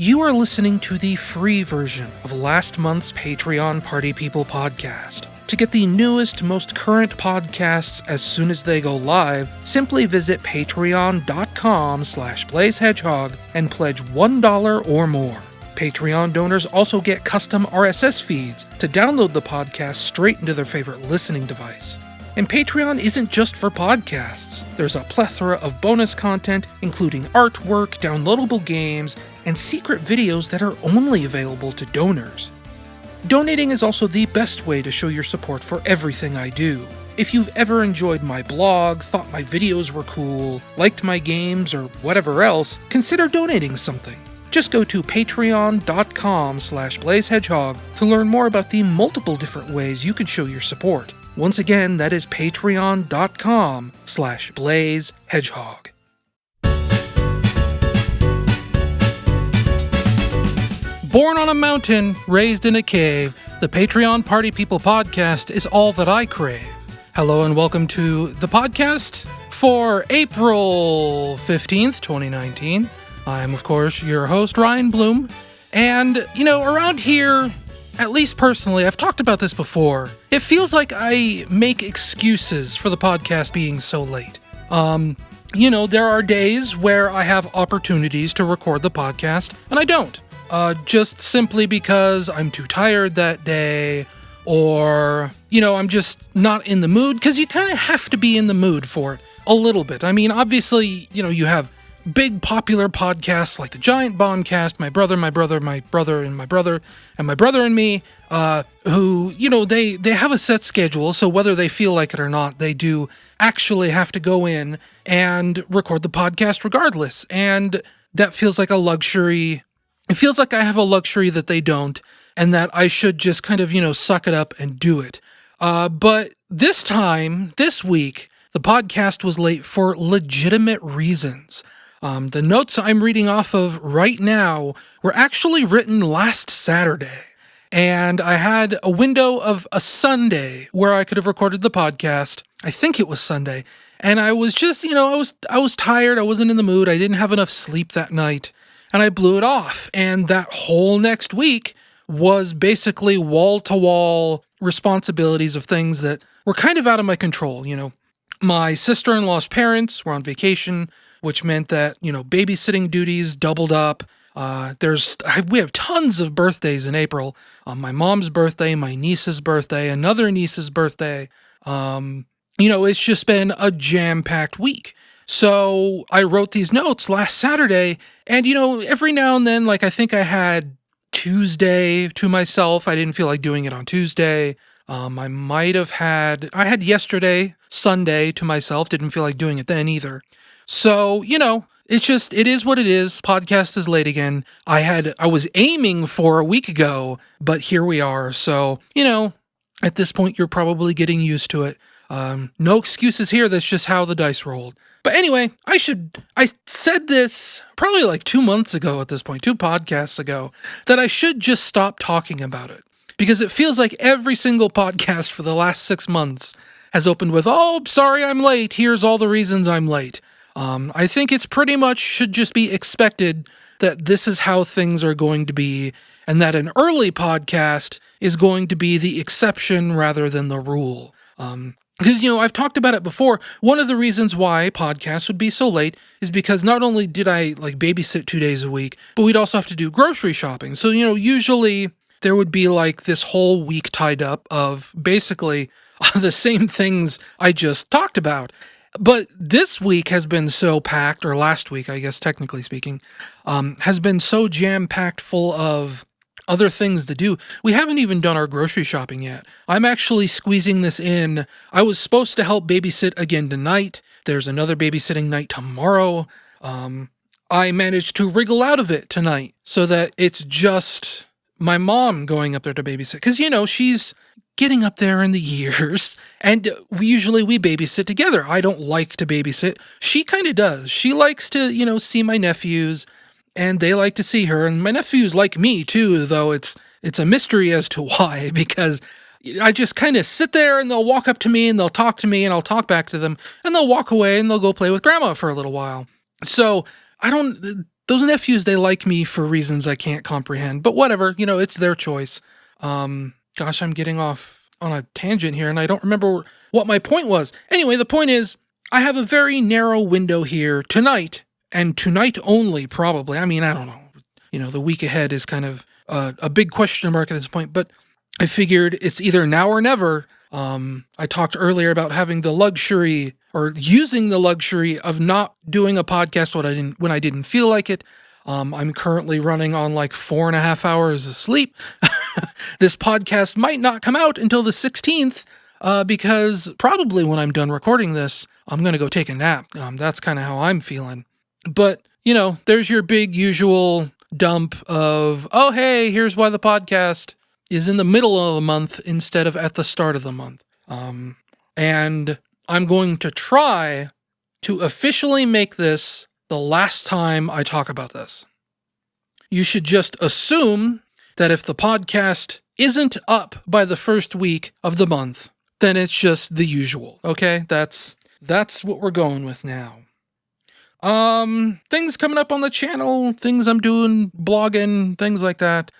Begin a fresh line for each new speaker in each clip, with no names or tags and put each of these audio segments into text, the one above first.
You are listening to the free version of last month's Patreon Party People podcast. To get the newest, most current podcasts as soon as they go live, simply visit patreon.com/blazehedgehog and pledge $1 or more. Patreon donors also get custom RSS feeds to download the podcast straight into their favorite listening device. And Patreon isn't just for podcasts. There's a plethora of bonus content, including artwork, downloadable games, and secret videos that are only available to donors. Donating is also the best way to show your support for everything I do. If you've ever enjoyed my blog, thought my videos were cool, liked my games, or whatever else, consider donating something. Just go to patreon.com/blazehedgehog to learn more about the multiple different ways you can show your support. Once again, that is patreon.com/blazehedgehog. Born on a mountain, raised in a cave, the Patreon Party People podcast is all that I crave. Hello and welcome to the podcast for April 15th, 2019. I'm, of course, your host, Ryan Bloom. And, around here, at least personally, I've talked about this before, it feels like I make excuses for the podcast being so late. There are days where I have opportunities to record the podcast, and I don't. Just simply because I'm too tired that day, or, I'm just not in the mood, because you kind of have to be in the mood for it a little bit. I mean, obviously, you have big popular podcasts like the Giant Bombcast, my brother, and my brother, and my brother and me, who, they have a set schedule, so whether they feel like it or not, they do actually have to go in and record the podcast regardless, and that feels like a luxury. It feels like I have a luxury that they don't, and that I should just kind of, suck it up and do it. But this week, the podcast was late for legitimate reasons. The notes I'm reading off of right now were actually written last Saturday, and I had a window of a Sunday where I could have recorded the podcast. I think it was Sunday, and I was just, I was tired. I wasn't in the mood. I didn't have enough sleep that night. And I blew it off. And that whole next week was basically wall-to-wall responsibilities of things that were kind of out of my control. My sister-in-law's parents were on vacation, which meant that, babysitting duties doubled up. We have tons of birthdays in April. My mom's birthday, my niece's birthday, another niece's birthday. It's just been a jam-packed week. So I wrote these notes last Saturday, and, every now and then, I think I had Tuesday to myself. I didn't feel like doing it on Tuesday. I had yesterday, Sunday, to myself. Didn't feel like doing it then either. So, it is what it is. Podcast is late again. I was aiming for a week ago, but here we are. So, at this point, you're probably getting used to it. No excuses here. That's just how the dice rolled. But anyway, I said this probably 2 months ago at this point, 2 podcasts ago, that I should just stop talking about it. Because it feels like every single podcast for the last 6 months has opened with, "Oh, sorry I'm late. Here's all the reasons I'm late." I think it's pretty much should just be expected that this is how things are going to be, and that an early podcast is going to be the exception rather than the rule. Because, I've talked about it before. One of the reasons why podcasts would be so late is because not only did I babysit 2 days a week, but we'd also have to do grocery shopping. So, usually there would be this whole week tied up of basically the same things I just talked about. But this week has been so packed, or last week, I guess, technically speaking, has been so jam-packed full of other things to do. We haven't even done our grocery shopping yet. I'm actually squeezing this in. I was supposed to help babysit again tonight. There's another babysitting night tomorrow. I managed to wriggle out of it tonight so that it's just my mom going up there to babysit. Because, she's getting up there in the years, and we babysit together. I don't like to babysit. She kind of does. She likes to, see my nephews, and they like to see her, and my nephews like me too, though it's a mystery as to why, because I just kind of sit there and they'll walk up to me and they'll talk to me and I'll talk back to them, and they'll walk away and they'll go play with grandma for a little while. So those nephews, they like me for reasons I can't comprehend, but whatever, it's their choice. Gosh, I'm getting off on a tangent here, and I don't remember what my point was. Anyway, the point is, I have a very narrow window here tonight, and tonight only, probably. I mean, I don't know. The week ahead is kind of a big question mark at this point, but I figured it's either now or never. I talked earlier about having the luxury, or using the luxury, of not doing a podcast when I didn't feel like it. I'm currently running on like 4.5 hours of sleep. This podcast might not come out until the 16th, because probably when I'm done recording this, I'm going to go take a nap. That's kind of how I'm feeling. But, there's your big usual dump of, oh, hey, here's why the podcast is in the middle of the month instead of at the start of the month. And I'm going to try to officially make this the last time I talk about this. You should just assume that if the podcast isn't up by the first week of the month, then it's just the usual, okay? That's what we're going with now. Things coming up on the channel, things I'm doing, blogging, things like that.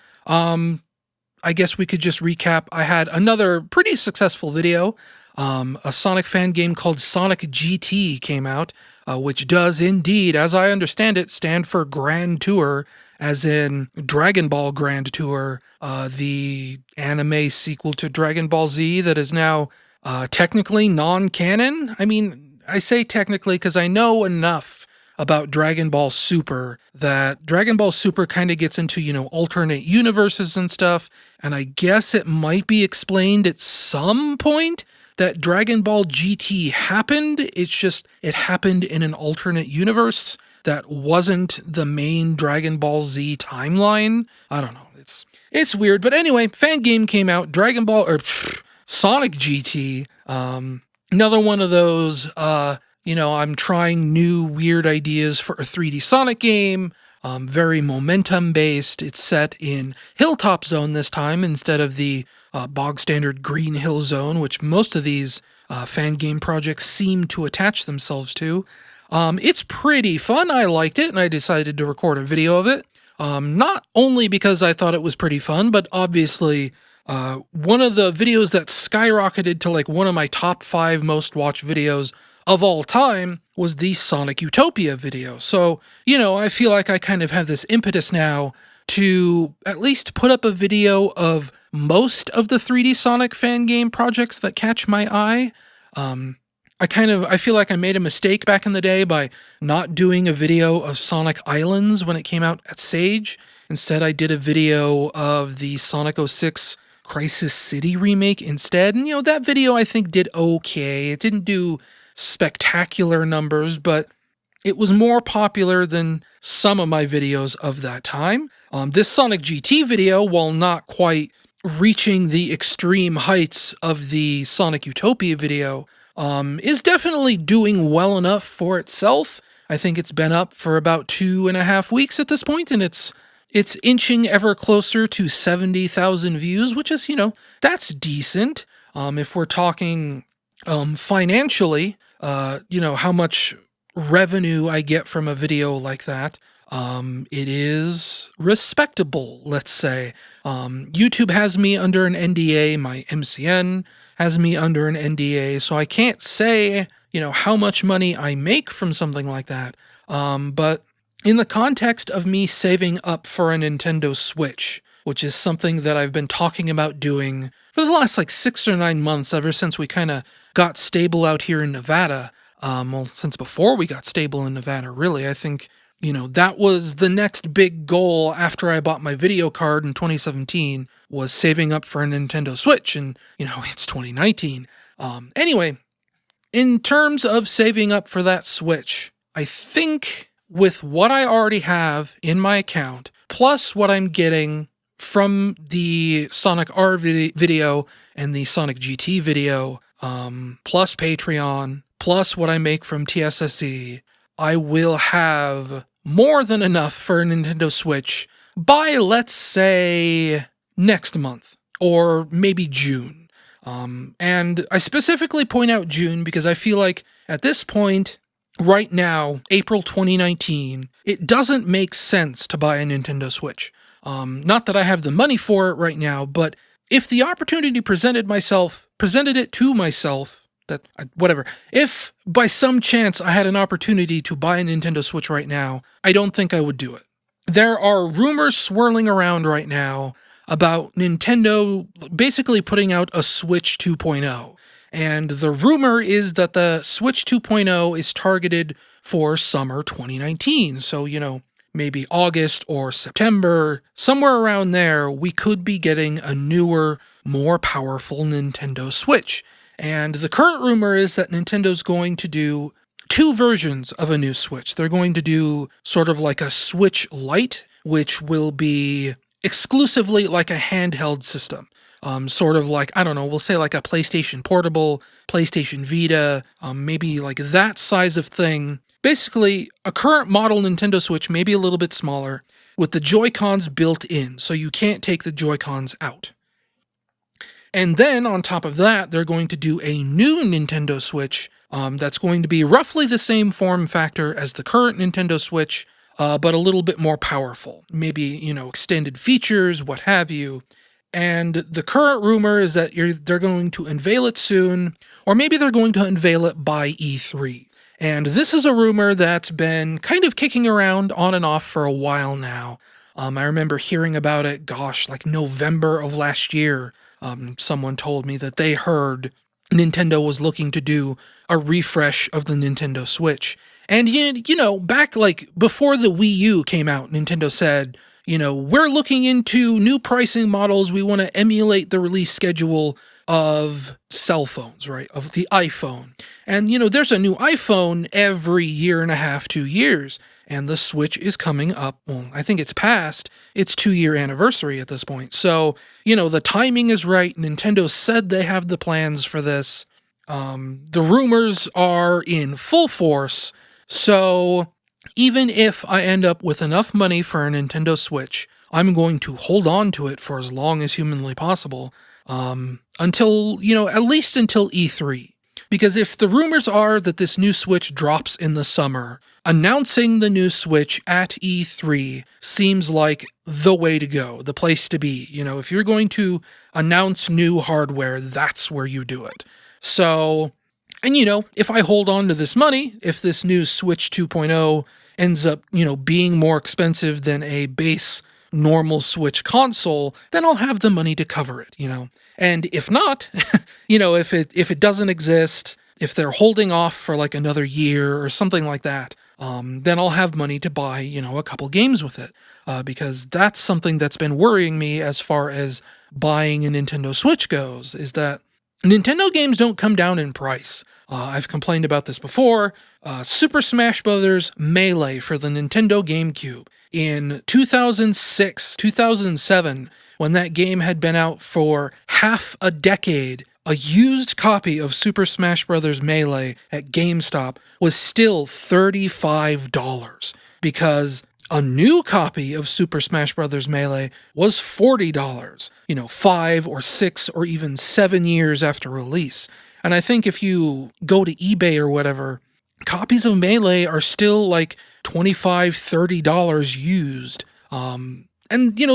I guess we could just recap. I had another pretty successful video. A Sonic fan game called Sonic GT came out, which does indeed, as I understand it, stand for Grand Tour, as in Dragon Ball Grand Tour, the anime sequel to Dragon Ball Z that is now technically non-canon. I mean, I say technically because I know enough about Dragon Ball Super that Dragon Ball Super kind of gets into, alternate universes and stuff, and I guess it might be explained at some point that Dragon Ball GT happened. It's just, it happened in an alternate universe that wasn't the main Dragon Ball Z timeline. I don't know. It's weird. But anyway, fan game came out, Sonic GT. Another one of those, I'm trying new weird ideas for a 3D Sonic game. Very momentum based. It's set in Hilltop Zone this time instead of the bog standard Green Hill Zone, which most of these fan game projects seem to attach themselves to. It's pretty fun. I liked it, and I decided to record a video of it. Not only because I thought it was pretty fun, but obviously one of the videos that skyrocketed to like one of my top 5 most watched videos of all time was the Sonic Utopia video. So, I feel like I kind of have this impetus now to at least put up a video of most of the 3D Sonic fan game projects that catch my eye. I feel like I made a mistake back in the day by not doing a video of Sonic Islands when it came out at Sage. Instead, I did a video of the Sonic 06 Crisis City remake instead. And, that video I think did okay. It didn't do spectacular numbers, but it was more popular than some of my videos of that time. This Sonic GT video, while not quite reaching the extreme heights of the Sonic Utopia video, is definitely doing well enough for itself. I think it's been up for about 2.5 weeks at this point, and it's inching ever closer to 70,000 views, which is, that's decent. If we're talking financially, how much revenue I get from a video like that, it is respectable, let's say. YouTube has me under an NDA, my MCN has me under an NDA, so I can't say, how much money I make from something like that. But in the context of me saving up for a Nintendo Switch, which is something that I've been talking about doing for the last 6 or 9 months, ever since we kind of got stable out here in Nevada. Since before we got stable in Nevada, really. I think, that was the next big goal after I bought my video card in 2017, was saving up for a Nintendo Switch, and, it's 2019. Anyway, in terms of saving up for that Switch, I think with what I already have in my account, plus what I'm getting from the Sonic R video and the Sonic GT video, plus Patreon, plus what I make from TSSE, I will have more than enough for a Nintendo Switch by, let's say, next month, or maybe June. And I specifically point out June because I feel like at this point, right now, April 2019, it doesn't make sense to buy a Nintendo Switch. Not that I have the money for it right now, but if the opportunity presented it to myself, whatever. If by some chance I had an opportunity to buy a Nintendo Switch right now, I don't think I would do it. There are rumors swirling around right now about Nintendo basically putting out a Switch 2.0. And the rumor is that the Switch 2.0 is targeted for summer 2019. So, maybe August or September, somewhere around there, we could be getting a newer, more powerful Nintendo Switch. And the current rumor is that Nintendo's going to do 2 versions of a new Switch. They're going to do sort of like a Switch Lite, which will be exclusively like a handheld system. Sort of like, I don't know, we'll say like a PlayStation Portable, PlayStation Vita, maybe like that size of thing. Basically, a current model Nintendo Switch, maybe a little bit smaller, with the Joy-Cons built in, so you can't take the Joy-Cons out. And then, on top of that, they're going to do a new Nintendo Switch that's going to be roughly the same form factor as the current Nintendo Switch, but a little bit more powerful. Maybe, extended features, what have you. And the current rumor is that they're going to unveil it soon, or maybe they're going to unveil it by E3. And this is a rumor that's been kind of kicking around on and off for a while now. I remember hearing about it, like November of last year. Someone told me that they heard Nintendo was looking to do a refresh of the Nintendo Switch. And, back before the Wii U came out, Nintendo said, we're looking into new pricing models. We want to emulate the release schedule of cell phones, right? Of the iPhone. And, there's a new iPhone every year and a half, 2 years. And the Switch is coming up. Well, I think it's past its 2-year anniversary at this point. So, the timing is right. Nintendo said they have the plans for this. The rumors are in full force. So even if I end up with enough money for a Nintendo Switch, I'm going to hold on to it for as long as humanly possible. Until, at least until E3. Because if the rumors are that this new Switch drops in the summer, announcing the new Switch at E3 seems like the way to go, the place to be. If you're going to announce new hardware, that's where you do it. So, and if I hold on to this money, if this new Switch 2.0 ends up, being more expensive than a base normal Switch console, then I'll have the money to cover it, And if not, if it doesn't exist, if they're holding off for like another year or something like that, then I'll have money to buy, a couple games with it. Because that's something that's been worrying me as far as buying a Nintendo Switch goes, is that Nintendo games don't come down in price. I've complained about this before. Super Smash Bros. Melee for the Nintendo GameCube. In 2006, 2007, when that game had been out for half a decade, a used copy of Super Smash Bros. Melee at GameStop was still $35 because a new copy of Super Smash Bros. Melee was $40, 5 or 6 or even 7 years after release. And I think if you go to eBay or whatever, copies of Melee are still like $25, $30 used. And,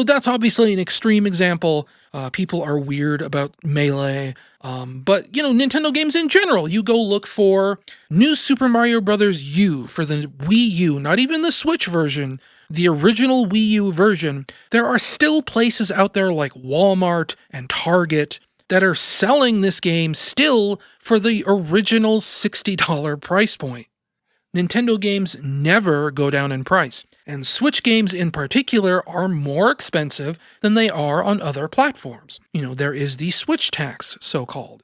that's obviously an extreme example. People are weird about Melee. But, Nintendo games in general, you go look for new Super Mario Bros. U for the Wii U, not even the Switch version, the original Wii U version. There are still places out there like Walmart and Target that are selling this game still for the original $60 price point. Nintendo games never go down in price, and Switch games in particular are more expensive than they are on other platforms. There is the Switch tax, so-called.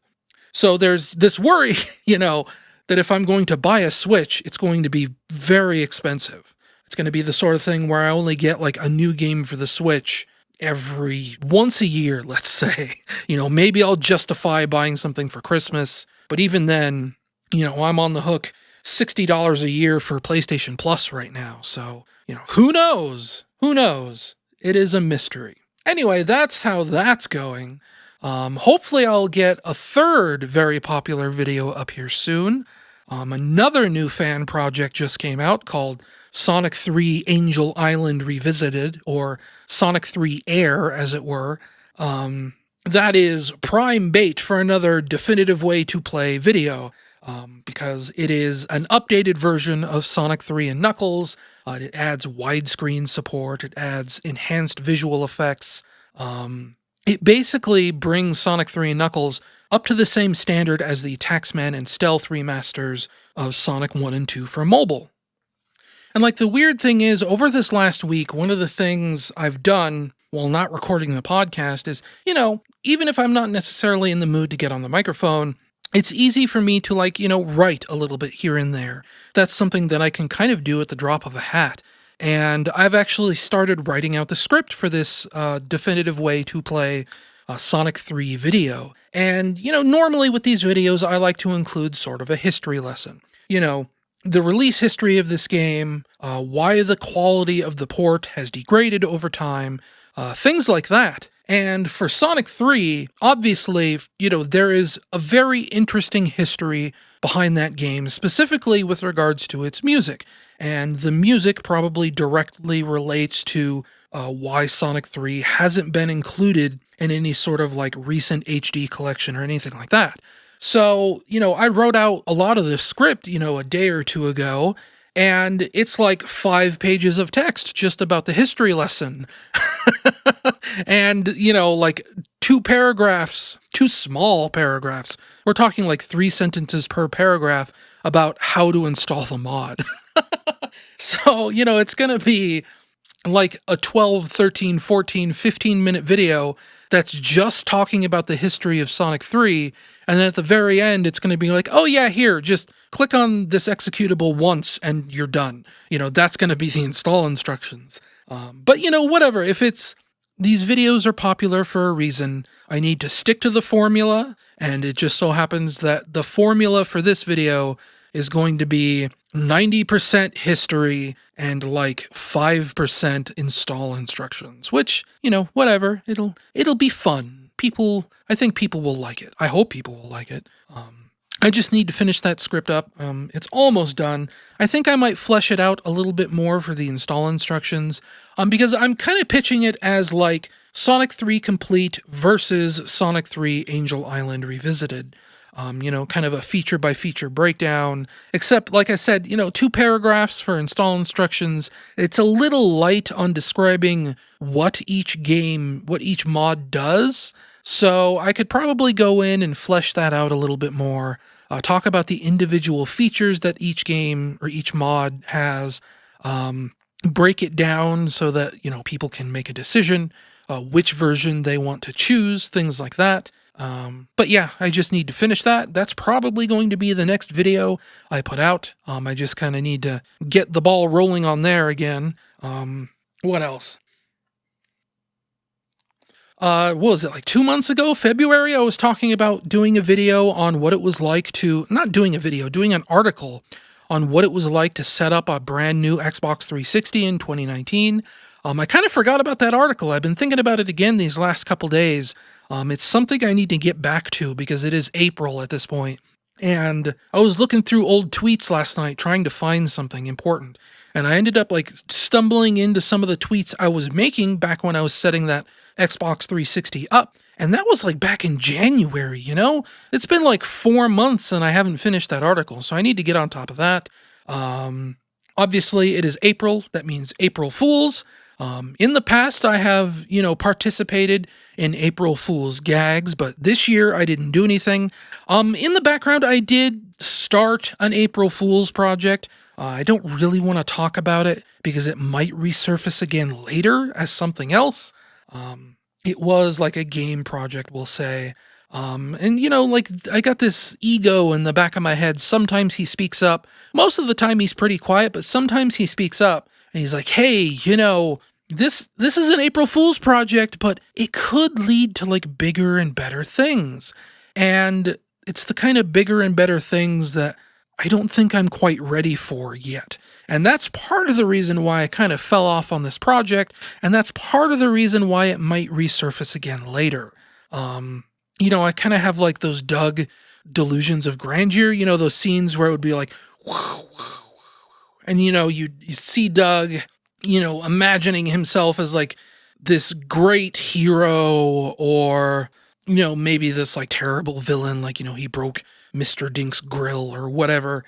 So there's this worry, that if I'm going to buy a Switch, it's going to be very expensive. It's going to be the sort of thing where I only get like a new game for the Switch once a year, let's say. Maybe I'll justify buying something for Christmas, but even then, I'm on the hook $60 a year for PlayStation Plus right now. So, who knows? Who knows? It is a mystery. Anyway, that's how that's going. Hopefully I'll get a third very popular video up here soon. Another new fan project just came out called Sonic 3 Angel Island Revisited, or Sonic 3 Air, as it were. That is prime bait for another definitive way to play video, because it is an updated version of Sonic 3 and Knuckles. It adds widescreen support, it adds enhanced visual effects. It basically brings Sonic 3 and Knuckles up to the same standard as the Taxman and Stealth remasters of Sonic 1 and 2 for mobile. And like the weird thing is, over this last week, one of the things I've done while not recording the podcast is, even if I'm not necessarily in the mood to get on the microphone, it's easy for me to write a little bit here and there. That's something that I can kind of do at the drop of a hat. And I've actually started writing out the script for this definitive way to play Sonic 3 video. And, normally with these videos, I like to include sort of a history lesson. The release history of this game, why the quality of the port has degraded over time, things like that. And for Sonic 3, obviously, there is a very interesting history behind that game, specifically with regards to its music. And the music probably directly relates to why Sonic 3 hasn't been included in any sort of recent HD collection or anything like that. So, I wrote out a lot of this script, a day or two ago, and it's 5 pages of text just about the history lesson. And, 2 paragraphs, 2 small paragraphs. We're talking 3 sentences per paragraph about how to install the mod. So, it's going to be a 12, 13, 14, 15-minute video that's just talking about the history of Sonic 3, and then at the very end, it's going to be oh yeah, here, just click on this executable once and you're done. That's going to be the install instructions. But whatever, these videos are popular for a reason. I need to stick to the formula, and it just so happens that the formula for this video is going to be 90% history and 5% install instructions, which, whatever, it'll be fun. I think people will like it. I hope people will like it. I just need to finish that script up. It's almost done. I think I might flesh it out a little bit more for the install instructions, because I'm kind of pitching it as Sonic 3 Complete versus Sonic 3 Angel Island Revisited. Kind of a feature-by-feature breakdown, except, like I said, 2 paragraphs for install instructions. It's a little light on describing what each mod does, so I could probably go in and flesh that out a little bit more, talk about the individual features that each game or each mod has, break it down so that, people can make a decision, which version they want to choose, things like that. But yeah, I just need to finish that. That's probably going to be the next video I put out. I just kind of need to get the ball rolling on there again. What else? What was it, 2 months ago, February, I was talking about doing a video on what it was like to, not doing a video, doing an article on what it was like to set up a brand new Xbox 360 in 2019. I kind of forgot about that article. I've been thinking about it again these last couple days. It's something I need to get back to because it is April at this point. And I was looking through old tweets last night trying to find something important. And I ended up stumbling into some of the tweets I was making back when I was setting that Xbox 360 up. And that was back in January, It's been 4 months and I haven't finished that article. So I need to get on top of that. Obviously, it is April. That means April Fools. In the past, I have, participated in April Fool's gags, but this year I didn't do anything. In the background, I did start an April Fool's project. I don't really want to talk about it because it might resurface again later as something else. It was a game project, we'll say. And I got this ego in the back of my head. Sometimes he speaks up. Most of the time he's pretty quiet, but sometimes he speaks up and he's hey, this is an April Fool's project, but it could lead to bigger and better things. And it's the kind of bigger and better things that I don't think I'm quite ready for yet. And that's part of the reason why I kind of fell off on this project, and that's part of the reason why it might resurface again later. I kind of have those Doug delusions of grandeur, those scenes where it would be like, and you see Doug, imagining himself as like this great hero, or maybe this like terrible villain, like he broke Mr. Dink's grill or whatever.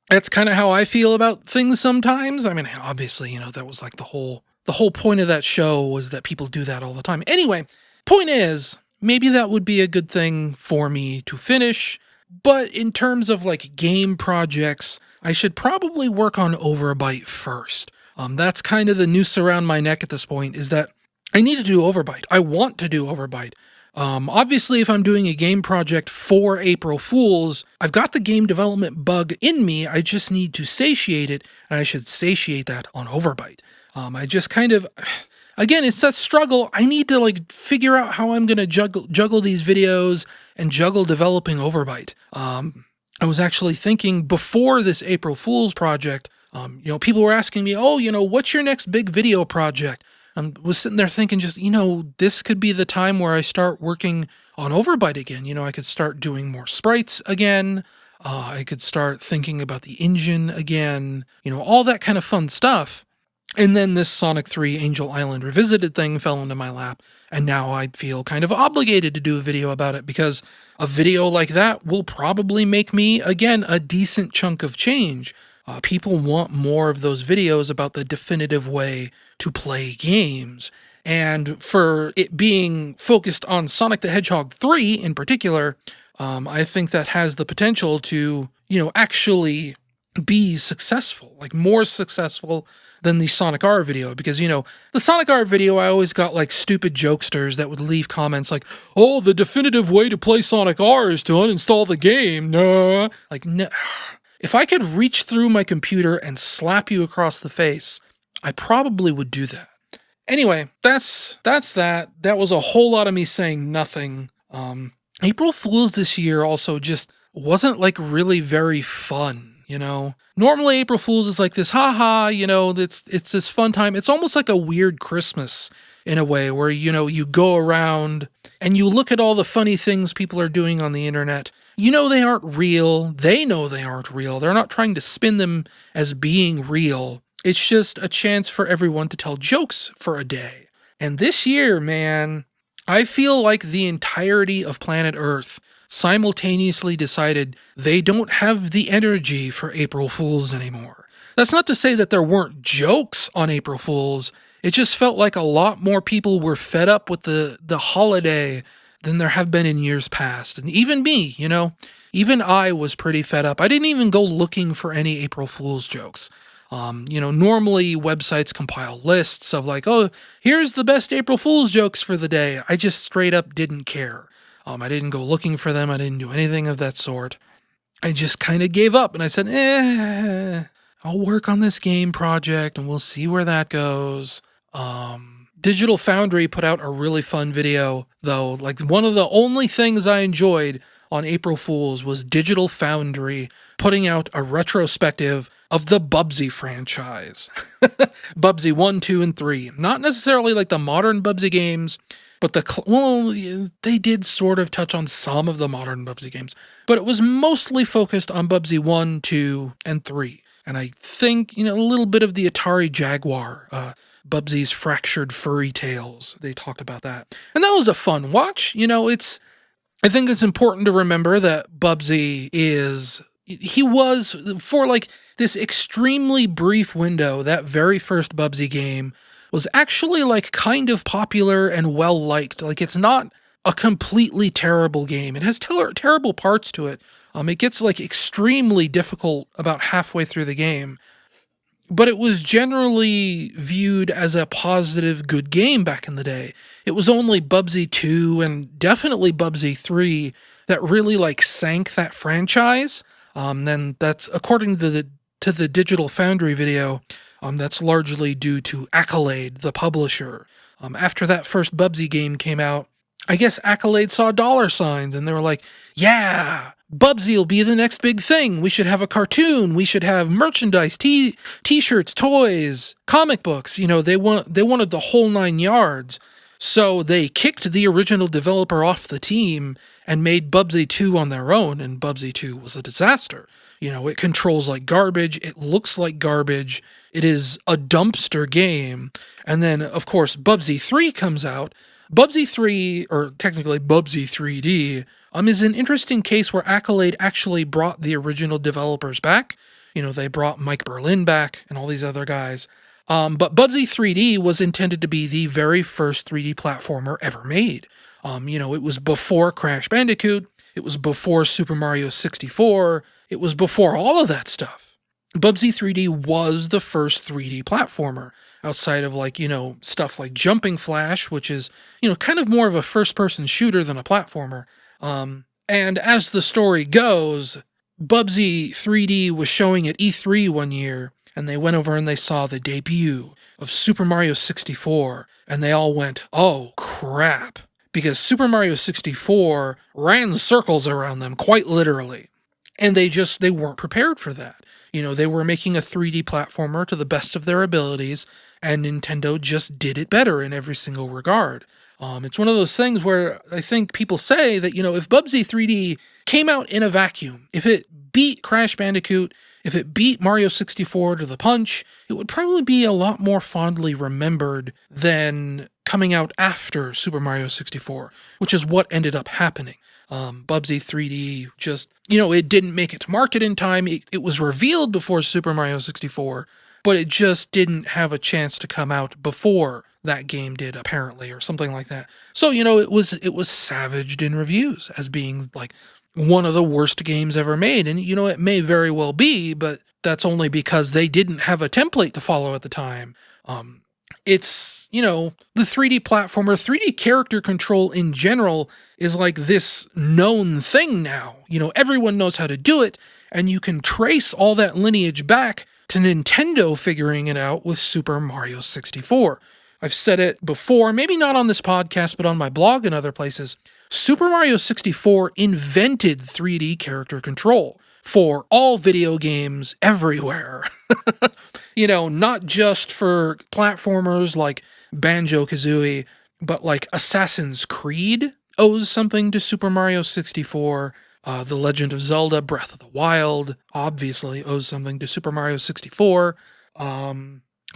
That's kind of how I feel about things sometimes. I mean, obviously, that was like the whole point of that show was that people do that all the time. Anyway, point is, maybe that would be a good thing for me to finish. But in terms of like game projects, I should probably work on Overbite first. That's kind of the noose around my neck at this point, is that I need to do Overbite. I want to do Overbite. Obviously, if I'm doing a game project for April Fools, I've got the game development bug in me. I just need to satiate it, and I should satiate that on Overbite. I just kind of, again, it's that struggle. I need to like figure out how I'm going to juggle these videos and juggle developing Overbite. I was actually thinking before this April Fool's project, people were asking me, what's your next big video project? I was sitting there thinking just, this could be the time where I start working on Overbite again. I could start doing more sprites again. I could start thinking about the engine again, all that kind of fun stuff. And then this Sonic 3 Angel Island Revisited thing fell into my lap, and now I feel kind of obligated to do a video about it, because a video like that will probably make me, again, a decent chunk of change. People want more of those videos about the definitive way to play games. And for it being focused on Sonic the Hedgehog 3 in particular, I think that has the potential to, actually be successful, like more successful than the Sonic R video, because, the Sonic R video, I always got like stupid jokesters that would leave comments like, oh, the definitive way to play Sonic R is to uninstall the game. Nah. Like, no. If I could reach through my computer and slap you across the face, I probably would do that. Anyway, that's that. That was a whole lot of me saying nothing. April Fools this year also just wasn't like really very fun. Normally April Fools is like this, haha, it's this fun time. It's almost like a weird Christmas in a way where, you go around and you look at all the funny things people are doing on the internet. They aren't real. They know they aren't real. They're not trying to spin them as being real. It's just a chance for everyone to tell jokes for a day. And this year, man, I feel like the entirety of planet Earth simultaneously decided they don't have the energy for April Fools anymore. That's not to say that there weren't jokes on April Fools. It just felt like a lot more people were fed up with the holiday than there have been in years past. And even me, even I was pretty fed up. I didn't even go looking for any April Fools jokes. Normally websites compile lists of like, oh, here's the best April Fools jokes for the day. I just straight up didn't care. I didn't go looking for them. I didn't do anything of that sort. I just kind of gave up and I said, I'll work on this game project and we'll see where that goes. Digital Foundry put out a really fun video, though. Like, one of the only things I enjoyed on April Fools was Digital Foundry putting out a retrospective of the Bubsy franchise. Bubsy 1, 2, and 3. Not necessarily like the modern Bubsy games, but they did sort of touch on some of the modern Bubsy games, but it was mostly focused on Bubsy 1, 2, and 3. And I think, a little bit of the Atari Jaguar, Bubsy's Fractured Furry Tales. They talked about that. And that was a fun watch. I think it's important to remember that Bubsy he was, for like this extremely brief window, that very first Bubsy game was actually like kind of popular and well liked. Like, it's not a completely terrible game. It has terrible parts to it. It gets like extremely difficult about halfway through the game, but it was generally viewed as a positive, good game back in the day. It was only Bubsy 2 and definitely Bubsy 3 that really like sank that franchise. Then that's, according to the Digital Foundry video, that's largely due to Accolade, the publisher. After that first Bubsy game came out, I guess Accolade saw dollar signs and they were like, yeah, Bubsy will be the next big thing. We should have a cartoon. We should have merchandise, t-shirts, toys, comic books. They wanted the whole 9 yards. So they kicked the original developer off the team and made Bubsy 2 on their own, and Bubsy 2 was a disaster. It controls like garbage, it looks like garbage, it is a dumpster game. And then, of course, Bubsy 3 comes out. Bubsy 3, or technically Bubsy 3D, is an interesting case where Accolade actually brought the original developers back. They brought Mike Berlin back and all these other guys. But Bubsy 3D was intended to be the very first 3D platformer ever made. It was before Crash Bandicoot, it was before Super Mario 64, it was before all of that stuff. Bubsy 3D was the first 3D platformer, outside of stuff like Jumping Flash, which is, kind of more of a first-person shooter than a platformer. And as the story goes, Bubsy 3D was showing at E3 one year, and they went over and they saw the debut of Super Mario 64, and they all went, oh crap, because Super Mario 64 ran circles around them, quite literally. And they weren't prepared for that. They were making a 3D platformer to the best of their abilities, and Nintendo just did it better in every single regard. It's one of those things where I think people say that, if Bubsy 3D came out in a vacuum, if it beat Crash Bandicoot, if it beat Mario 64 to the punch, it would probably be a lot more fondly remembered than coming out after Super Mario 64, which is what ended up happening. Bubsy 3D just, it didn't make it to market in time. It was revealed before Super Mario 64, but it just didn't have a chance to come out before that game did, apparently, or something like that. So, it was savaged in reviews as being like one of the worst games ever made. And, it may very well be, but that's only because they didn't have a template to follow at the time. It's, the 3D platformer, 3D character control in general is like this known thing now. Everyone knows how to do it, and you can trace all that lineage back to Nintendo figuring it out with Super Mario 64. I've said it before, maybe not on this podcast, but on my blog and other places. Super Mario 64 invented 3D character control for all video games everywhere. Not just for platformers like Banjo-Kazooie, but like Assassin's Creed owes something to Super Mario 64. The Legend of Zelda Breath of the Wild obviously owes something to Super Mario 64.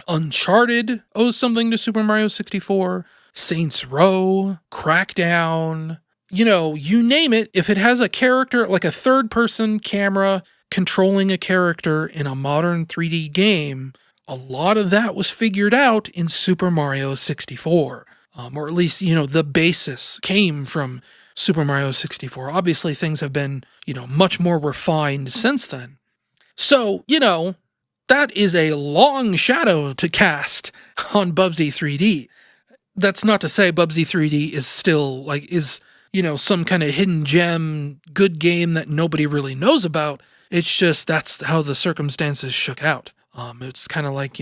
Uncharted owes something to Super Mario 64. Saints Row, Crackdown, you name it. If it has a character, like a third-person camera controlling a character in a modern 3D game, a lot of that was figured out in Super Mario 64. Or at least, the basis came from Super Mario 64. Obviously, things have been, much more refined since then. So, that is a long shadow to cast on Bubsy 3D. That's not to say Bubsy 3D is still, some kind of hidden gem, good game that nobody really knows about. It's just that's how the circumstances shook out. It's kind of like,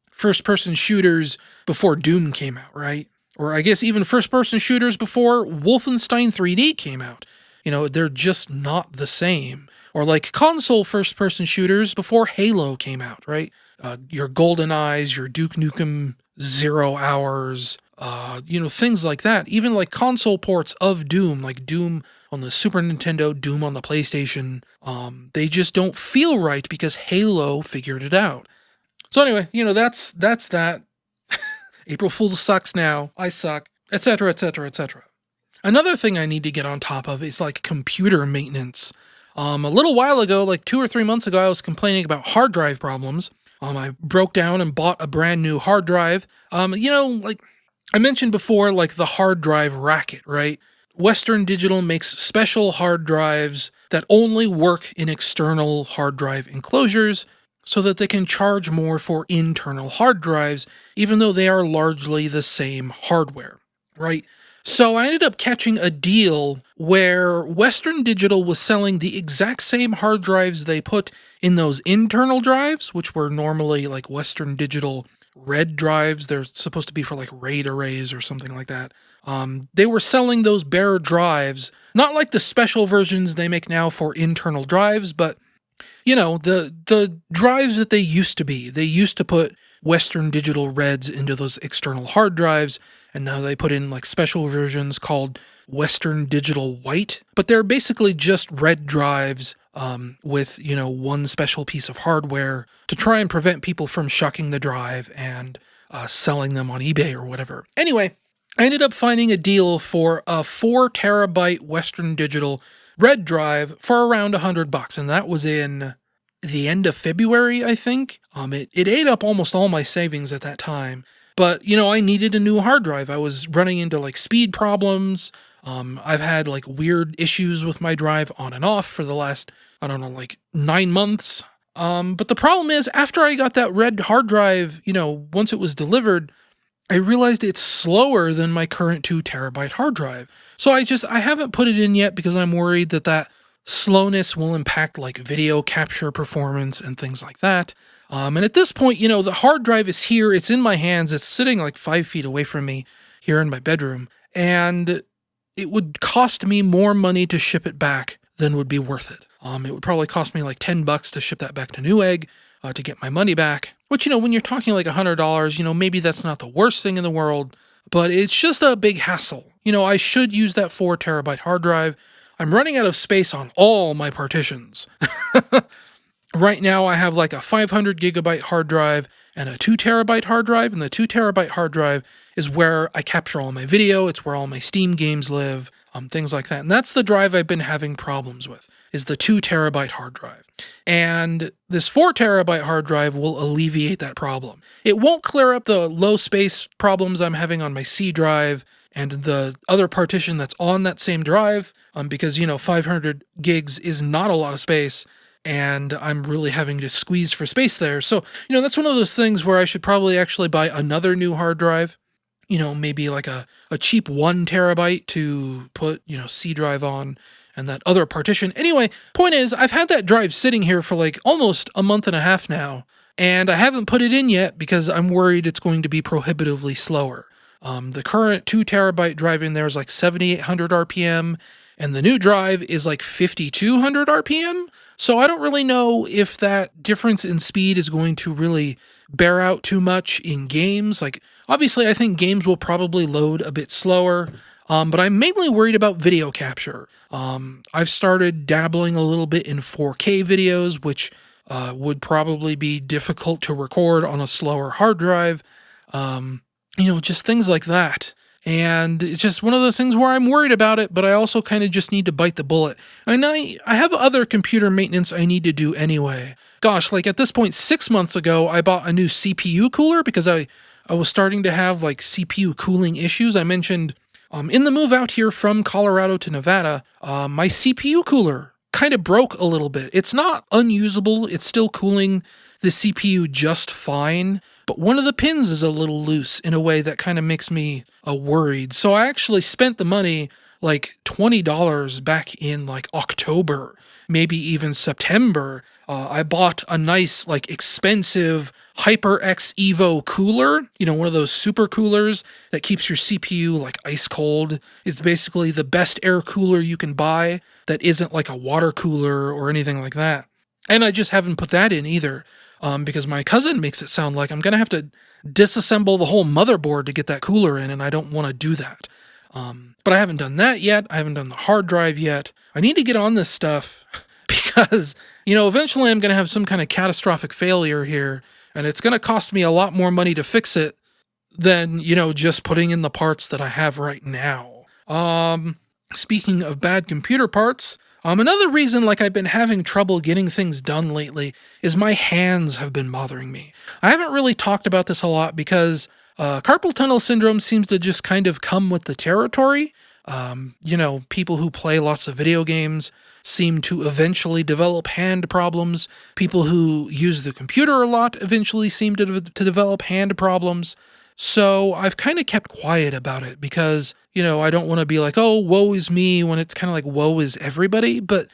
first-person shooters before Doom came out, right? Or I guess even first-person shooters before Wolfenstein 3D came out. They're just not the same. Or like console first-person shooters before Halo came out, right? Your GoldenEyes, your Duke Nukem 0 Hours, things like that. Even like console ports of Doom, like Doom on the Super Nintendo, Doom on the PlayStation, they just don't feel right because Halo figured it out. So anyway, that's that. April Fool's sucks now, I suck, etc., etc., etc. Another thing I need to get on top of is like computer maintenance. A little while ago, like 2 or 3 months ago, I was complaining about hard drive problems. I broke down and bought a brand new hard drive. Like I mentioned before, like the hard drive racket, right? Western Digital makes special hard drives that only work in external hard drive enclosures so that they can charge more for internal hard drives, even though they are largely the same hardware, right? So I ended up catching a deal where Western Digital was selling the exact same hard drives they put in those internal drives, which were normally like Western Digital red drives. They're supposed to be for like RAID arrays or something like that. They were selling those bare drives, not like the special versions they make now for internal drives, but the drives that they used to be. They used to put Western Digital reds into those external hard drives, and now they put in like special versions called Western Digital White, but they're basically just red drives with, one special piece of hardware to try and prevent people from shucking the drive and selling them on eBay or whatever. Anyway, I ended up finding a deal for a 4 terabyte Western Digital red drive for around $100, and that was in the end of February, I think. It ate up almost all my savings at that time. But, I needed a new hard drive. I was running into speed problems. I've had weird issues with my drive on and off for the last, 9 months. But the problem is, after I got that red hard drive, once it was delivered, I realized it's slower than my current 2 terabyte hard drive. So I haven't put it in yet because I'm worried that slowness will impact video capture performance and things like that. And at this point, the hard drive is here. It's in my hands. It's sitting 5 feet away from me here in my bedroom. And it would cost me more money to ship it back than would be worth it. It would probably cost me $10 to ship that back to Newegg to get my money back. Which, when you're talking $100, maybe that's not the worst thing in the world. But it's just a big hassle. I should use that 4 terabyte hard drive. I'm running out of space on all my partitions. Right now, I have a 500 gigabyte hard drive and a 2 terabyte hard drive. And the 2 terabyte hard drive is where I capture all my video. It's where all my Steam games live, things like that. And that's the drive I've been having problems with, is the 2 terabyte hard drive. And this 4 terabyte hard drive will alleviate that problem. It won't clear up the low space problems I'm having on my C drive and the other partition that's on that same drive, because, 500 gigs is not a lot of space, and I'm really having to squeeze for space there. So, that's one of those things where I should probably actually buy another new hard drive, maybe a cheap 1 terabyte to put, C drive on and that other partition. Anyway, point is, I've had that drive sitting here for almost a month and a half now, and I haven't put it in yet because I'm worried it's going to be prohibitively slower. The current 2 terabyte drive in there is 7,800 RPM, and the new drive is 5,200 RPM. So I don't really know if that difference in speed is going to really bear out too much in games. Obviously, I think games will probably load a bit slower, but I'm mainly worried about video capture. I've started dabbling a little bit in 4K videos, which would probably be difficult to record on a slower hard drive. Just things like that. And it's just one of those things where I'm worried about it, but I also kind of just need to bite the bullet. And I have other computer maintenance I need to do anyway. Gosh, at this point, 6 months ago, I bought a new CPU cooler because I was starting to have CPU cooling issues. I mentioned in the move out here from Colorado to Nevada, my CPU cooler kind of broke a little bit. It's not unusable. It's still cooling the CPU just fine. But one of the pins is a little loose in a way that kind of makes me worried. So I actually spent the money, $20 back in October, maybe even September. I bought a nice, expensive HyperX Evo cooler, one of those super coolers that keeps your CPU ice cold. It's basically the best air cooler you can buy that isn't a water cooler or anything like that. And I just haven't put that in either. Because my cousin makes it sound like I'm going to have to disassemble the whole motherboard to get that cooler in, and I don't want to do that. But I haven't done that yet. I haven't done the hard drive yet. I need to get on this stuff because, eventually I'm going to have some kind of catastrophic failure here, and it's going to cost me a lot more money to fix it than, just putting in the parts that I have right now. Speaking of bad computer parts, another reason I've been having trouble getting things done lately is my hands have been bothering me. I haven't really talked about this a lot because carpal tunnel syndrome seems to just kind of come with the territory. People who play lots of video games seem to eventually develop hand problems. People who use the computer a lot eventually seem to develop hand problems. So I've kind of kept quiet about it because, I don't want to be oh, woe is me, when it's kind of woe is everybody. But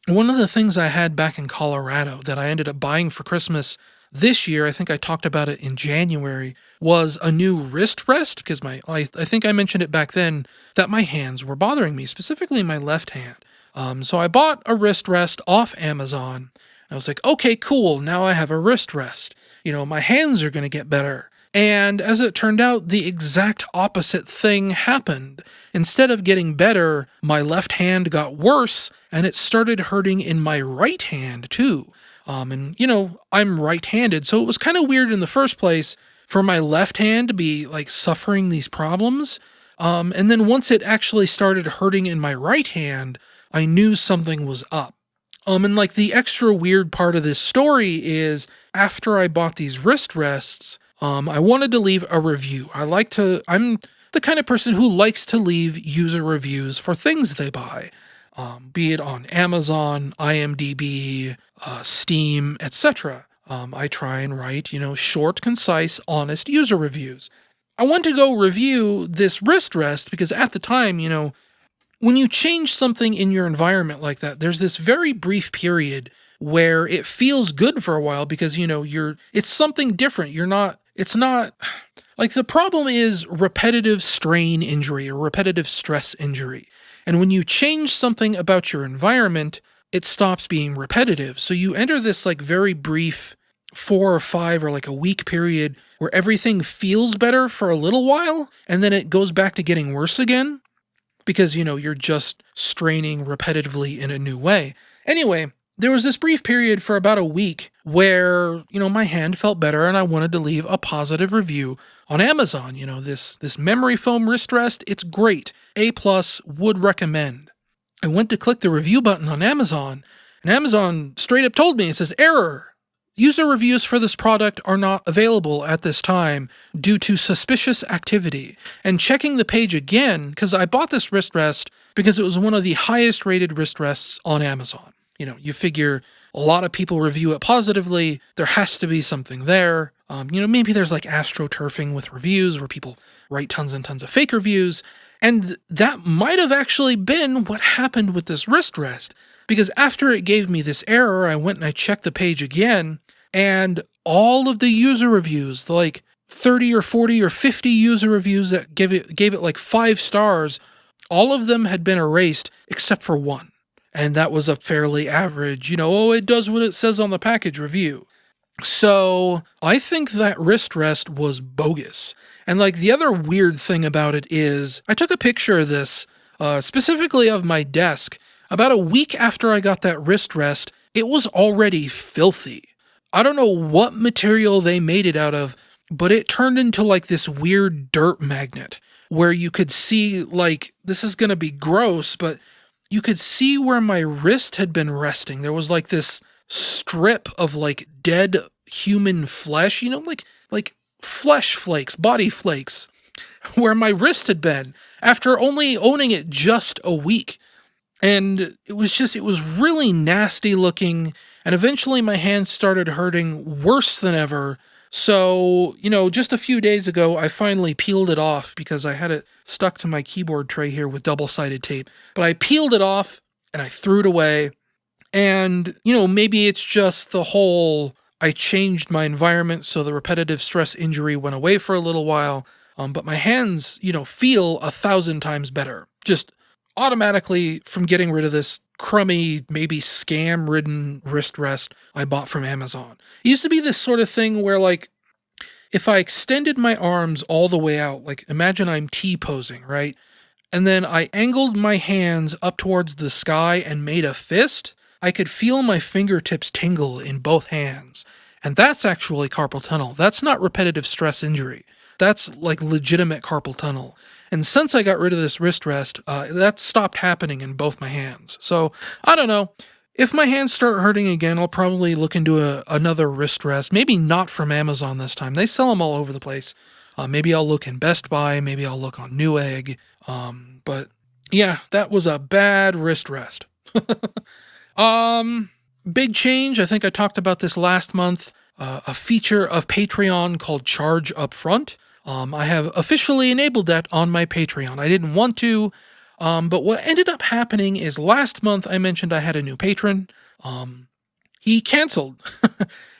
one of the things I had back in Colorado that I ended up buying for Christmas this year, I think I talked about it in January, was a new wrist rest, because I think I mentioned it back then that my hands were bothering me, specifically my left hand. So I bought a wrist rest off Amazon. And I was okay, cool, now I have a wrist rest. My hands are going to get better. And as it turned out, the exact opposite thing happened. Instead of getting better, my left hand got worse, and it started hurting in my right hand too. I'm right-handed, so it was kind of weird in the first place for my left hand to be like suffering these problems. And then once it actually started hurting in my right hand, I knew something was up. And like the extra weird part of this story is after I bought these wrist rests, I wanted to leave a review. I'm the kind of person who likes to leave user reviews for things they buy, be it on Amazon, IMDb, Steam, etc. I try and write, short, concise, honest user reviews. I went to go review this wrist rest because at the time, when you change something in your environment like that, there's this very brief period where it feels good for a while because, it's something different. It's not, like the problem is repetitive strain injury or repetitive stress injury. And when you change something about your environment, it stops being repetitive. So you enter this like very brief 4 or 5 or like a week period where everything feels better for a little while, and then it goes back to getting worse again because, you're just straining repetitively in a new way. Anyway, there was this brief period for about a week where, my hand felt better and I wanted to leave a positive review on Amazon. This memory foam wrist rest, it's great. A+, would recommend. I went to click the review button on Amazon, and Amazon straight up told me, it says, error. User reviews for this product are not available at this time due to suspicious activity. And checking the page again, because I bought this wrist rest because it was one of the highest rated wrist rests on Amazon. You figure a lot of people review it positively. There has to be something there. Maybe there's like astroturfing with reviews where people write tons and tons of fake reviews. And that might have actually been what happened with this wrist rest. Because after it gave me this error, I went and I checked the page again, and all of the user reviews, the like 30 or 40 or 50 user reviews that gave it like 5 stars, all of them had been erased except for one. And that was a fairly average, it does what it says on the package review. So I think that wrist rest was bogus. And like the other weird thing about it is I took a picture of this, specifically of my desk. About a week after I got that wrist rest, it was already filthy. I don't know what material they made it out of, but it turned into like this weird dirt magnet where you could see, like, this is going to be gross, but you could see where my wrist had been resting. There was like this strip of like dead human flesh, like flesh flakes, body flakes, where my wrist had been after only owning it just a week. And it was really nasty looking, and eventually my hands started hurting worse than ever. So, just a few days ago, I finally peeled it off because I had it stuck to my keyboard tray here with double-sided tape. But I peeled it off, and I threw it away. And, maybe it's just the whole, I changed my environment, so the repetitive stress injury went away for a little while. But my hands, feel 1,000 times better. Just automatically from getting rid of this crummy, maybe scam-ridden wrist rest I bought from Amazon. It used to be this sort of thing where, like, if I extended my arms all the way out, like, imagine I'm T-posing, right? And then I angled my hands up towards the sky and made a fist, I could feel my fingertips tingle in both hands. And that's actually carpal tunnel. That's not repetitive stress injury. That's, like, legitimate carpal tunnel. And since I got rid of this wrist rest, that stopped happening in both my hands. So, I don't know. If my hands start hurting again, I'll probably look into another wrist rest. Maybe not from Amazon this time. They sell them all over the place. Maybe I'll look in Best Buy. Maybe I'll look on Newegg. But, yeah, that was a bad wrist rest. Big change. I think I talked about this last month. A feature of Patreon called Charge Upfront. I have officially enabled that on my Patreon. I didn't want to, but what ended up happening is last month I mentioned I had a new patron. He canceled.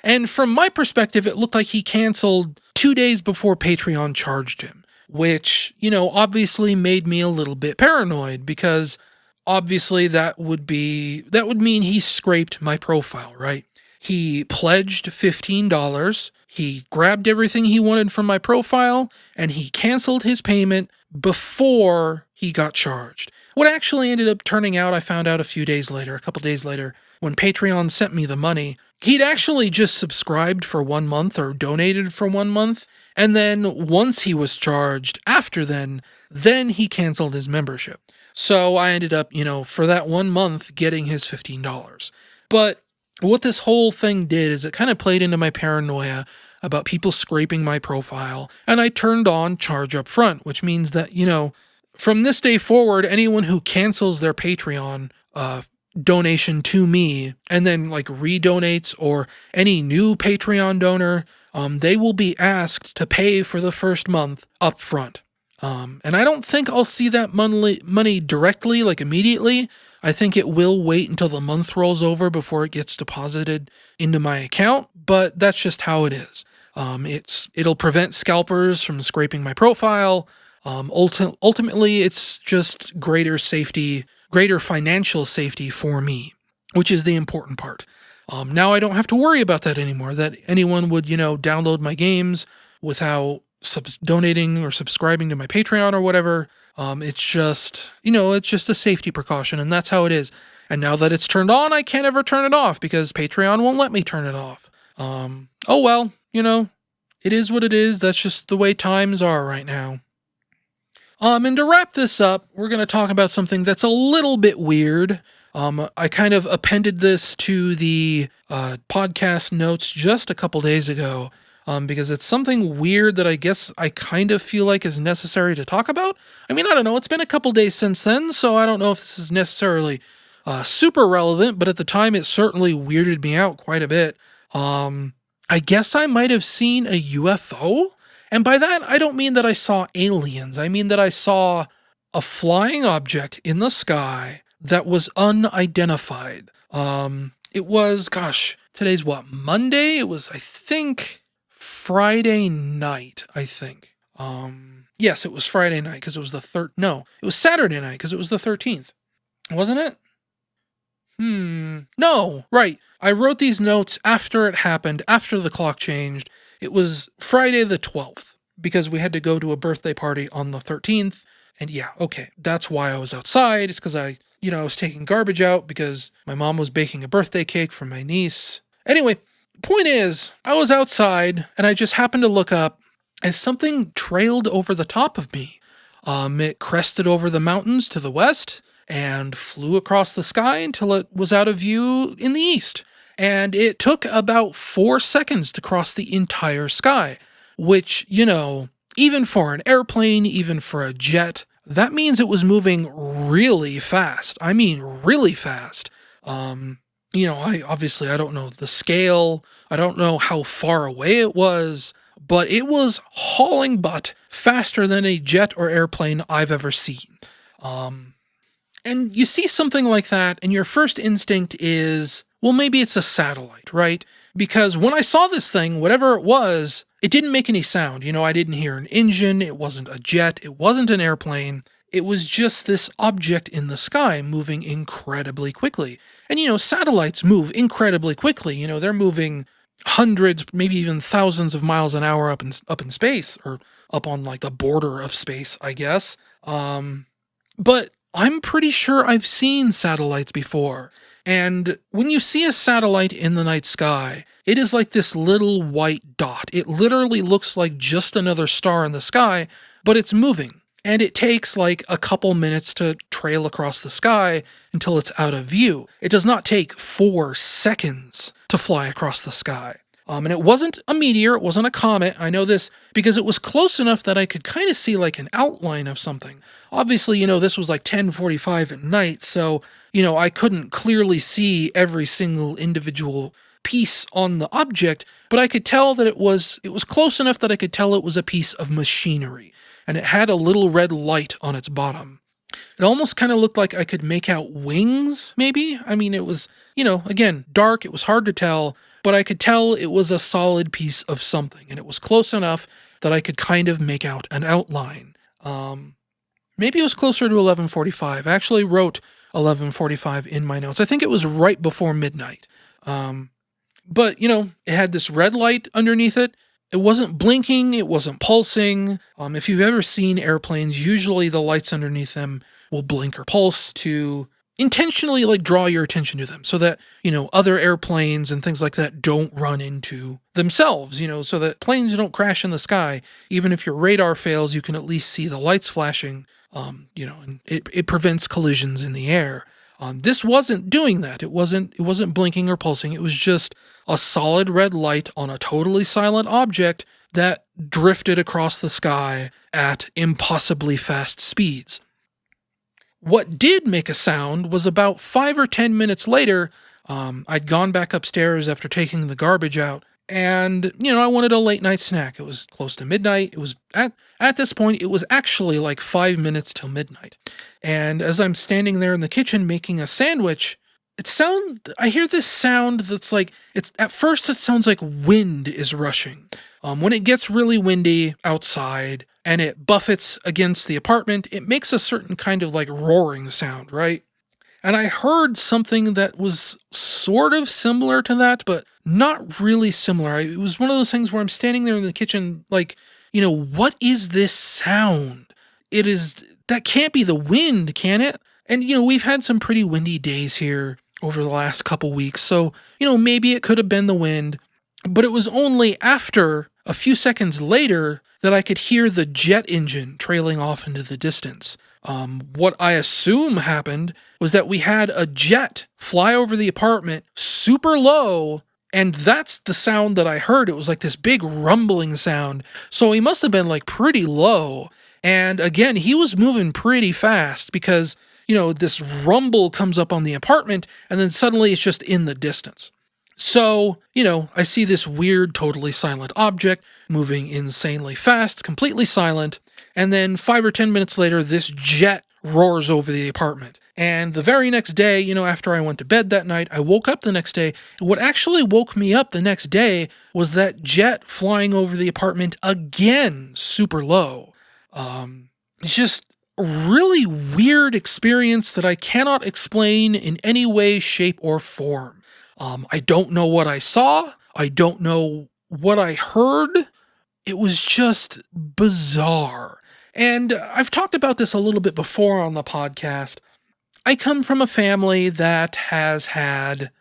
And from my perspective, it looked like he canceled 2 days before Patreon charged him, which, obviously made me a little bit paranoid because obviously that would mean he scraped my profile, right? He pledged $15 He grabbed everything he wanted from my profile, and he canceled his payment before he got charged. What actually ended up turning out, I found out a couple days later, when Patreon sent me the money, he'd actually just subscribed for 1 month or donated for 1 month, and then once he was charged after then he canceled his membership. So I ended up, for that 1 month getting his $15. But what this whole thing did is it kind of played into my paranoia about people scraping my profile, and I turned on charge up front, which means that, from this day forward, anyone who cancels their Patreon donation to me and then redonates, or any new Patreon donor, they will be asked to pay for the first month up front. And I don't think I'll see that money directly, immediately. I think it will wait until the month rolls over before it gets deposited into my account, but that's just how it is. It'll prevent scalpers from scraping my profile. Ultimately, it's just greater financial safety for me, which is the important part. Now I don't have to worry about that anymore, that anyone would, download my games without donating or subscribing to my Patreon or whatever. It's just a safety precaution, and that's how it is. And now that it's turned on, I can't ever turn it off because Patreon won't let me turn it off. Oh well, it is what it is. That's just the way times are right now. And to wrap this up, we're going to talk about something that's a little bit weird. I kind of appended this to the podcast notes just a couple days ago, because it's something weird that I guess I kind of feel like is necessary to talk about. I mean, I don't know. It's been a couple days since then, so I don't know if this is necessarily super relevant, but at the time it certainly weirded me out quite a bit. I guess I might have seen a UFO. And by that, I don't mean that I saw aliens. I mean that I saw a flying object in the sky that was unidentified. It was, today's what, Monday? It was, I think, Friday night, I think. Yes, it was Friday night because it was it was Saturday night because it was the 13th. Wasn't it? No, right. I wrote these notes after it happened, after the clock changed. It was Friday the 12th because we had to go to a birthday party on the 13th. And yeah, okay, that's why I was outside. It's because I was taking garbage out because my mom was baking a birthday cake for my niece. Anyway, point is, I was outside and I just happened to look up as something trailed over the top of me. It crested over the mountains to the west and flew across the sky until it was out of view in the east. And it took about 4 seconds to cross the entire sky, which, even for an airplane, even for a jet, that means it was moving really fast. I mean, really fast. I don't know the scale. I don't know how far away it was, but it was hauling butt faster than a jet or airplane I've ever seen. And you see something like that, and your first instinct is, well, maybe it's a satellite, right? Because when I saw this thing, whatever it was, it didn't make any sound. I didn't hear an engine. It wasn't a jet. It wasn't an airplane. It was just this object in the sky moving incredibly quickly. And, satellites move incredibly quickly. They're moving hundreds, maybe even thousands of miles an hour up in space, or up on the border of space, I guess. But I'm pretty sure I've seen satellites before. And when you see a satellite in the night sky, it is like this little white dot. It literally looks like just another star in the sky, but it's moving. And it takes a couple minutes to trail across the sky until it's out of view. It does not take 4 seconds to fly across the sky. And it wasn't a meteor, it wasn't a comet. I know this because it was close enough that I could kind of see an outline of something. Obviously, this was 10:45 at night, so, I couldn't clearly see every single individual piece on the object, but I could tell that it was close enough that I could tell it was a piece of machinery, and it had a little red light on its bottom. It almost kind of looked like I could make out wings, maybe? I mean, it was, again, dark, it was hard to tell, but I could tell it was a solid piece of something, and it was close enough that I could kind of make out an outline. Maybe it was closer to 11:45. I actually wrote 11:45 in my notes. I think it was right before midnight. But, it had this red light underneath it. It wasn't blinking, it wasn't pulsing. If you've ever seen airplanes, usually the lights underneath them will blink or pulse to intentionally draw your attention to them so that, other airplanes and things like that don't run into themselves, so that planes don't crash in the sky. Even if your radar fails, you can at least see the lights flashing, and it prevents collisions in the air. This wasn't doing that. It wasn't blinking or pulsing. It was just a solid red light on a totally silent object that drifted across the sky at impossibly fast speeds. What did make a sound was about 5 or 10 minutes later. I'd gone back upstairs after taking the garbage out, and, I wanted a late night snack. It was close to midnight. It was at this point, it was actually 5 minutes till midnight. And as I'm standing there in the kitchen making a sandwich, I hear this sound that's at first it sounds like wind is rushing. When it gets really windy outside and it buffets against the apartment, it makes a certain kind of roaring sound, right? And I heard something that was sort of similar to that, but not really similar. It was one of those things where I'm standing there in the kitchen, what is this sound? That can't be the wind, can it? And, we've had some pretty windy days here over the last couple weeks, so, maybe it could have been the wind, but it was only after a few seconds later that I could hear the jet engine trailing off into the distance. What I assume happened was that we had a jet fly over the apartment super low, and that's the sound that I heard. It was this big rumbling sound, so he must have been pretty low. And again, he was moving pretty fast because, this rumble comes up on the apartment and then suddenly it's just in the distance. So, I see this weird, totally silent object moving insanely fast, completely silent. And then 5 or 10 minutes later, this jet roars over the apartment. And the very next day, after I went to bed that night, I woke up the next day. And what actually woke me up the next day was that jet flying over the apartment again, super low. It's just a really weird experience that I cannot explain in any way, shape, or form. I don't know what I saw. I don't know what I heard. It was just bizarre. And I've talked about this a little bit before on the podcast. I come from a family that has had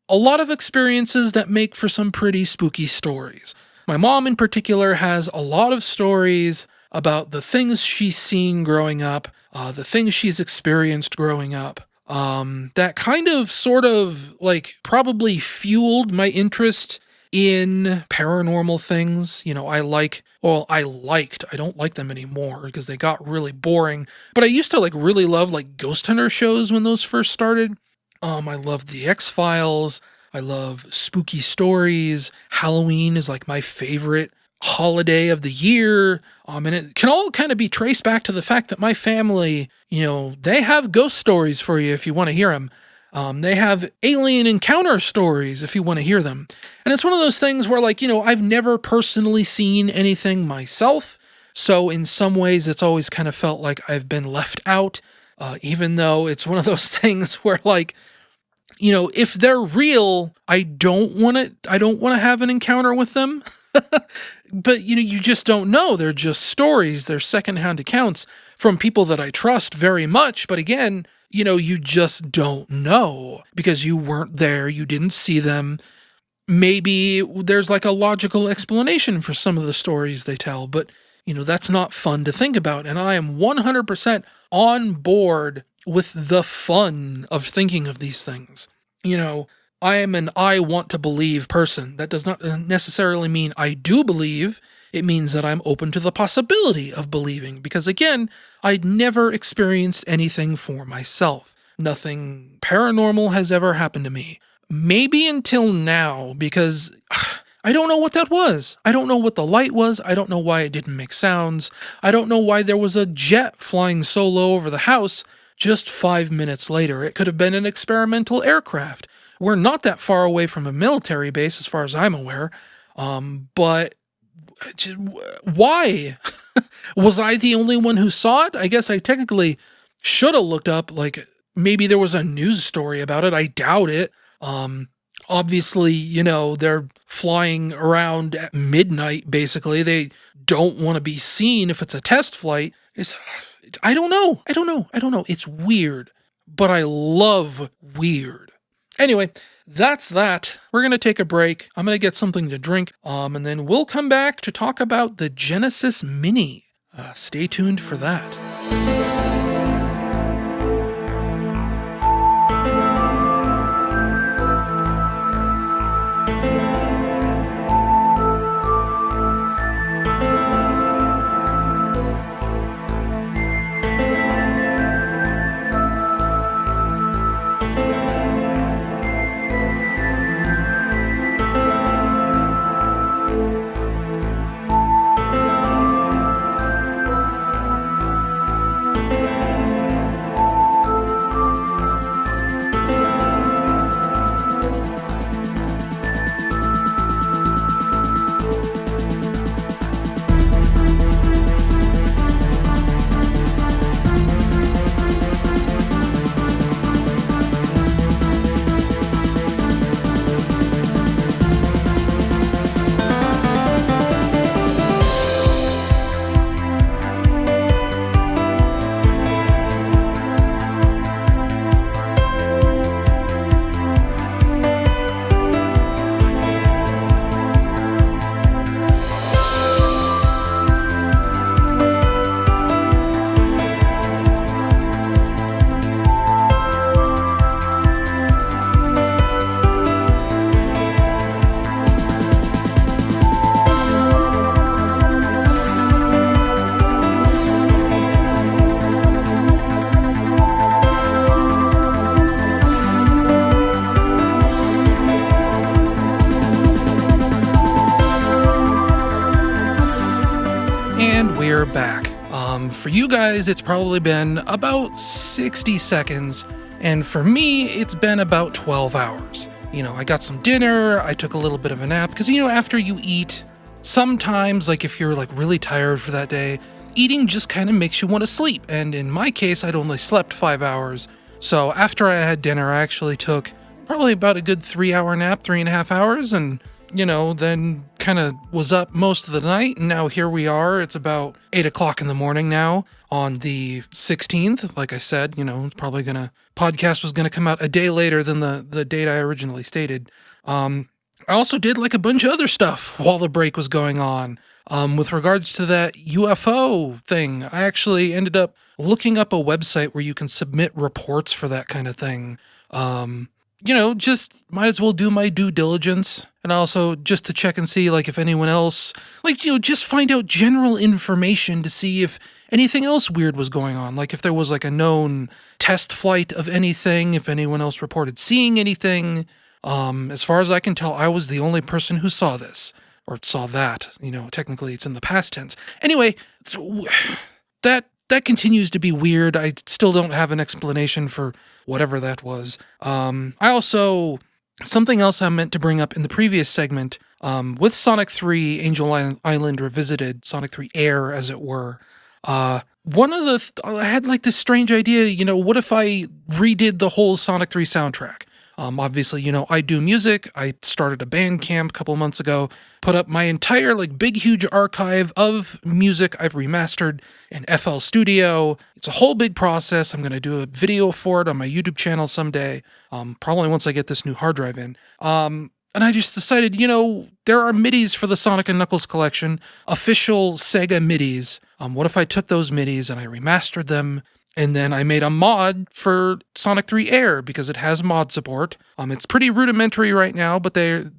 a lot of experiences that make for some pretty spooky stories. My mom in particular has a lot of stories about the things she's seen growing up, the things she's experienced growing up, that kind of sort of probably fueled my interest in paranormal things. I don't like them anymore because they got really boring, but I used to really love ghost hunter shows when those first started. I loved the X-Files. I love spooky stories. Halloween is my favorite holiday of the year. And it can all kind of be traced back to the fact that my family, they have ghost stories for you if you want to hear them. They have alien encounter stories if you want to hear them. And it's one of those things where I've never personally seen anything myself. So in some ways it's always kind of felt like I've been left out, even though it's one of those things where if they're real, I don't want to have an encounter with them. But, you just don't know. They're just stories. They're secondhand accounts from people that I trust very much. But again, you just don't know because you weren't there. You didn't see them. Maybe there's a logical explanation for some of the stories they tell, but, that's not fun to think about. And I am 100% on board with the fun of thinking of these things. I am an I want to believe person. That does not necessarily mean I do believe. It means that I'm open to the possibility of believing because, again, I'd never experienced anything for myself. Nothing paranormal has ever happened to me. Maybe until now, because I don't know what that was. I don't know what the light was. I don't know why it didn't make sounds. I don't know why there was a jet flying so low over the house just 5 minutes later. It could have been an experimental aircraft. We're not that far away from a military base as far as I'm aware. But why? Was I the only one who saw it? I guess I technically should have looked up, maybe there was a news story about it. I doubt it. Obviously, they're flying around at midnight, basically. They don't want to be seen if it's a test flight. I don't know. It's weird, but I love weird. Anyway, that's that. We're going to take a break. I'm going to get something to drink, and then we'll come back to talk about the Genesis Mini. Stay tuned for that. We're back. For you guys, it's probably been about 60 seconds, and for me, it's been about 12 hours. I got some dinner, I took a little bit of a nap, because, after you eat, sometimes, if you're, really tired for that day, eating just kind of makes you want to sleep, and in my case, I'd only slept 5 hours, so after I had dinner, I actually took probably about a good 3-hour nap, 3.5 hours, and then kind of was up most of the night, and now here we are. It's about 8 o'clock in the morning now on the 16th. Like I said, podcast was gonna come out a day later than the date I originally stated. I also did a bunch of other stuff while the break was going on. With regards to that UFO thing, I actually ended up looking up a website where you can submit reports for that kind of thing. Just might as well do my due diligence, and also just to check and see, if anyone else, just find out general information to see if anything else weird was going on, if there was, a known test flight of anything, if anyone else reported seeing anything. As far as I can tell, I was the only person who saw this, or saw that, technically it's in the past tense. Anyway, so that continues to be weird. I still don't have an explanation for whatever that was. Something else I meant to bring up in the previous segment, with Sonic 3 Angel Island Revisited, Sonic 3 Air, as it were, I had this strange idea, what if I redid the whole Sonic 3 soundtrack? Obviously, I do music. I started a band camp a couple months ago, put up my entire, big, huge archive of music I've remastered in FL Studio. It's a whole big process. I'm going to do a video for it on my YouTube channel someday, probably once I get this new hard drive in. And I just decided, there are MIDIs for the Sonic & Knuckles collection, official Sega MIDIs. What if I took those MIDIs and I remastered them? And then I made a mod for Sonic 3 Air because it has mod support. It's pretty rudimentary right now, but the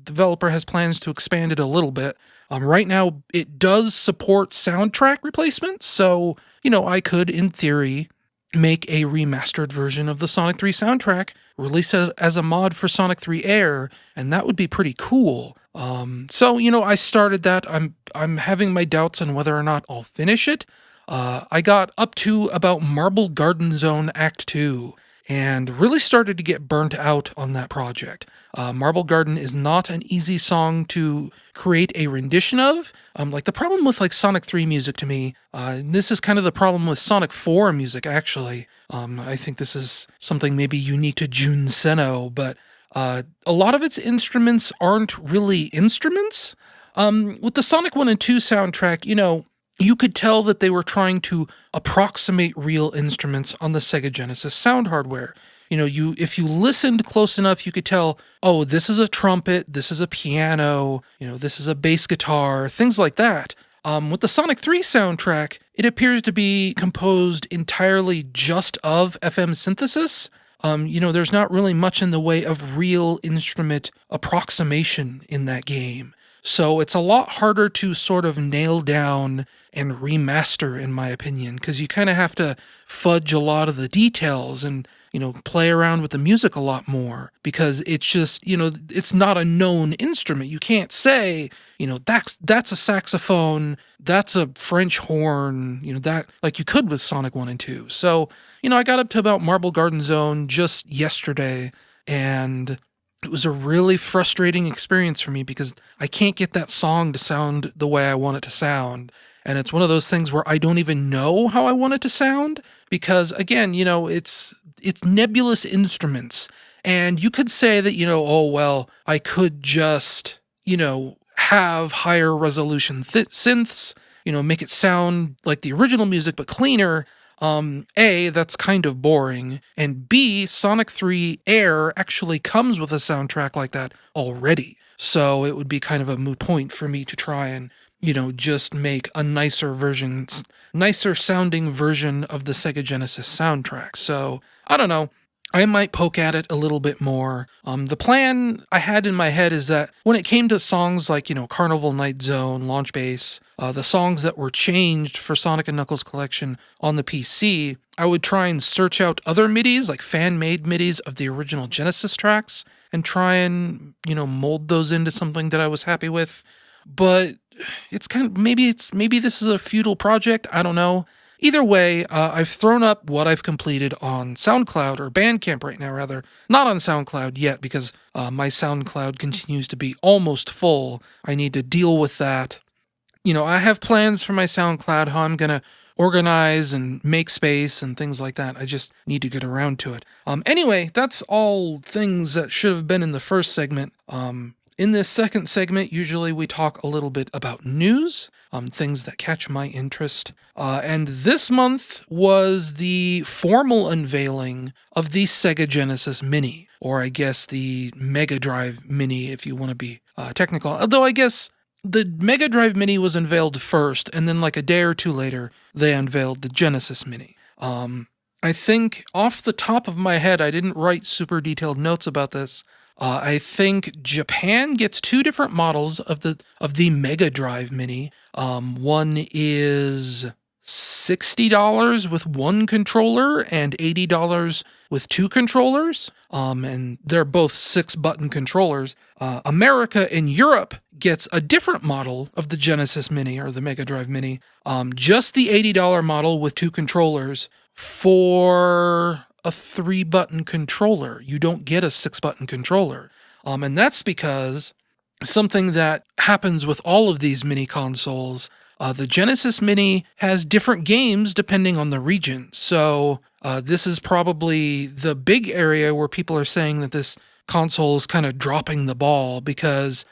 developer has plans to expand it a little bit. Right now, it does support soundtrack replacements, so, I could, in theory, make a remastered version of the Sonic 3 soundtrack, release it as a mod for Sonic 3 Air, and that would be pretty cool. So, I started that. I'm having my doubts on whether or not I'll finish it. I got up to about Marble Garden Zone Act 2 and really started to get burnt out on that project. Marble Garden is not an easy song to create a rendition of. The problem with Sonic 3 music to me, this is kind of the problem with Sonic 4 music actually. I think this is something maybe unique to Jun Seno, but A lot of its instruments aren't really instruments. With the Sonic 1 and 2 soundtrack, you could tell that they were trying to approximate real instruments on the Sega Genesis sound hardware. If you listened close enough, you could tell, oh, this is a trumpet, this is a piano, this is a bass guitar, things like that. With the Sonic 3 soundtrack, it appears to be composed entirely just of FM synthesis. There's not really much in the way of real instrument approximation in that game. So it's a lot harder to sort of nail down and remaster, in my opinion, because you kind of have to fudge a lot of the details and, play around with the music a lot more, because it's just, it's not a known instrument. You can't say, that's a saxophone, that's a French horn, that, like you could with Sonic 1 and 2. So, I got up to about Marble Garden Zone just yesterday, and it was a really frustrating experience for me because I can't get that song to sound the way I want it to sound. And it's one of those things where I don't even know how I want it to sound because, again, it's nebulous instruments. And you could say that, oh, well, I could just, have higher resolution synths, make it sound like the original music but cleaner. A, that's kind of boring, and B, Sonic 3 Air actually comes with a soundtrack like that already. So it would be kind of a moot point for me to try and, just make a nicer sounding version of the Sega Genesis soundtrack. So, I don't know. I might poke at it a little bit more. The plan I had in my head is that when it came to songs like, Carnival Night Zone, Launch Base, the songs that were changed for Sonic & Knuckles Collection on the PC, I would try and search out other MIDIs, like fan-made MIDIs of the original Genesis tracks, and try and, mold those into something that I was happy with. But it's kind of, maybe this is a futile project, I don't know. Either way, I've thrown up what I've completed on SoundCloud, or Bandcamp right now, rather. Not on SoundCloud yet, because my SoundCloud continues to be almost full. I need to deal with that. I have plans for my SoundCloud, how I'm going to organize and make space and things like that. I just need to get around to it. Anyway, that's all things that should have been in the first segment. In this second segment, usually we talk a little bit about news, things that catch my interest. And this month was the formal unveiling of the Sega Genesis Mini, or I guess the Mega Drive Mini if you want to be technical. Although I guess the Mega Drive Mini was unveiled first, and then like a day or two later, they unveiled the Genesis Mini. I think off the top of my head, I didn't write super detailed notes about this. I think Japan gets two different models of the Mega Drive Mini. One is $60 with one controller and $80 with two controllers. And they're both 6-button controllers. America and Europe gets a different model of the Genesis Mini or the Mega Drive Mini. Just the $80 model with two controllers for a 3-button controller. You don't get a 6-button controller. And that's because something that happens with all of these mini consoles, the Genesis Mini has different games depending on the region. So this is probably the big area where people are saying that this console is kind of dropping the ball, because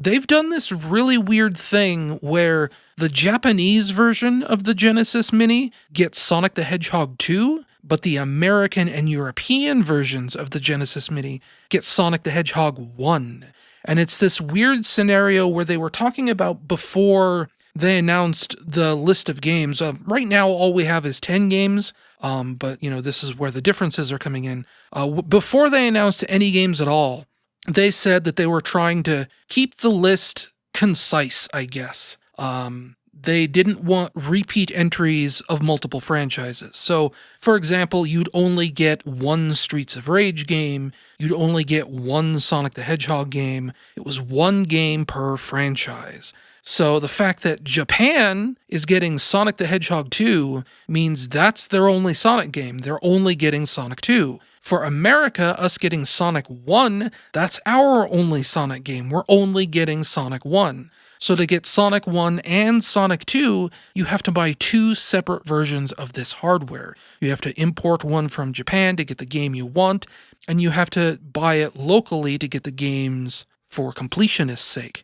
they've done this really weird thing where the Japanese version of the Genesis Mini gets Sonic the Hedgehog 2, but the American and European versions of the Genesis Mini get Sonic the Hedgehog 1. And it's this weird scenario where they were talking about before they announced the list of games. Right now, all we have is 10 games, but, this is where the differences are coming in. Before they announced any games at all, they said that they were trying to keep the list concise, I guess. They didn't want repeat entries of multiple franchises. So, for example, you'd only get one Streets of Rage game, you'd only get one Sonic the Hedgehog game. It was one game per franchise. So the fact that Japan is getting Sonic the Hedgehog 2 means that's their only Sonic game. They're only getting Sonic 2. For America, us getting Sonic 1, that's our only Sonic game. We're only getting Sonic 1. So to get Sonic 1 and Sonic 2, you have to buy 2 separate versions of this hardware. You have to import one from Japan to get the game you want, and you have to buy it locally to get the games for completionist's sake.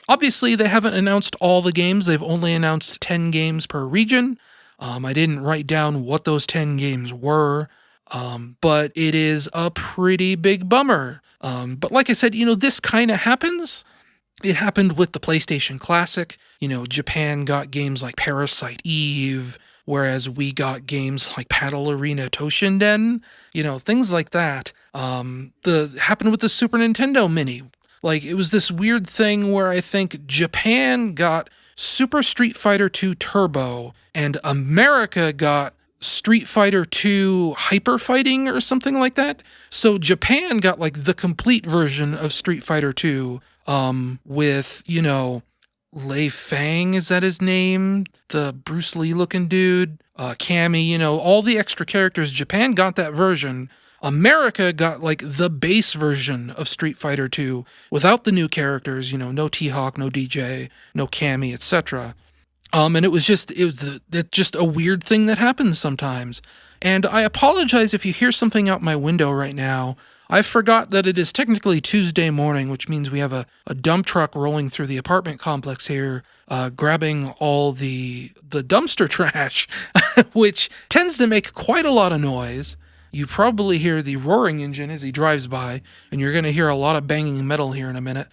Obviously, they haven't announced all the games. They've only announced 10 games per region. I didn't write down what those 10 games were, but it is a pretty big bummer. But like I said, this kind of happens. It happened with the PlayStation Classic. Japan got games like Parasite Eve, whereas we got games like Paddle Arena Toshinden, things like that. Happened with the Super Nintendo Mini. Like, it was this weird thing where I think Japan got Super Street Fighter 2 Turbo, and America got Street Fighter 2 Hyper Fighting or something like that. So Japan got like the complete version of Street Fighter 2, with, Lei Fang, is that his name? The Bruce Lee looking dude, Cammy, all the extra characters. Japan got that version. America got like the base version of Street Fighter 2 without the new characters, no T-Hawk, no DJ, no Cammy, etc. And it was just a weird thing that happens sometimes. And I apologize if you hear something out my window right now. I forgot that it is technically Tuesday morning, which means we have a dump truck rolling through the apartment complex here, grabbing all the dumpster trash, which tends to make quite a lot of noise. You probably hear the roaring engine as he drives by, and you're going to hear a lot of banging metal here in a minute.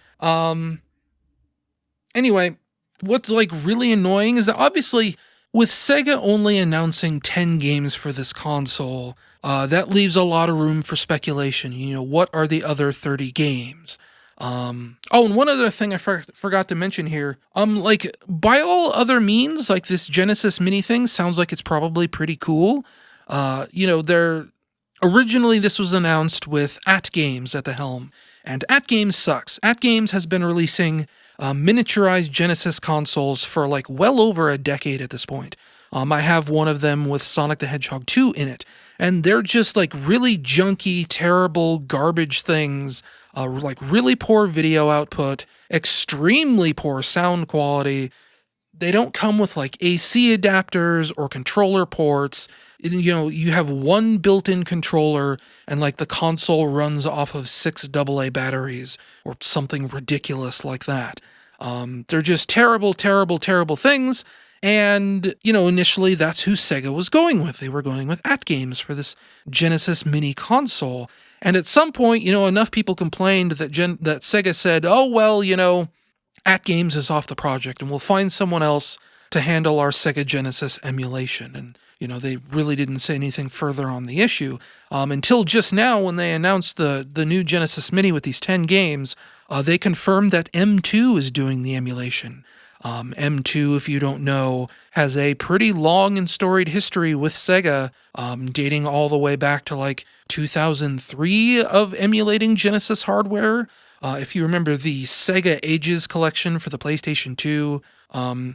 Anyway, what's like really annoying is that obviously with Sega only announcing 10 games for this console, that leaves a lot of room for speculation. What are the other 30 games? And one other thing I forgot to mention here, like by all other means, like this Genesis Mini thing sounds like it's probably pretty cool. Originally, this was announced with At Games at the helm, and At Games sucks. At Games has been releasing miniaturized Genesis consoles for like well over a decade at this point. I have one of them with Sonic the Hedgehog 2 in it, and they're just like really junky, terrible, garbage things, like really poor video output, extremely poor sound quality. They don't come with like AC adapters or controller ports. You have one built-in controller and like the console runs off of 6 AA batteries or something ridiculous like that. They're just terrible, terrible, terrible things. And, initially that's who Sega was going with. They were going with At Games for this Genesis Mini console. And at some point, enough people complained that Sega said, oh, well, At Games is off the project and we'll find someone else to handle our Sega Genesis emulation. And, they really didn't say anything further on the issue until just now when they announced the new Genesis Mini with these 10 games. They confirmed that M2 is doing the emulation. M2, if you don't know, has a pretty long and storied history with Sega, dating all the way back to like 2003 of emulating Genesis hardware. If you remember the Sega Ages collection for the PlayStation 2,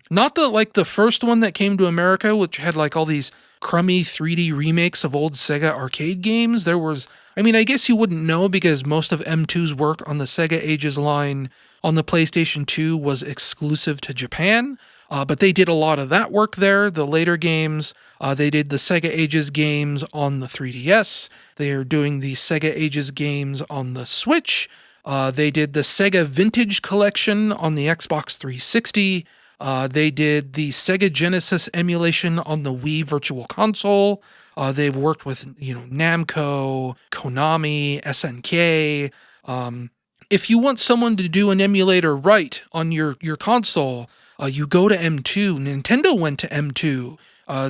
not the first one that came to America, which had like all these crummy 3D remakes of old Sega arcade games. There was, I guess you wouldn't know because most of M2's work on the Sega Ages line on the PlayStation 2 was exclusive to Japan, but they did a lot of that work there. The later games, they did the Sega Ages games on the 3DS. They are doing the Sega Ages games on the Switch. They did the Sega Vintage Collection on the Xbox 360. They did the Sega Genesis emulation on the Wii Virtual Console. They've worked with, Namco, Konami, SNK. If you want someone to do an emulator right on your console, you go to M2. Nintendo went to M2.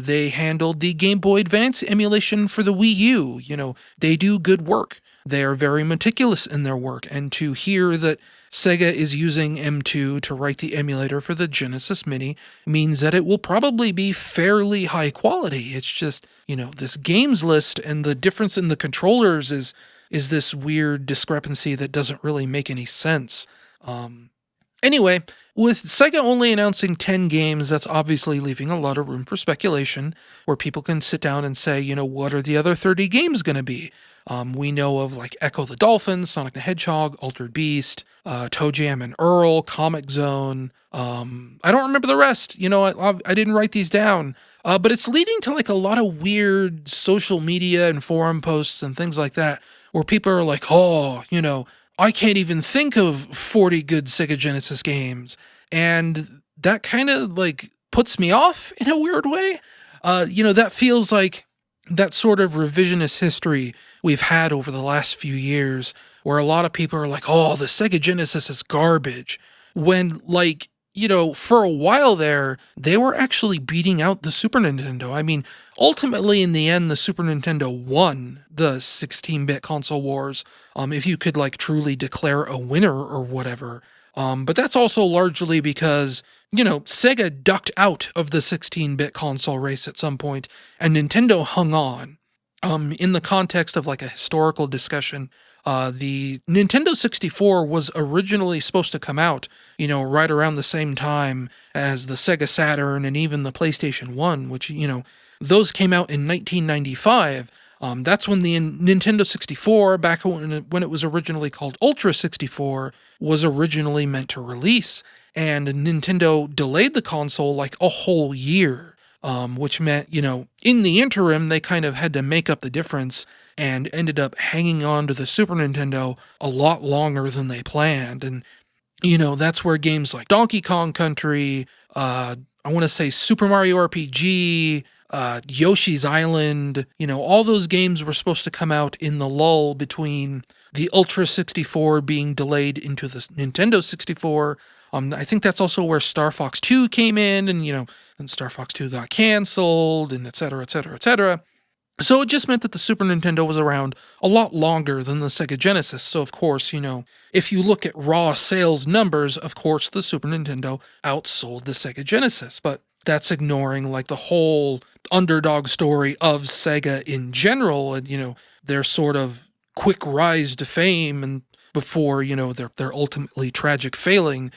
They handled the Game Boy Advance emulation for the Wii U. They do good work. They are very meticulous in their work. And to hear that Sega is using M2 to write the emulator for the Genesis Mini means that it will probably be fairly high quality. It's just, this games list and the difference in the controllers is this weird discrepancy that doesn't really make any sense. Anyway, with Sega only announcing 10 games, that's obviously leaving a lot of room for speculation, where people can sit down and say, what are the other 30 games going to be? We know of like Ecco the Dolphin, Sonic the Hedgehog, Altered Beast, Toe Jam and Earl, Comic Zone. I don't remember the rest. I didn't write these down. But it's leading to like a lot of weird social media and forum posts and things like that, where people are like, I can't even think of 40 good Sega Genesis games. And that kind of like puts me off in a weird way. That feels like that sort of revisionist history we've had over the last few years, where a lot of people are like, the Sega Genesis is garbage. When, for a while there, they were actually beating out the Super Nintendo. I mean, ultimately, in the end, the Super Nintendo won the 16-bit console wars, if you could, truly declare a winner or whatever. But that's also largely because, Sega ducked out of the 16-bit console race at some point, and Nintendo hung on. In the context of, a historical discussion, the Nintendo 64 was originally supposed to come out, right around the same time as the Sega Saturn and even the PlayStation 1, which, those came out in 1995. That's when the Nintendo 64, back when it was originally called Ultra 64, was originally meant to release. And Nintendo delayed the console a whole year, which meant, in the interim, they kind of had to make up the difference and ended up hanging on to the Super Nintendo a lot longer than they planned. And, that's where games like Donkey Kong Country, I want to say Super Mario RPG, Yoshi's Island, all those games were supposed to come out in the lull between the Ultra 64 being delayed into the Nintendo 64. I think that's also where Star Fox 2 came in, and Star Fox 2 got canceled, and et cetera, et cetera, et cetera. So it just meant that the Super Nintendo was around a lot longer than the Sega Genesis. So, of course, if you look at raw sales numbers, of course, the Super Nintendo outsold the Sega Genesis. But that's ignoring, the whole underdog story of Sega in general and, their sort of quick rise to fame and before, their ultimately tragic failing.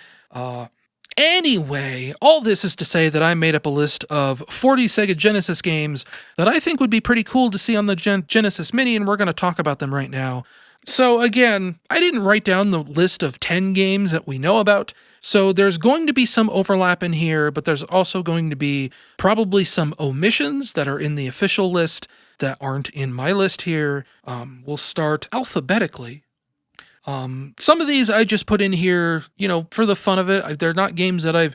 Anyway, all this is to say that I made up a list of 40 Sega Genesis games that I think would be pretty cool to see on the Genesis Mini, and we're going to talk about them right now. So again, I didn't write down the list of 10 games that we know about, so there's going to be some overlap in here, but there's also going to be probably some omissions that are in the official list that aren't in my list here. We'll start alphabetically. Some of these I just put in here, for the fun of it. They're not games that I've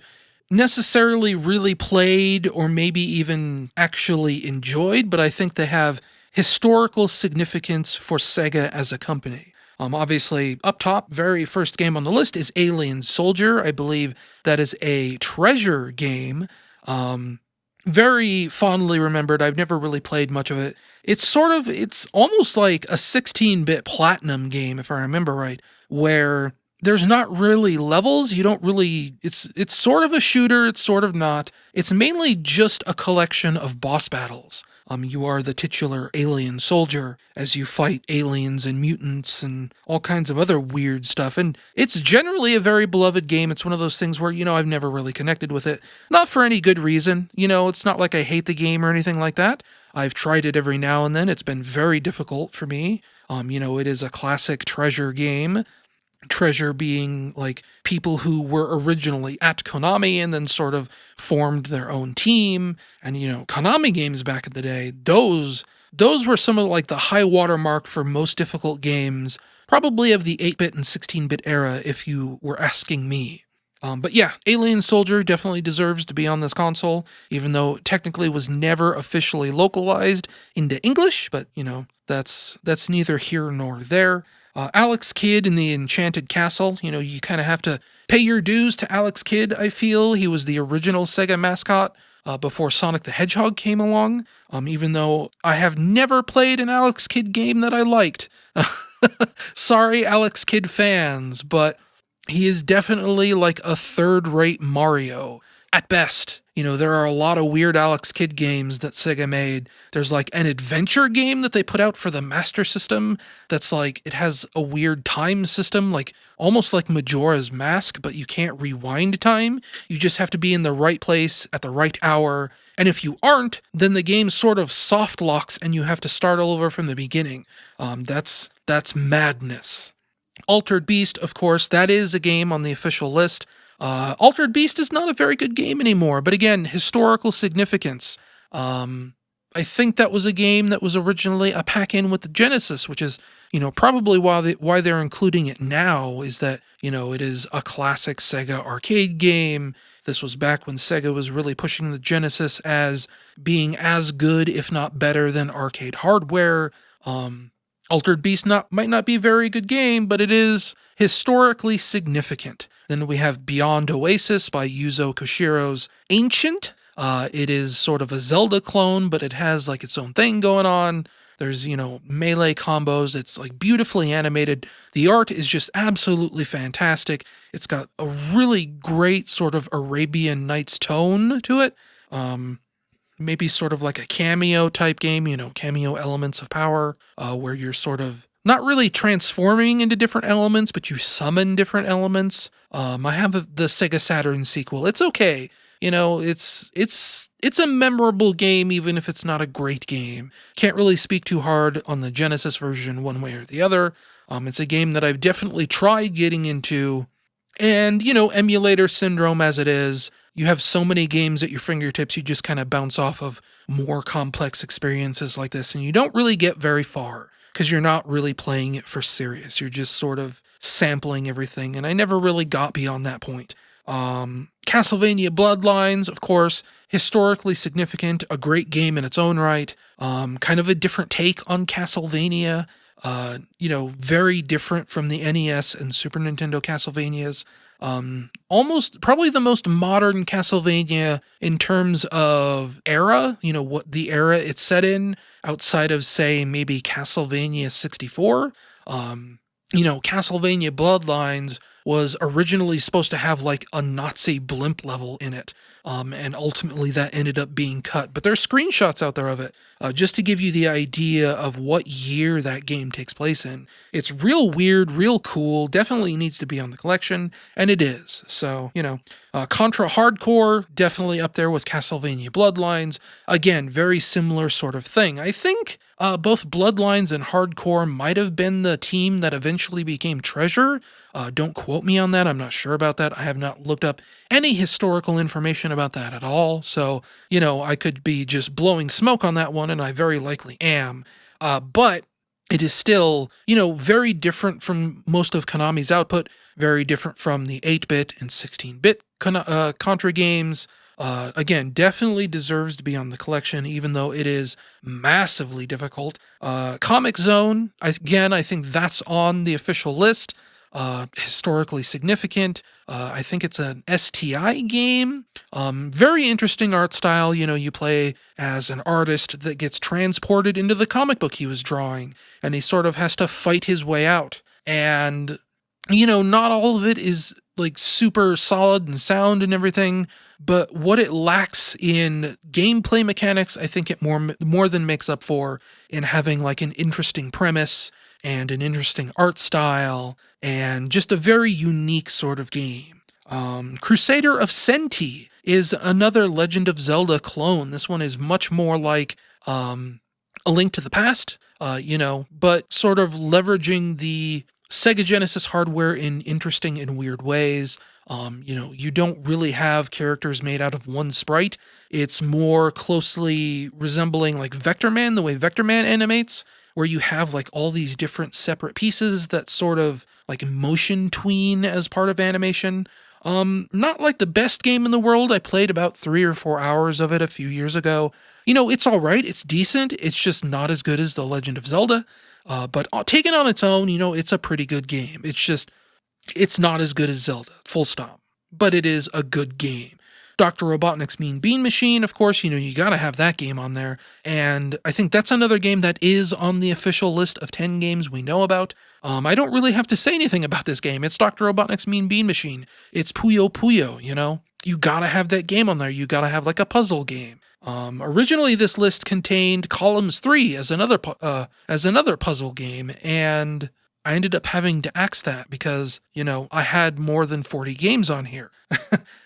necessarily really played or maybe even actually enjoyed, but I think they have historical significance for Sega as a company. Obviously, up top, very first game on the list is Alien Soldier. I believe that is a Treasure game. Very fondly remembered. I've never really played much of it. It's almost like a 16-bit Platinum game, if I remember right, where there's not really levels. You don't really, it's sort of a shooter, it's sort of not. It's mainly just a collection of boss battles. You are the titular alien soldier as you fight aliens and mutants and all kinds of other weird stuff. And it's generally a very beloved game. It's one of those things where, I've never really connected with it. Not for any good reason. It's not like I hate the game or anything like that. I've tried it every now and then. It's been very difficult for me. It is a classic Treasure game. Treasure being people who were originally at Konami and then sort of formed their own team. And, Konami games back in the day, those were some of the high water mark for most difficult games, probably of the 8-bit and 16-bit era, if you were asking me. But yeah, Alien Soldier definitely deserves to be on this console, even though it technically was never officially localized into English, but, that's neither here nor there. Alex Kidd in the Enchanted Castle, you kind of have to pay your dues to Alex Kidd, I feel. He was the original Sega mascot before Sonic the Hedgehog came along, even though I have never played an Alex Kidd game that I liked. Sorry, Alex Kidd fans, but he is definitely a third-rate Mario. at best. There are a lot of weird Alex Kidd games that Sega made. There's like an adventure game that they put out for the Master System that's like, it has a weird time system, like almost like Majora's Mask, but you can't rewind time. You just have to be in the right place at the right hour. And if you aren't, then the game sort of soft locks and you have to start all over from the beginning. That's madness. Altered Beast, of course, that is a game on the official list. Altered Beast is not a very good game anymore, but again, historical significance. I think that was a game that was originally a pack-in with the Genesis, which is, probably why they're including it now, is that, it is a classic Sega arcade game. This was back when Sega was really pushing the Genesis as being as good, if not better, than arcade hardware. Altered Beast might not be a very good game, but it is historically significant. Then we have Beyond Oasis by Yuzo Koshiro's Ancient. It is sort of a Zelda clone, but it has like its own thing going on. There's, melee combos. It's like beautifully animated. The art is just absolutely fantastic. It's got a really great sort of Arabian Nights tone to it. Maybe sort of like a cameo type game, cameo elements of power, where you're sort of not really transforming into different elements, but you summon different elements. I have the Sega Saturn sequel. It's okay. It's a memorable game, even if it's not a great game. Can't really speak too hard on the Genesis version one way or the other. It's a game that I've definitely tried getting into. And, emulator syndrome as it is, you have so many games at your fingertips, you just kind of bounce off of more complex experiences like this, and you don't really get very far because you're not really playing it for serious. You're just sort of sampling everything, and I never really got beyond that point. Castlevania Bloodlines, of course, historically significant, a great game in its own right, kind of a different take on Castlevania, very different from the NES and Super Nintendo Castlevanias. Almost probably the most modern Castlevania in terms of era, what the era it's set in, outside of, say, maybe Castlevania 64. Castlevania Bloodlines was originally supposed to have like a Nazi blimp level in it. And ultimately that ended up being cut. But there's screenshots out there of it, just to give you the idea of what year that game takes place in. It's real weird, real cool, definitely needs to be on the collection, and it is. So, Contra Hardcore, definitely up there with Castlevania Bloodlines. Again, very similar sort of thing. I think both Bloodlines and Hardcore might have been the team that eventually became Treasure. Don't quote me on that. I'm not sure about that. I have not looked up any historical information about that at all. So, I could be just blowing smoke on that one, and I very likely am. But it is still, very different from most of Konami's output, very different from the 8-bit and 16-bit Contra games. Again, definitely deserves to be on the collection, even though it is massively difficult. Comic Zone, again, I think that's on the official list. Historically significant. I think it's an STI game. Very interesting art style. You play as an artist that gets transported into the comic book he was drawing, and he sort of has to fight his way out. And, not all of it is like super solid and sound and everything, but what it lacks in gameplay mechanics, I think it more than makes up for in having like an interesting premise and an interesting art style and just a very unique sort of game. Crusader of Senti is another Legend of Zelda clone. This one is much more like A Link to the Past, but sort of leveraging the Sega Genesis hardware in interesting and weird ways. You don't really have characters made out of one sprite. It's more closely resembling like Vectorman, the way Vectorman animates, where you have like all these different separate pieces that sort of like motion tween as part of animation. Not like the best game in the world. I played about 3 or 4 hours of it a few years ago. It's all right. It's decent. It's just not as good as The Legend of Zelda. But taken on its own, it's a pretty good game. It's not as good as Zelda, full stop. But it is a good game. Dr. Robotnik's Mean Bean Machine, of course, you gotta have that game on there. And I think that's another game that is on the official list of 10 games we know about. I don't really have to say anything about this game. It's Dr. Robotnik's Mean Bean Machine. It's Puyo Puyo, you gotta have that game on there. You gotta have like a puzzle game. Originally, this list contained Columns 3 as another puzzle game, and I ended up having to axe that because, I had more than 40 games on here.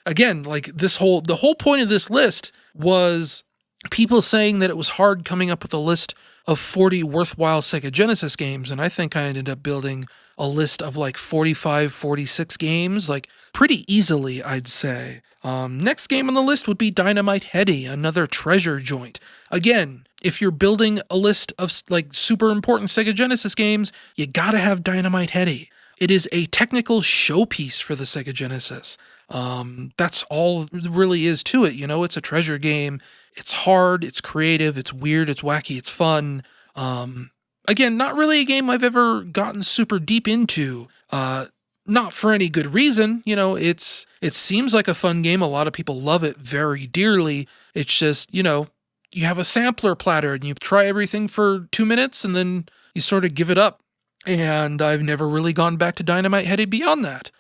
Again, like the whole point of this list was people saying that it was hard coming up with a list of 40 worthwhile Sega Genesis games, and I think I ended up building a list of like 45, 46 games, like pretty easily, I'd say. Next game on the list would be Dynamite Heady, another treasure joint. Again, if you're building a list of like super important Sega Genesis games, you gotta have Dynamite Heady. It is a technical showpiece for the Sega Genesis. That's all there really is to it. It's a treasure game. It's hard, it's creative, it's weird, it's wacky, it's fun. Again, not really a game I've ever gotten super deep into. Not for any good reason. It seems like a fun game. A lot of people love it very dearly. It's just, you have a sampler platter and you try everything for 2 minutes and then you sort of give it up. And I've never really gone back to Dynamite Heady beyond that.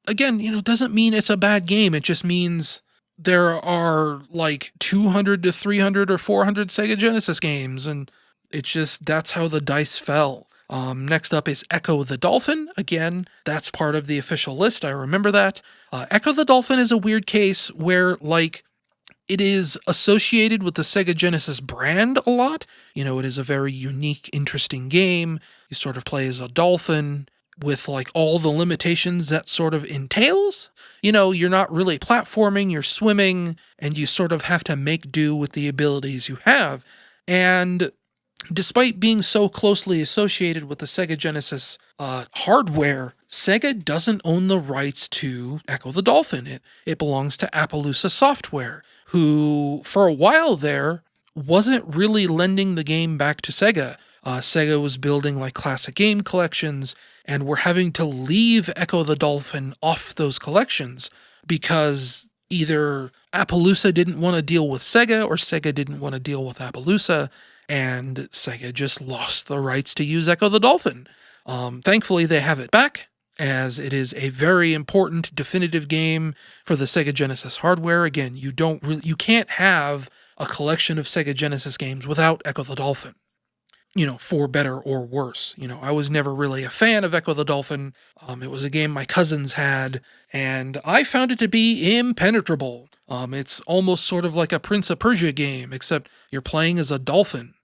Again, doesn't mean it's a bad game. It just means there are like 200 to 300 or 400 Sega Genesis games, and it's just, that's how the dice fell. Next up is Ecco the Dolphin. Again, that's part of the official list. I remember that. Ecco the Dolphin is a weird case where, like, it is associated with the Sega Genesis brand a lot. It is a very unique, interesting game. You sort of play as a dolphin with, like, all the limitations that sort of entails. You're not really platforming, you're swimming, and you sort of have to make do with the abilities you have. And despite being so closely associated with the Sega Genesis hardware, Sega doesn't own the rights to Ecco the Dolphin. It belongs to Appaloosa Software, who, for a while there, wasn't really lending the game back to Sega. Sega was building like classic game collections, and were having to leave Ecco the Dolphin off those collections because either Appaloosa didn't want to deal with Sega or Sega didn't want to deal with Appaloosa, and Sega just lost the rights to use Ecco the Dolphin. Thankfully, they have it back, as it is a very important definitive game for the Sega Genesis hardware. Again, you can't have a collection of Sega Genesis games without Ecco the Dolphin. For better or worse. I was never really a fan of Ecco the Dolphin. It was a game my cousins had, and I found it to be impenetrable. It's almost sort of like a Prince of Persia game, except you're playing as a dolphin.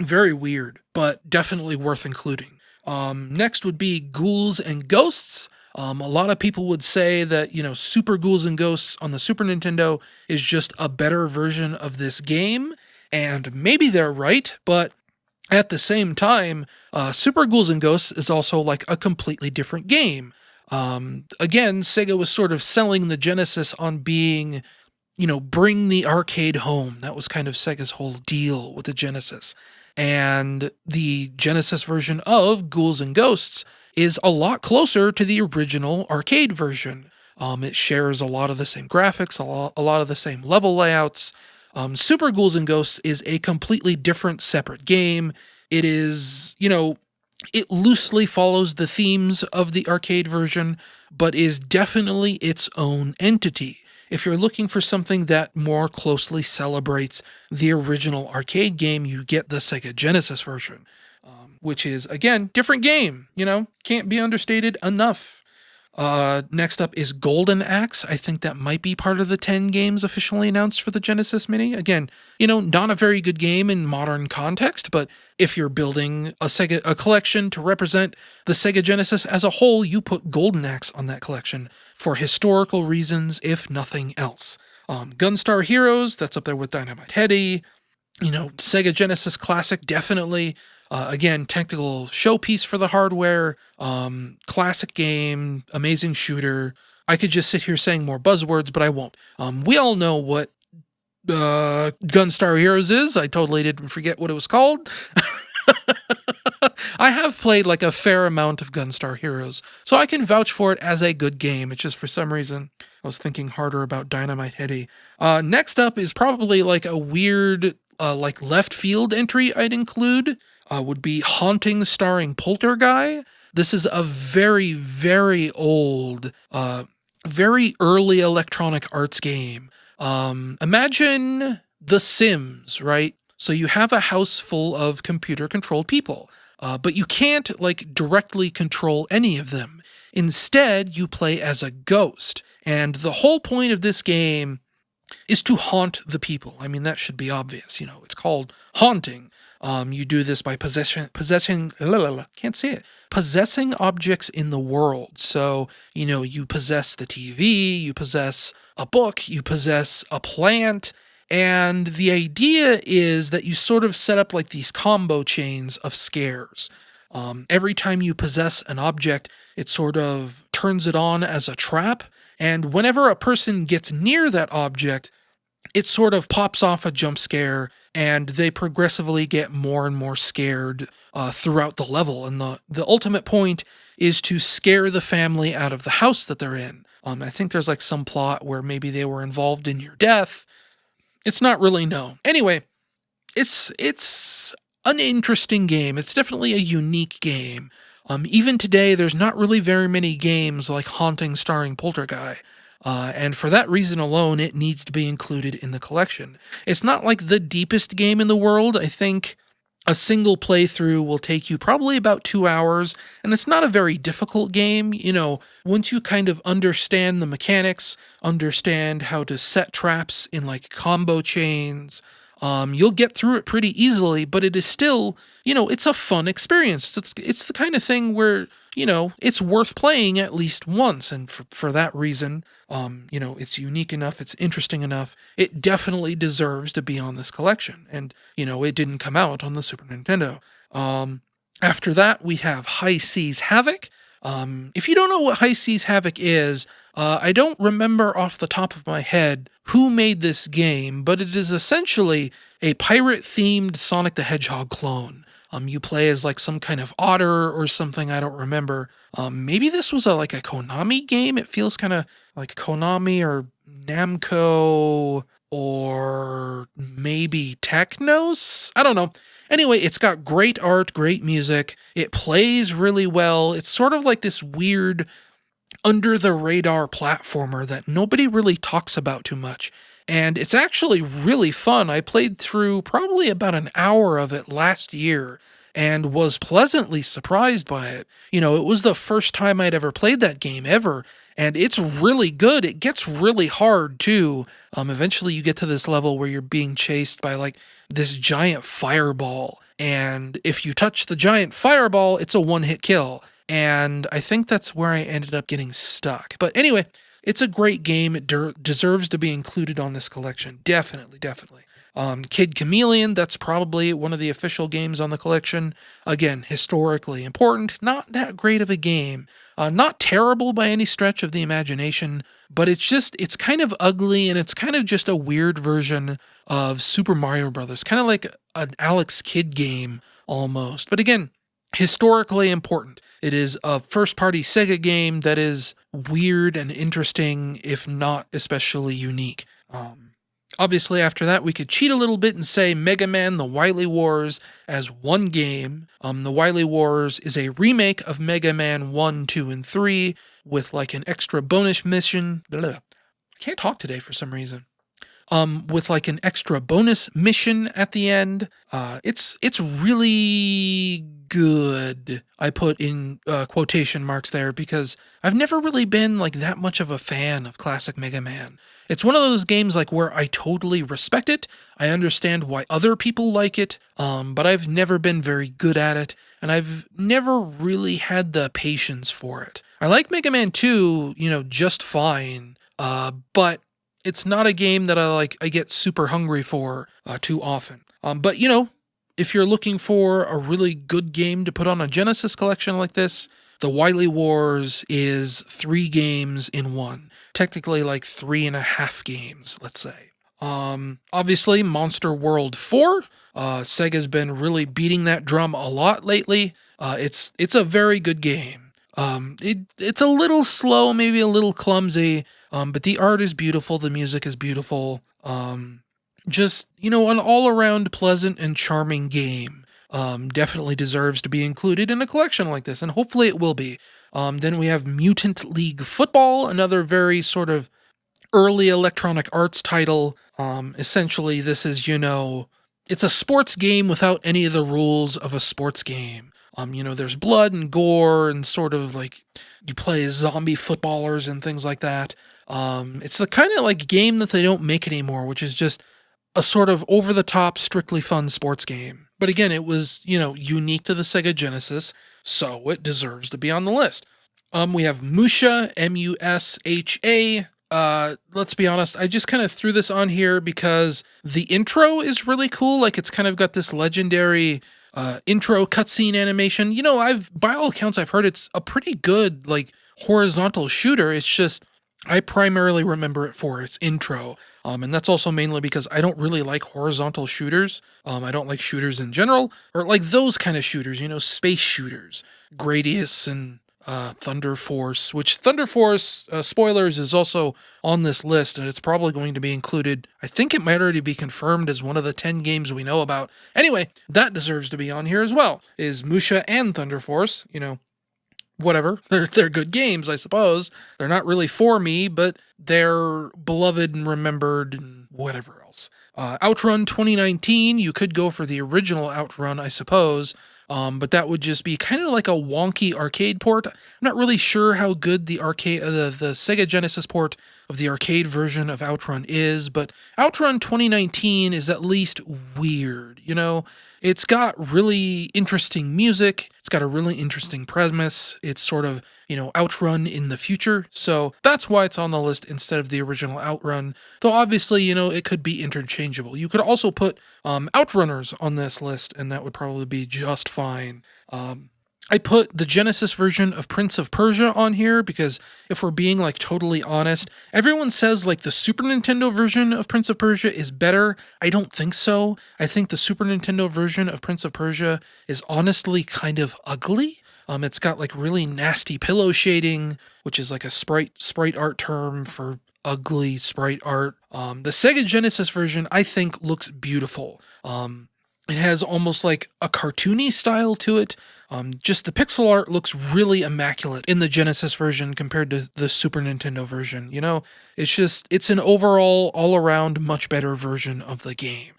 Very weird, but definitely worth including. Next would be Ghouls and Ghosts. A lot of people would say that, Super Ghouls and Ghosts on the Super Nintendo is just a better version of this game, and maybe they're right, but at the same time, Super Ghouls and Ghosts is also like a completely different game. Again, Sega was sort of selling the Genesis on being, bring the arcade home. That was kind of Sega's whole deal with the Genesis. And the Genesis version of Ghouls and Ghosts is a lot closer to the original arcade version. It shares a lot of the same graphics, a lot of the same level layouts. Super Ghouls and Ghosts is a completely different, separate game. It is, it loosely follows the themes of the arcade version, but is definitely its own entity. If you're looking for something that more closely celebrates the original arcade game, you get the Sega Genesis version, which is, again, different game, can't be understated enough. Next up is Golden Axe. I think that might be part of the 10 games officially announced for the Genesis Mini. Again, not a very good game in modern context, but if you're building a collection to represent the Sega Genesis as a whole, you put Golden Axe on that collection for historical reasons, if nothing else. Gunstar Heroes, that's up there with Dynamite Heady. Sega Genesis Classic, definitely. Again, technical showpiece for the hardware, classic game, amazing shooter. I could just sit here saying more buzzwords, but I won't. We all know what Gunstar Heroes is. I totally didn't forget what it was called. I have played like a fair amount of Gunstar Heroes, so I can vouch for it as a good game. It's just for some reason I was thinking harder about Dynamite Heady. Next up is probably like a weird like left field entry I'd include. Would be Haunting starring Poltergeist. This is a very, very old very early Electronic Arts game. Imagine The Sims, right? So you have a house full of computer-controlled people, but you can't like directly control any of them. Instead, you play as a ghost, and the whole point of this game is to haunt the people. I mean, that should be obvious. It's called haunting. You do this by can't say it, possessing objects in the world. So, you possess the TV, you possess a book, you possess a plant. And the idea is that you sort of set up like these combo chains of scares. Every time you possess an object, it sort of turns it on as a trap. And whenever a person gets near that object, it sort of pops off a jump scare, and they progressively get more and more scared throughout the level. And the ultimate point is to scare the family out of the house that they're in. I think there's like some plot where maybe they were involved in your death. It's not really known. Anyway, it's an interesting game. It's definitely a unique game. Even today, there's not really very many games like Haunting starring Poltergeist. And for that reason alone, it needs to be included in the collection. It's not like the deepest game in the world. I think a single playthrough will take you probably about 2 hours, and it's not a very difficult game. Once you kind of understand the mechanics, understand how to set traps in like combo chains, you'll get through it pretty easily, but it is still, it's a fun experience. It's the kind of thing where, it's worth playing at least once. And for that reason, it's unique enough, it's interesting enough. It definitely deserves to be on this collection. And, it didn't come out on the Super Nintendo. After that, we have High Seas Havoc. If you don't know what High Seas Havoc is, I don't remember off the top of my head who made this game, but it is essentially a pirate-themed Sonic the Hedgehog clone. You play as like some kind of otter or something, I don't remember. Maybe this was like a Konami game. It feels kind of like Konami or Namco or maybe Technos? I don't know. Anyway, it's got great art, great music. It plays really well. It's sort of like this weird under-the-radar platformer that nobody really talks about too much. And it's actually really fun. I played through probably about an hour of it last year and was pleasantly surprised by it. It was the first time I'd ever played that game ever, and it's really good. It gets really hard, too. Eventually you get to this level where you're being chased by, like, this giant fireball, and if you touch the giant fireball, it's a one-hit kill. And I think that's where I ended up getting stuck. But anyway, it's a great game. It deserves to be included on this collection. Definitely. Kid Chameleon, that's probably one of the official games on the collection. Again, historically important. Not that great of a game. Not terrible by any stretch of the imagination, but it's kind of ugly, and it's kind of just a weird version of Super Mario Brothers. Kind of like an Alex Kidd game, almost. But again, historically important. It is a first-party Sega game that is weird and interesting, if not especially unique. Obviously, after that, we could cheat a little bit and say Mega Man The Wily Wars as one game. The Wily Wars is a remake of Mega Man 1, 2, and 3 with like an extra bonus mission. I can't talk today for some reason. With like an extra bonus mission at the end. It's really good. I put in quotation marks there because I've never really been like that much of a fan of classic Mega Man. It's one of those games like where I totally respect it. I understand why other people like it, but I've never been very good at it, and I've never really had the patience for it. I like Mega Man 2, just fine, but it's not a game that I get super hungry for too often. But if you're looking for a really good game to put on a Genesis collection like this, The Wily Wars is 3 games in one. Technically like 3.5 games, let's say. Obviously, Monster World 4. Sega's been really beating that drum a lot lately. It's a very good game. It's a little slow, maybe a little clumsy, but the art is beautiful, the music is beautiful. Just, an all-around pleasant and charming game. Definitely deserves to be included in a collection like this, and hopefully it will be. Then we have Mutant League Football, another very sort of early Electronic Arts title. Essentially, this is, it's a sports game without any of the rules of a sports game. There's blood and gore and sort of like you play as zombie footballers and things like that. It's the kind of like game that they don't make anymore, which is just a sort of over-the-top, strictly fun sports game. But again, it was, unique to the Sega Genesis, so it deserves to be on the list. We have Musha, Musha. Let's be honest, I just kind of threw this on here because the intro is really cool. Like, it's kind of got this legendary intro cutscene animation. By all accounts, I've heard it's a pretty good, like, horizontal shooter. It's just, I primarily remember it for its intro. And that's also mainly because I don't really like horizontal shooters. I don't like shooters in general, or like those kind of shooters, space shooters, Gradius and Thunder Force, which Thunder Force, spoilers, is also on this list, and it's probably going to be included. I think it might already be confirmed as one of the 10 games we know about. Anyway, that deserves to be on here as well, is Musha and Thunder Force, whatever. They're good games, I suppose. They're not really for me, but they're beloved and remembered and whatever else. Outrun 2019, you could go for the original Outrun, I suppose, but that would just be kind of like a wonky arcade port. I'm not really sure how good the Sega Genesis port of the arcade version of Outrun is, but Outrun 2019 is at least weird, It's got really interesting music. It's got a really interesting premise. It's sort of, Outrun in the future. So that's why it's on the list instead of the original Outrun. Though obviously, it could be interchangeable. You could also put Outrunners on this list, and that would probably be just fine. I put the Genesis version of Prince of Persia on here because if we're being like totally honest, everyone says like the Super Nintendo version of Prince of Persia is better. I don't think so. I think the Super Nintendo version of Prince of Persia is honestly kind of ugly. It's got like really nasty pillow shading, which is like a sprite art term for ugly sprite art. The Sega Genesis version I think looks beautiful. It has almost like a cartoony style to it. Just the pixel art looks really immaculate in the Genesis version compared to the Super Nintendo version. It's an overall, all-around, much better version of the game.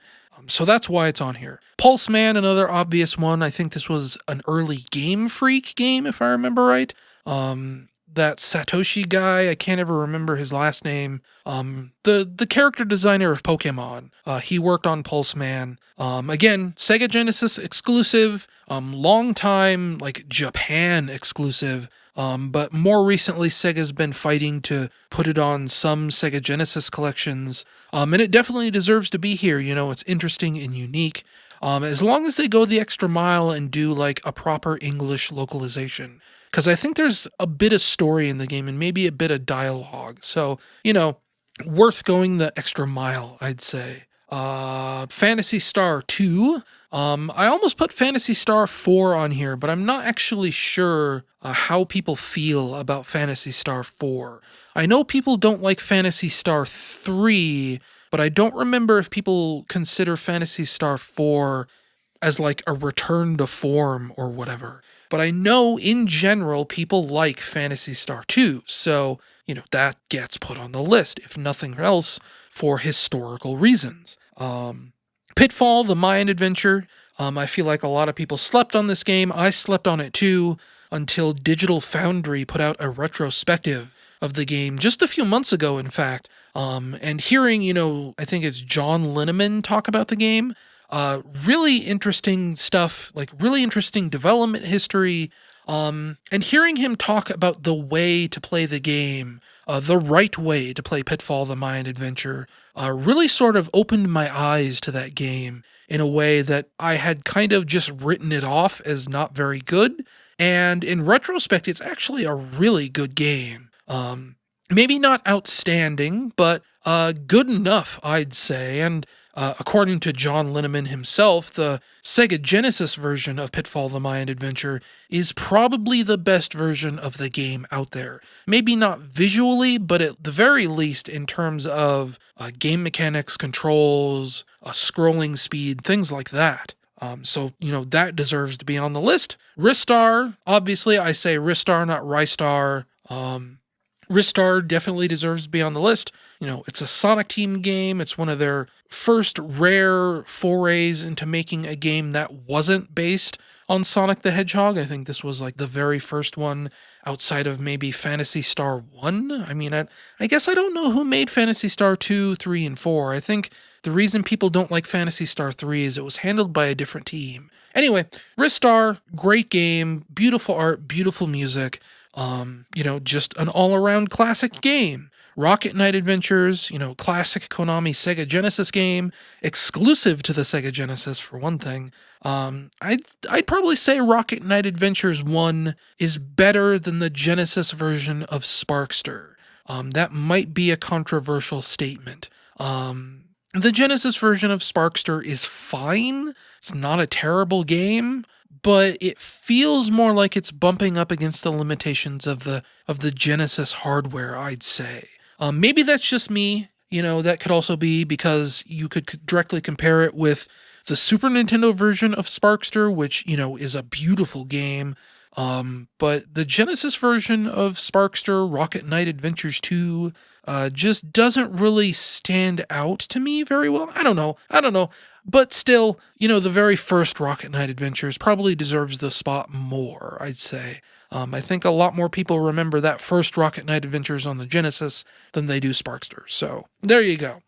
So that's why it's on here. Pulse Man, another obvious one. I think this was an early Game Freak game, if I remember right. That Satoshi guy, I can't ever remember his last name. The character designer of Pokemon. He worked on Pulse Man. Again, Sega Genesis exclusive. Long time, like, Japan exclusive. But more recently, Sega's been fighting to put it on some Sega Genesis collections. And it definitely deserves to be here. It's interesting and unique. As long as they go the extra mile and do, like, a proper English localization. Because I think there's a bit of story in the game and maybe a bit of dialogue. So, worth going the extra mile, I'd say. Phantasy Star 2. I almost put Phantasy Star 4 on here, but I'm not actually sure how people feel about Phantasy Star 4. I know people don't like Phantasy Star 3, but I don't remember if people consider Phantasy Star 4 as like a return to form or whatever. But I know in general people like Phantasy Star 2, so, that gets put on the list, if nothing else, for historical reasons. Pitfall, the Mayan adventure. I feel like a lot of people slept on this game. I slept on it too, until Digital Foundry put out a retrospective of the game just a few months ago, in fact. And hearing, I think it's John Linneman talk about the game, really interesting stuff, like really interesting development history, and hearing him talk about the way to play the game, the right way to play Pitfall, the Mayan adventure, really sort of opened my eyes to that game in a way that I had kind of just written it off as not very good. And in retrospect, it's actually a really good game. Maybe not outstanding, but good enough, I'd say. And according to John Linneman himself, the Sega Genesis version of Pitfall the Mayan Adventure is probably the best version of the game out there. Maybe not visually, but at the very least in terms of game mechanics, controls, scrolling speed, things like that. So, that deserves to be on the list. Ristar, obviously, I say Ristar, not Rystar. Ristar definitely deserves to be on the list. It's a Sonic Team game. It's one of their first rare forays into making a game that wasn't based on Sonic the Hedgehog. I think this was like the very first one outside of maybe Phantasy Star 1. I mean, I guess I don't know who made Phantasy Star 2, 3, and 4. I think the reason people don't like Phantasy Star 3 is it was handled by a different team. Anyway, Ristar, great game, beautiful art, beautiful music. Just an all-around classic game. Rocket Knight Adventures, classic Konami Sega Genesis game, exclusive to the Sega Genesis for one thing. I'd probably say Rocket Knight Adventures 1 is better than the Genesis version of Sparkster. That might be a controversial statement. The Genesis version of Sparkster is fine. It's not a terrible game, but it feels more like it's bumping up against the limitations of the Genesis hardware, I'd say. Maybe that's just me. That could also be because you could directly compare it with the Super Nintendo version of Sparkster, which, is a beautiful game. But the Genesis version of Sparkster, Rocket Knight Adventures 2, just doesn't really stand out to me very well. I don't know. But still, the very first Rocket Knight Adventures probably deserves the spot more, I'd say. I think a lot more people remember that first Rocket Knight Adventures on the Genesis than they do Sparkster. So, there you go.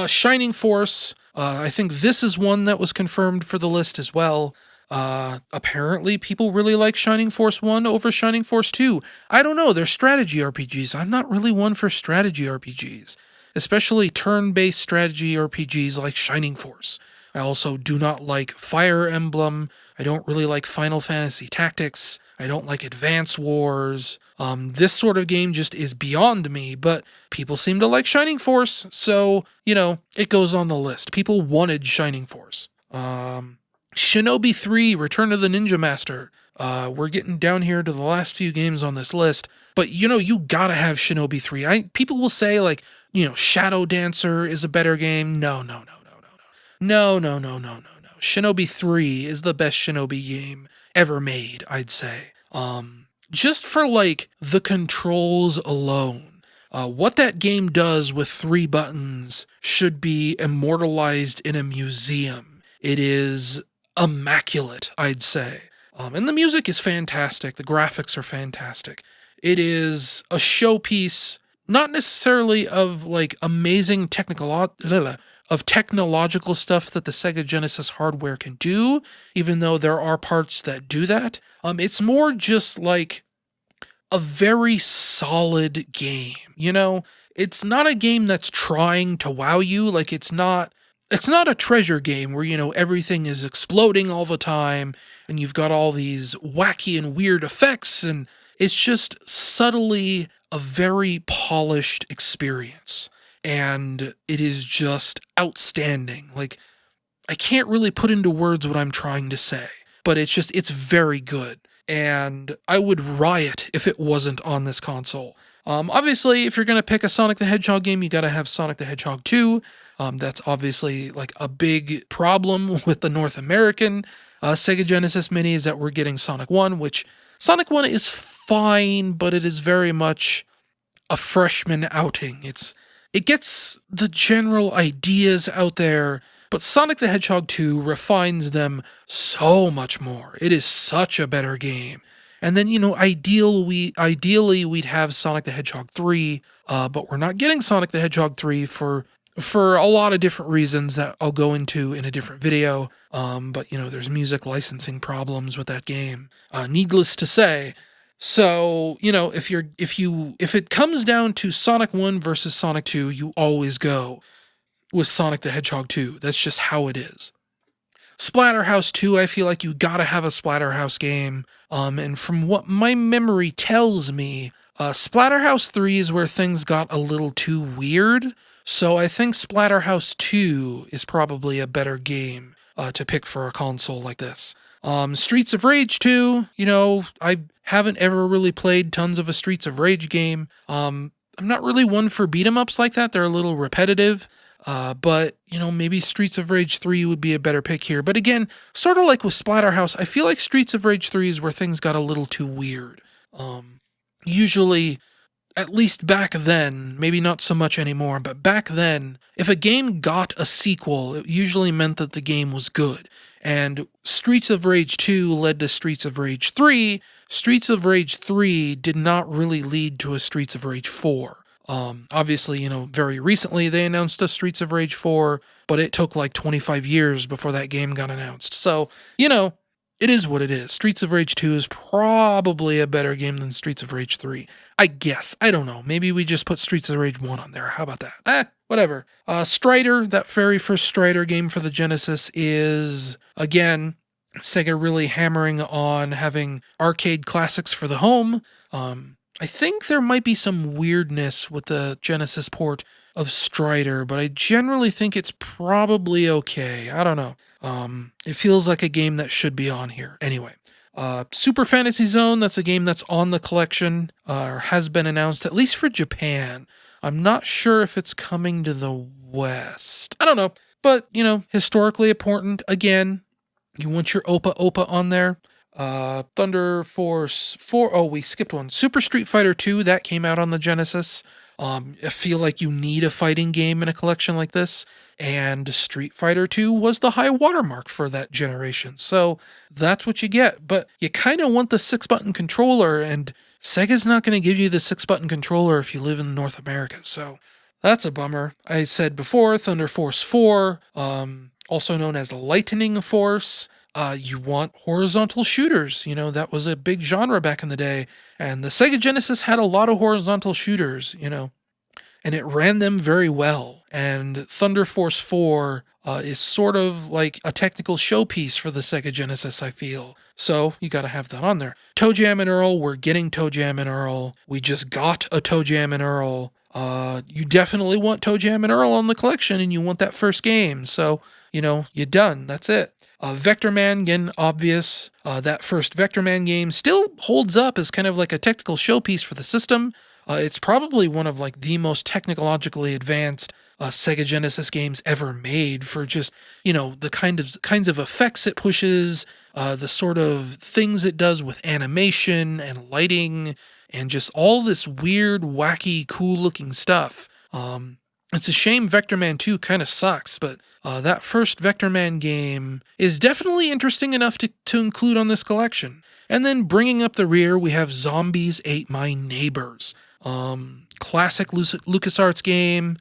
Shining Force, I think this is one that was confirmed for the list as well. Apparently people really like Shining Force 1 over Shining Force 2. I don't know, they're strategy RPGs. I'm not really one for strategy RPGs, especially turn-based strategy RPGs like Shining Force. I also do not like Fire Emblem. I don't really like Final Fantasy Tactics. I don't like Advance Wars. This sort of game just is beyond me, but people seem to like Shining Force, so, it goes on the list. People wanted Shining Force. Shinobi 3, Return of the Ninja Master. We're getting down here to the last few games on this list, but you gotta have Shinobi 3. People will say like, Shadow Dancer is a better game. No. Shinobi 3 is the best Shinobi game ever made, I'd say. Just for like the controls alone. What that game does with 3 buttons should be immortalized in a museum. It is immaculate, I'd say. And the music is fantastic. The graphics are fantastic. It is a showpiece, not necessarily of like amazing technological stuff that the Sega Genesis hardware can do, even though there are parts that do that. It's more just like a very solid game. It's not a game that's trying to wow you. Like it's not a treasure game where, everything is exploding all the time and you've got all these wacky and weird effects, and it's just subtly a very polished experience. And it is just outstanding. Like, I can't really put into words what I'm trying to say, but it's very good. And I would riot if it wasn't on this console. Obviously, if you're going to pick a Sonic the Hedgehog game, you got to have Sonic the Hedgehog 2. That's obviously like a big problem with the North American Sega Genesis Mini is that we're getting Sonic 1, which Sonic 1 is fine, but it is very much a freshman outing. It gets the general ideas out there, but Sonic the Hedgehog 2 refines them so much more. It is such a better game. And then, ideally we'd have Sonic the Hedgehog 3, but we're not getting Sonic the Hedgehog 3 for a lot of different reasons that I'll go into in a different video. But there's music licensing problems with that game. Needless to say. So, if it comes down to Sonic 1 versus Sonic 2, you always go with Sonic the Hedgehog 2. That's just how it is. Splatterhouse 2, I feel like you gotta have a Splatterhouse game. And from what my memory tells me, Splatterhouse 3 is where things got a little too weird. So I think Splatterhouse 2 is probably a better game to pick for a console like this. Streets of Rage 2, I haven't ever really played tons of a Streets of Rage game. I'm not really one for beat 'em ups like that. They're a little repetitive. But, maybe Streets of Rage 3 would be a better pick here. But again, sort of like with Splatterhouse, I feel like Streets of Rage 3 is where things got a little too weird. Usually, at least back then, maybe not so much anymore, but back then, if a game got a sequel, it usually meant that the game was good. And Streets of Rage 2 led to Streets of Rage 3. Streets of Rage 3 did not really lead to a Streets of Rage 4. Obviously, very recently they announced a Streets of Rage 4, but it took like 25 years before that game got announced. So, it is what it is. Streets of Rage 2 is probably a better game than Streets of Rage 3. I guess. I don't know. Maybe we just put Streets of Rage 1 on there. How about that? Whatever. Strider, that very first Strider game for the Genesis is, again, Sega really hammering on having arcade classics for the home. I think there might be some weirdness with the Genesis port of Strider, but I generally think it's probably okay. I don't know. It feels like a game that should be on here. Anyway, Super Fantasy Zone, that's a game that's on the collection, or has been announced, at least for Japan. I'm not sure if it's coming to the West. I don't know. But, historically important. Again, you want your Opa on there. Thunder Force 4. Oh, we skipped one. Super Street Fighter 2, that came out on the Genesis. I feel like you need a fighting game in a collection like this, and Street Fighter 2 was the high watermark for that generation, so that's what you get. But you kind of want the 6-button controller, and Sega's not going to give you the 6-button controller if you live in North America, so that's a bummer. I said before, Thunder Force 4, also known as Lightning Force. You want horizontal shooters. That was a big genre back in the day. And the Sega Genesis had a lot of horizontal shooters, and it ran them very well. And Thunder Force 4 is sort of like a technical showpiece for the Sega Genesis, I feel. So you got to have that on there. Toe Jam and Earl, we're getting Toe Jam and Earl. We just got a Toe Jam and Earl. You definitely want Toe Jam and Earl on the collection, and you want that first game. So, you're done. That's it. Vector Man, again, obvious. That first Vector Man game still holds up as kind of like a technical showpiece for the system. It's probably one of like the most technologically advanced Sega Genesis games ever made for just, the kinds of effects it pushes, the sort of things it does with animation and lighting, and just all this weird, wacky, cool-looking stuff. It's a shame Vector Man 2 kind of sucks, but that first Vector Man game is definitely interesting enough to include on this collection. And then bringing up the rear, we have Zombies Ate My Neighbors. Classic LucasArts game.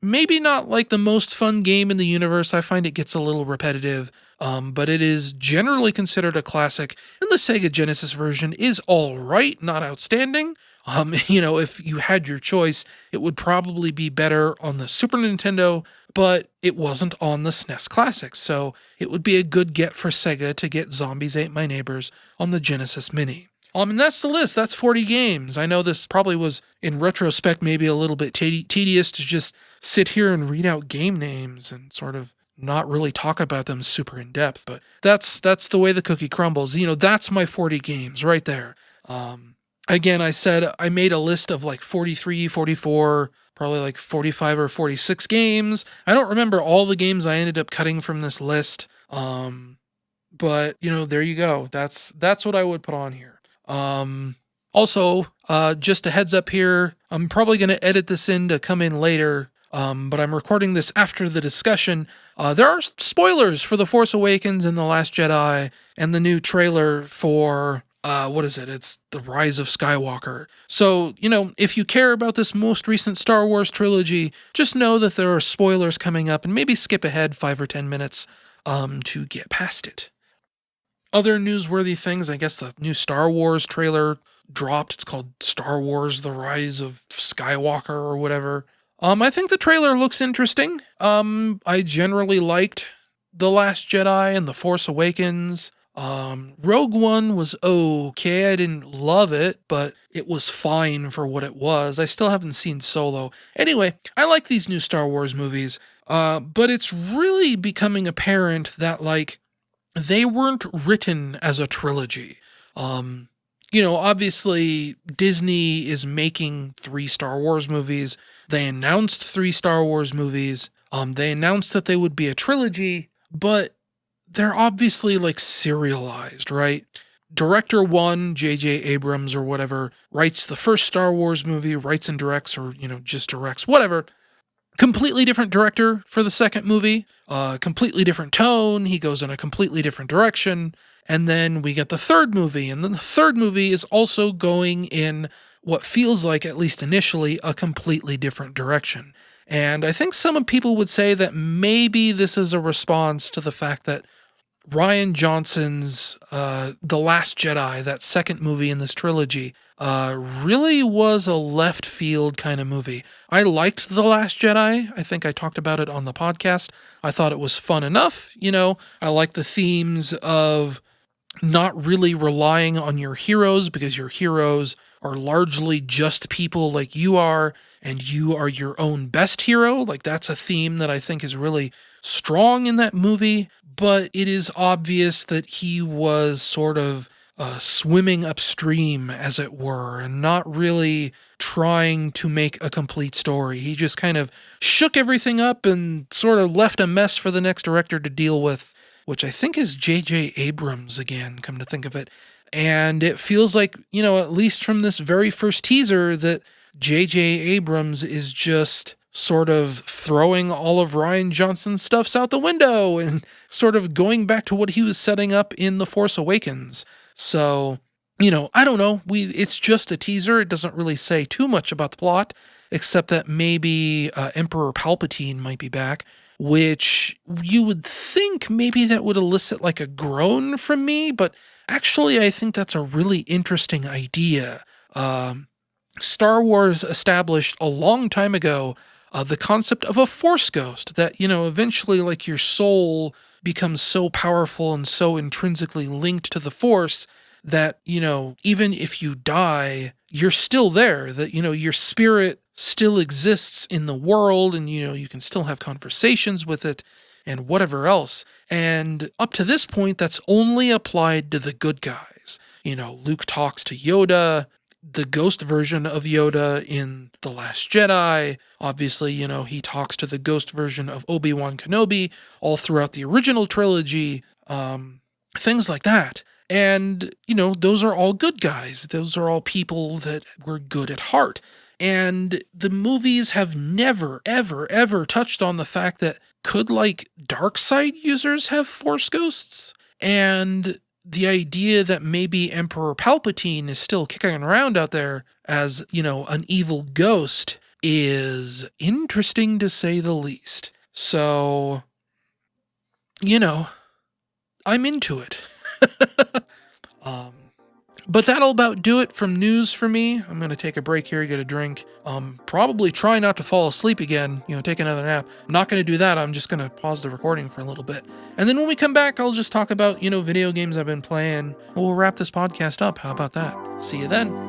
Maybe not like the most fun game in the universe. I find it gets a little repetitive. But it is generally considered a classic, and the Sega Genesis version is all right, not outstanding. If you had your choice, it would probably be better on the Super Nintendo, but it wasn't on the SNES Classics, so it would be a good get for Sega to get Zombies Ate My Neighbors on the Genesis Mini. And that's the list. That's 40 games. I know this probably was, in retrospect, maybe a little bit tedious to just sit here and read out game names and sort of not really talk about them super in depth, but that's the way the cookie crumbles. That's my 40 games right there. Again, I said I made a list of like 43, 44, probably like 45 or 46 games. I don't remember all the games I ended up cutting from this list. But there you go. That's what I would put on here. Also, just a heads up here, I'm probably going to edit this in to come in later. But I'm recording this after the discussion. There are spoilers for The Force Awakens and The Last Jedi and the new trailer for, what is it? It's The Rise of Skywalker. So, if you care about this most recent Star Wars trilogy, just know that there are spoilers coming up and maybe skip ahead 5 or 10 minutes, to get past it. Other newsworthy things, I guess the new Star Wars trailer dropped. It's called Star Wars: The Rise of Skywalker or whatever. I think the trailer looks interesting. I generally liked The Last Jedi and The Force Awakens. Rogue One was okay. I didn't love it, but it was fine for what it was. I still haven't seen Solo. Anyway, I like these new Star Wars movies. But it's really becoming apparent that, they weren't written as a trilogy. Obviously Disney is making 3 Star Wars movies. They announced 3 Star Wars movies. They announced that they would be a trilogy, but they're obviously like serialized, right? Director 1, J.J. Abrams or whatever, writes the first Star Wars movie, writes and directs, or, just directs, whatever. Completely different director for the second movie, completely different tone. He goes in a completely different direction. And then we get the third movie. And then the third movie is also going in what feels like, at least initially, a completely different direction. And I think some people would say that maybe this is a response to the fact that Rian Johnson's The Last Jedi, that second movie in this trilogy, really was a left field kind of movie. I liked The Last Jedi. I think I talked about it on the podcast. I thought it was fun enough. I like the themes of not really relying on your heroes because your heroes are largely just people like you are, and you are your own best hero. Like, that's a theme that I think is really strong in that movie, but it is obvious that he was sort of swimming upstream, as it were, and not really trying to make a complete story. He just kind of shook everything up and sort of left a mess for the next director to deal with, which I think is J.J. Abrams again, come to think of it. And it feels like, at least from this very first teaser, that J.J. Abrams is just sort of throwing all of Rian Johnson's stuffs out the window and sort of going back to what he was setting up in The Force Awakens. So, I don't know. It's just a teaser. It doesn't really say too much about the plot, except that maybe Emperor Palpatine might be back, which you would think maybe that would elicit like a groan from me, but actually I think that's a really interesting idea. Star Wars established a long time ago the concept of a Force ghost that, eventually like your soul becomes so powerful and so intrinsically linked to the Force that, even if you die, you're still there, that, your spirit still exists in the world and, you can still have conversations with it and whatever else. And up to this point, that's only applied to the good guys. Luke talks to Yoda, the ghost version of Yoda in The Last Jedi. Obviously, he talks to the ghost version of Obi-Wan Kenobi all throughout the original trilogy, things like that. And, those are all good guys. Those are all people that were good at heart. And the movies have never, ever, ever touched on the fact that could, dark side users have Force ghosts? And the idea that maybe Emperor Palpatine is still kicking around out there as, an evil ghost is interesting to say the least. So, I'm into it. But that'll about do it from news for me. I'm going to take a break here, get a drink. Probably try not to fall asleep again, take another nap. I'm not going to do that. I'm just going to pause the recording for a little bit. And then when we come back, I'll just talk about, video games I've been playing. We'll wrap this podcast up. How about that? See you then.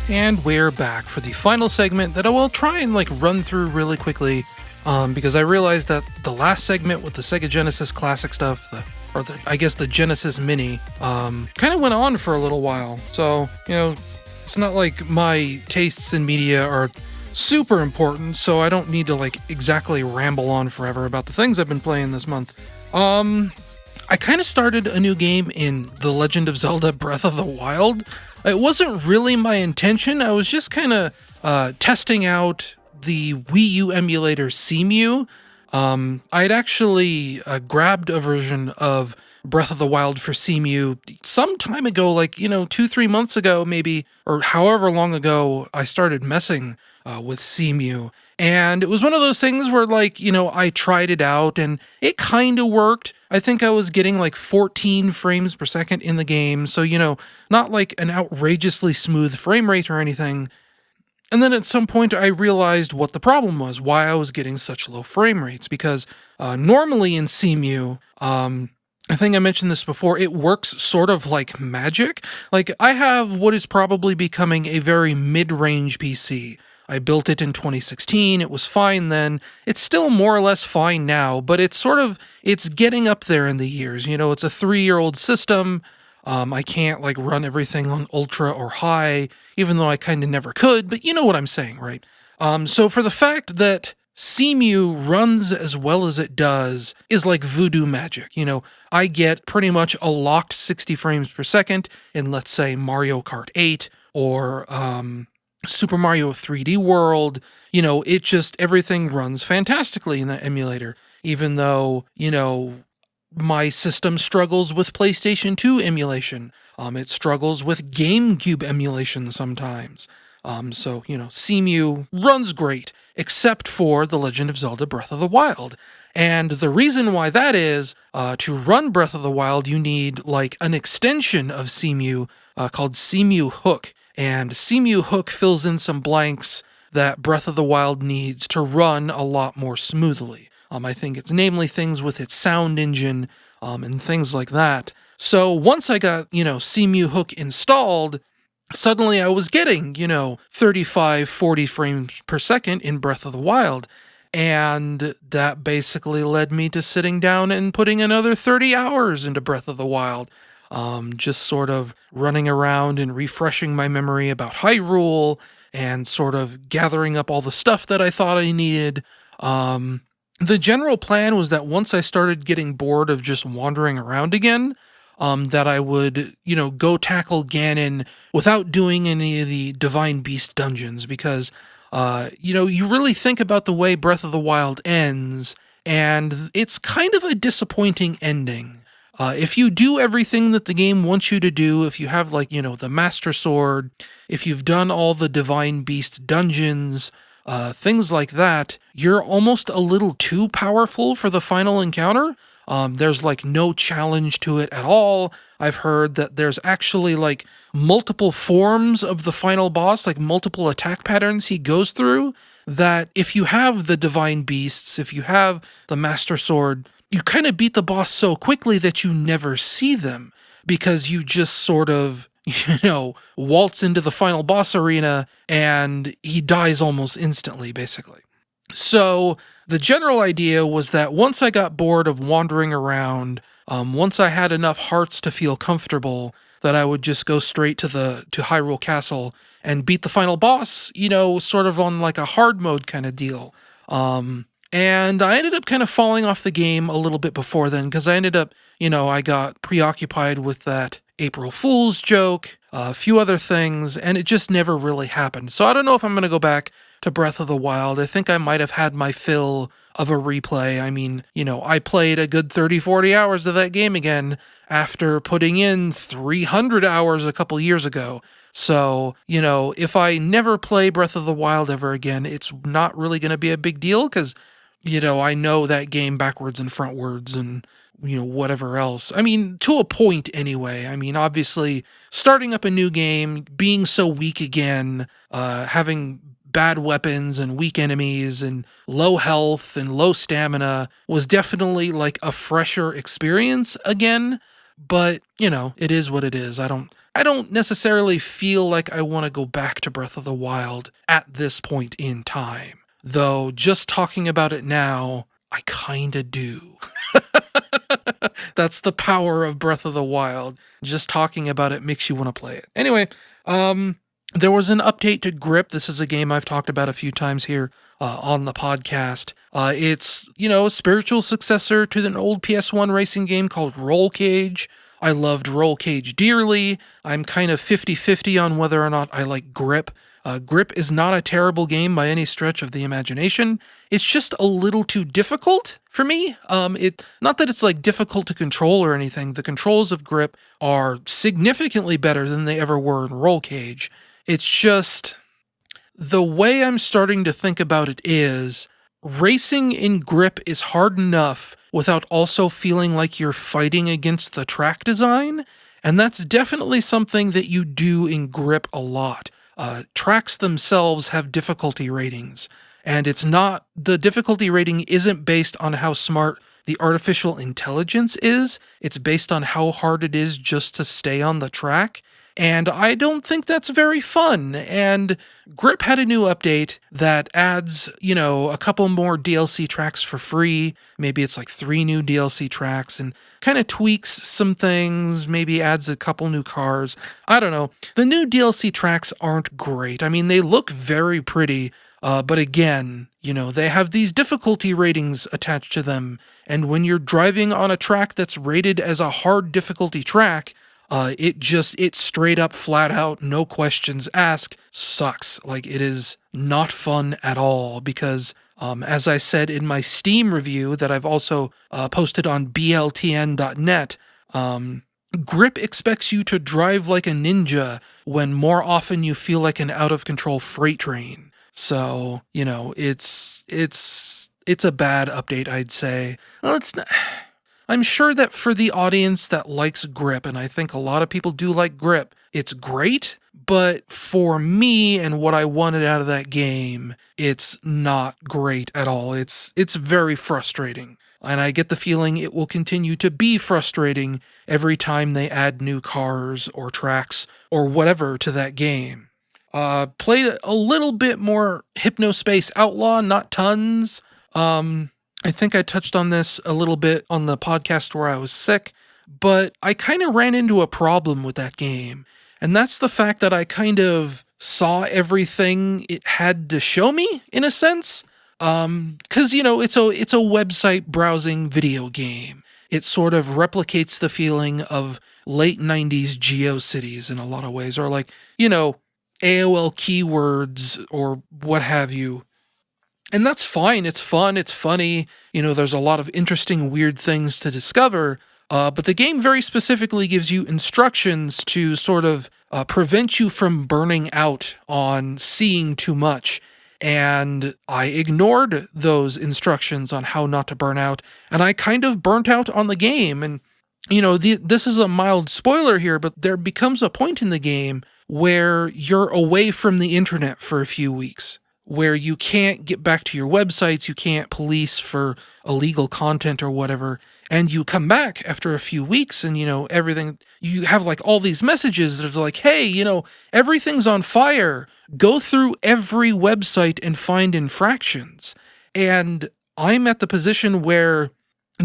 And we're back for the final segment that I will try and run through really quickly, because I realized that the last segment with the Sega Genesis Classic stuff, the Genesis Mini, kind of went on for a little while. So, it's not like my tastes in media are super important, so I don't need to exactly ramble on forever about the things I've been playing this month. I kind of started a new game in The Legend of Zelda Breath of the Wild. It wasn't really my intention. I was just kind of testing out the Wii U emulator CMU. I'd actually grabbed a version of Breath of the Wild for CMU some time ago, like, 2-3 months ago, maybe, or however long ago I started messing with CMU. And it was one of those things where, like, I tried it out and it kind of worked. I think I was getting like 14 frames per second in the game. So, not like an outrageously smooth frame rate or anything. And then at some point I realized what the problem was, why I was getting such low frame rates. Because normally in CMU, I think I mentioned this before, it works sort of like magic. Like, I have what is probably becoming a very mid-range PC. I built it in 2016, it was fine then, it's still more or less fine now, but it's getting up there in the years, it's a 3-year-old system, I can't like run everything on ultra or high, even though I kind of never could, but you know what I'm saying, right? So for the fact that CMU runs as well as it does is like voodoo magic, I get pretty much a locked 60 frames per second in, let's say, Mario Kart 8, or, Super Mario 3D World, everything runs fantastically in that emulator, even though, my system struggles with PlayStation 2 emulation. It struggles with GameCube emulation sometimes. So, CMU runs great, except for The Legend of Zelda Breath of the Wild. And the reason why that is, to run Breath of the Wild, you need like an extension of CMU called CMU Hook. And CMU Hook fills in some blanks that Breath of the Wild needs to run a lot more smoothly. I think it's namely things with its sound engine, and things like that. So once I got, CMU Hook installed, suddenly I was getting, 35, 40 frames per second in Breath of the Wild. And that basically led me to sitting down and putting another 30 hours into Breath of the Wild. Just sort of running around and refreshing my memory about Hyrule and sort of gathering up all the stuff that I thought I needed. The general plan was that once I started getting bored of just wandering around again, that I would, go tackle Ganon without doing any of the Divine Beast dungeons, because, you really think about the way Breath of the Wild ends, and it's kind of a disappointing ending. If you do everything that the game wants you to do, if you have, like, the Master Sword, if you've done all the Divine Beast dungeons, things like that, you're almost a little too powerful for the final encounter. There's, like, no challenge to it at all. I've heard that there's actually, like, multiple forms of the final boss, like, multiple attack patterns he goes through, that if you have the Divine Beasts, if you have the Master Sword, you kind of beat the boss so quickly that you never see them, because you just sort of, waltz into the final boss arena and he dies almost instantly, basically. So the general idea was that once I got bored of wandering around, once I had enough hearts to feel comfortable, that I would just go straight to Hyrule Castle and beat the final boss, sort of on like a hard mode kind of deal. And I ended up kind of falling off the game a little bit before then, because I ended up, I got preoccupied with that April Fool's joke, a few other things, and it just never really happened. So I don't know if I'm going to go back to Breath of the Wild. I think I might have had my fill of a replay. I mean, I played a good 30, 40 hours of that game again after putting in 300 hours a couple years ago. So, if I never play Breath of the Wild ever again, it's not really going to be a big deal, because I know that game backwards and frontwards and, whatever else. I mean, to a point anyway. I mean, obviously, starting up a new game, being so weak again, having bad weapons and weak enemies and low health and low stamina was definitely like a fresher experience again. But, it is what it is. I don't necessarily feel like I want to go back to Breath of the Wild at this point in time. Though, just talking about it now, I kinda do. That's the power of Breath of the Wild. Just talking about it makes you want to play it. Anyway, there was an update to Grip. This is a game I've talked about a few times here on the podcast. It's, a spiritual successor to an old PS1 racing game called Roll Cage. I loved Roll Cage dearly. I'm kind of 50-50 on whether or not I like Grip. Grip is not a terrible game by any stretch of the imagination. It's just a little too difficult for me. Not that it's like difficult to control or anything. The controls of Grip are significantly better than they ever were in Roll Cage. It's just the way I'm starting to think about it is racing in Grip is hard enough without also feeling like you're fighting against the track design. And that's definitely something that you do in Grip a lot. Tracks themselves have difficulty ratings, and the difficulty rating isn't based on how smart the artificial intelligence is. It's based on how hard it is just to stay on the track. And I don't think that's very fun. And Grip had a new update that adds, a couple more DLC tracks for free. Maybe it's like 3 new DLC tracks and kind of tweaks some things, maybe adds a couple new cars. I don't know. The new DLC tracks aren't great. I mean, they look very pretty, but again, they have these difficulty ratings attached to them. And when you're driving on a track that's rated as a hard difficulty track, it straight up, flat out, no questions asked, sucks. Like, it is not fun at all because, as I said in my Steam review that I've also posted on bltn.net, Grip expects you to drive like a ninja when more often you feel like an out-of-control freight train. So, it's a bad update, I'd say. Well, it's not... I'm sure that for the audience that likes Grip, and I think a lot of people do like Grip, it's great, but for me and what I wanted out of that game, it's not great at all. It's very frustrating, and I get the feeling it will continue to be frustrating every time they add new cars or tracks or whatever to that game. Played a little bit more Hypnospace Outlaw, not tons. I think I touched on this a little bit on the podcast where I was sick, but I kind of ran into a problem with that game. And that's the fact that I kind of saw everything it had to show me, in a sense. Because, it's a website browsing video game. It sort of replicates the feeling of late 90s GeoCities in a lot of ways, or like, AOL keywords or what have you. And that's fine. It's fun. It's funny. There's a lot of interesting, weird things to discover. But the game very specifically gives you instructions to sort of prevent you from burning out on seeing too much. And I ignored those instructions on how not to burn out. And I kind of burnt out on the game. And, this is a mild spoiler here, but there becomes a point in the game where you're away from the internet for a few weeks, where you can't get back to your websites, you can't police for illegal content or whatever, and you come back after a few weeks and, everything, you have like all these messages that are like, hey, everything's on fire. Go through every website and find infractions. And I'm at the position where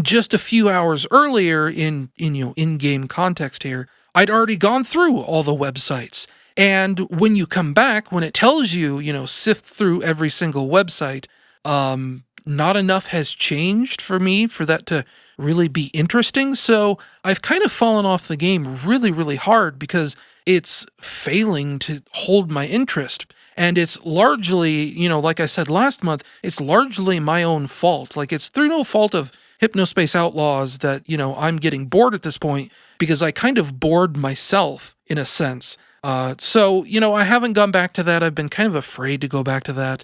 just a few hours earlier in-game context here, I'd already gone through all the websites. And when you come back, when it tells you, sift through every single website, not enough has changed for me for that to really be interesting. So I've kind of fallen off the game really, really hard because it's failing to hold my interest. And it's largely, like I said last month, it's largely my own fault. Like, it's through no fault of Hypnospace Outlaws that, I'm getting bored at this point because I kind of bored myself in a sense. So, I haven't gone back to that. I've been kind of afraid to go back to that.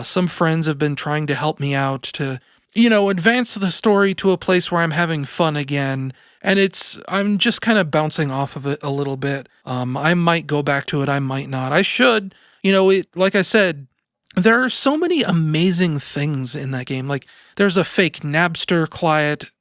Some friends have been trying to help me out to, advance the story to a place where I'm having fun again. And I'm just kind of bouncing off of it a little bit. I might go back to it. I might not. I should. Like I said, there are so many amazing things in that game. Like, there's a fake Napster client.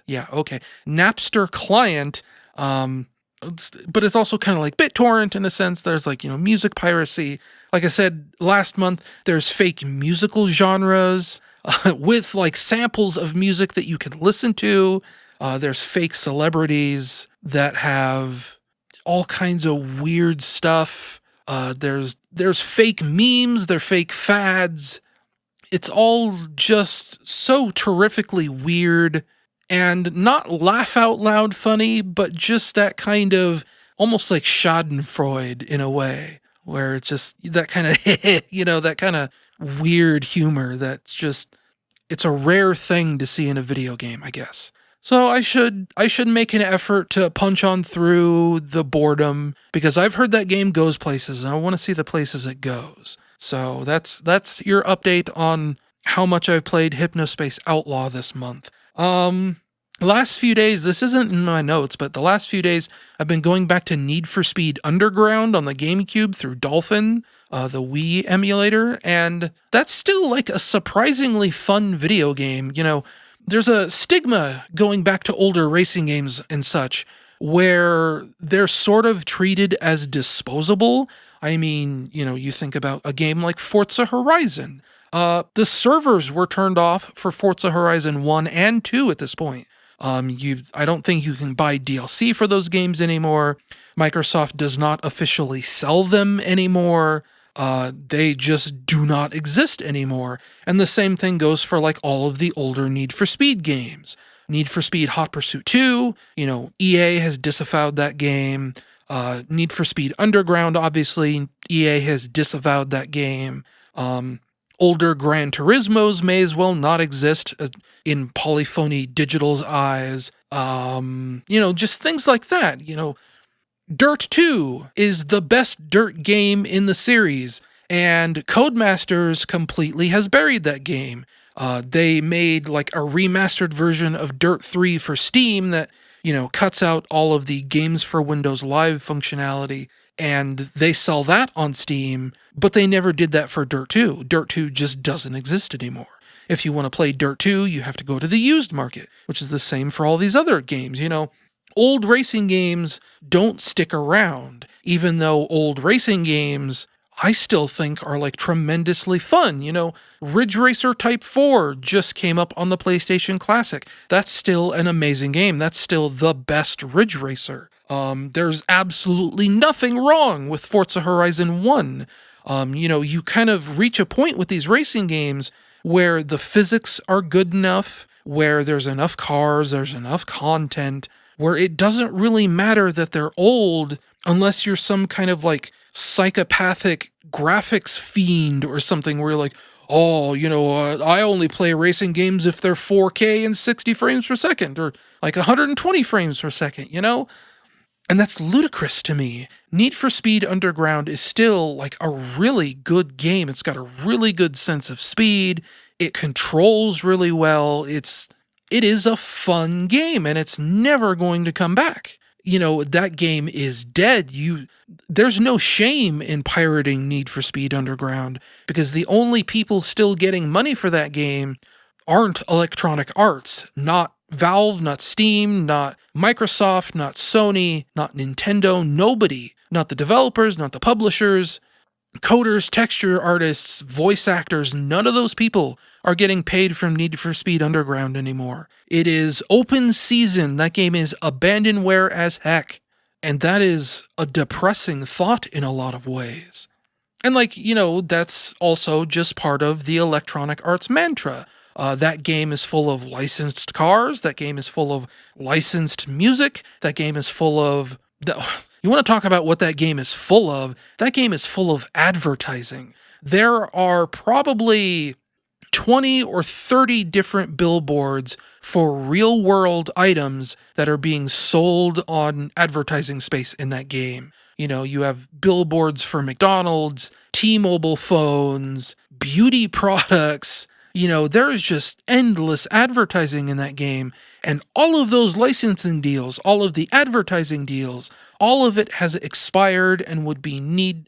Yeah, okay. Napster client. But it's also kind of like BitTorrent in a sense. There's like, music piracy. Like I said last month, there's fake musical genres with like samples of music that you can listen to. There's fake celebrities that have all kinds of weird stuff. There's fake memes. They're fake fads. It's all just so terrifically weird and not laugh out loud funny, but just that kind of almost like Schadenfreude in a way, where it's just that kind of, that kind of weird humor that's just, it's a rare thing to see in a video game, I guess. So I should make an effort to punch on through the boredom, because I've heard that game goes places and I want to see the places it goes. So that's your update on how much I've played Hypnospace Outlaw this month. Last few days, this isn't in my notes, but the last few days I've been going back to Need for Speed Underground on the GameCube through Dolphin, the Wii emulator, and that's still like a surprisingly fun video game. There's a stigma going back to older racing games and such, where they're sort of treated as disposable. I mean, you think about a game like Forza Horizon. The servers were turned off for Forza Horizon 1 and 2 at this point. I don't think you can buy DLC for those games anymore. Microsoft does not officially sell them anymore. They just do not exist anymore. And the same thing goes for like all of the older Need for Speed games. Need for Speed Hot Pursuit 2, EA has disavowed that game. Need for Speed Underground, obviously, EA has disavowed that game. Older Gran Turismos may as well not exist in Polyphony Digital's eyes. Just things like that. Dirt 2 is the best Dirt game in the series, and Codemasters completely has buried that game. They made like a remastered version of Dirt 3 for Steam that, cuts out all of the Games for Windows Live functionality, and they sell that on Steam, but they never did that for Dirt 2. Dirt 2 just doesn't exist anymore. If you want to play Dirt 2, you have to go to the used market, which is the same for all these other games. Old racing games don't stick around, even though old racing games I still think are like tremendously fun. Ridge Racer Type 4 just came up on the PlayStation Classic. That's still an amazing game. That's still the best Ridge Racer. There's absolutely nothing wrong with Forza Horizon 1. You kind of reach a point with these racing games where the physics are good enough, where there's enough cars, there's enough content, where it doesn't really matter that they're old unless you're some kind of like psychopathic graphics fiend or something where you're like, I only play racing games if they're 4K and 60 frames per second or like 120 frames per second, And that's ludicrous to me. Need for Speed Underground is still like a really good game. It's got a really good sense of speed. It controls really well. It is a fun game, and it's never going to come back. That game is dead. There's no shame in pirating Need for Speed Underground, because the only people still getting money for that game aren't Electronic Arts, not Valve, not Steam, not Microsoft, not Sony, not Nintendo, nobody. Not the developers, not the publishers, coders, texture artists, voice actors, none of those people are getting paid from Need for Speed Underground anymore. It is open season. That game is abandonware as heck. And that is a depressing thought in a lot of ways. And that's also just part of the Electronic Arts mantra. That game is full of licensed cars. That game is full of licensed music. That game is full of... You want to talk about what that game is full of? That game is full of advertising. There are probably 20 or 30 different billboards for real-world items that are being sold on advertising space in that game. You have billboards for McDonald's, T-Mobile phones, beauty products. There is just endless advertising in that game. And all of those licensing deals, all of the advertising deals, all of it has expired and would need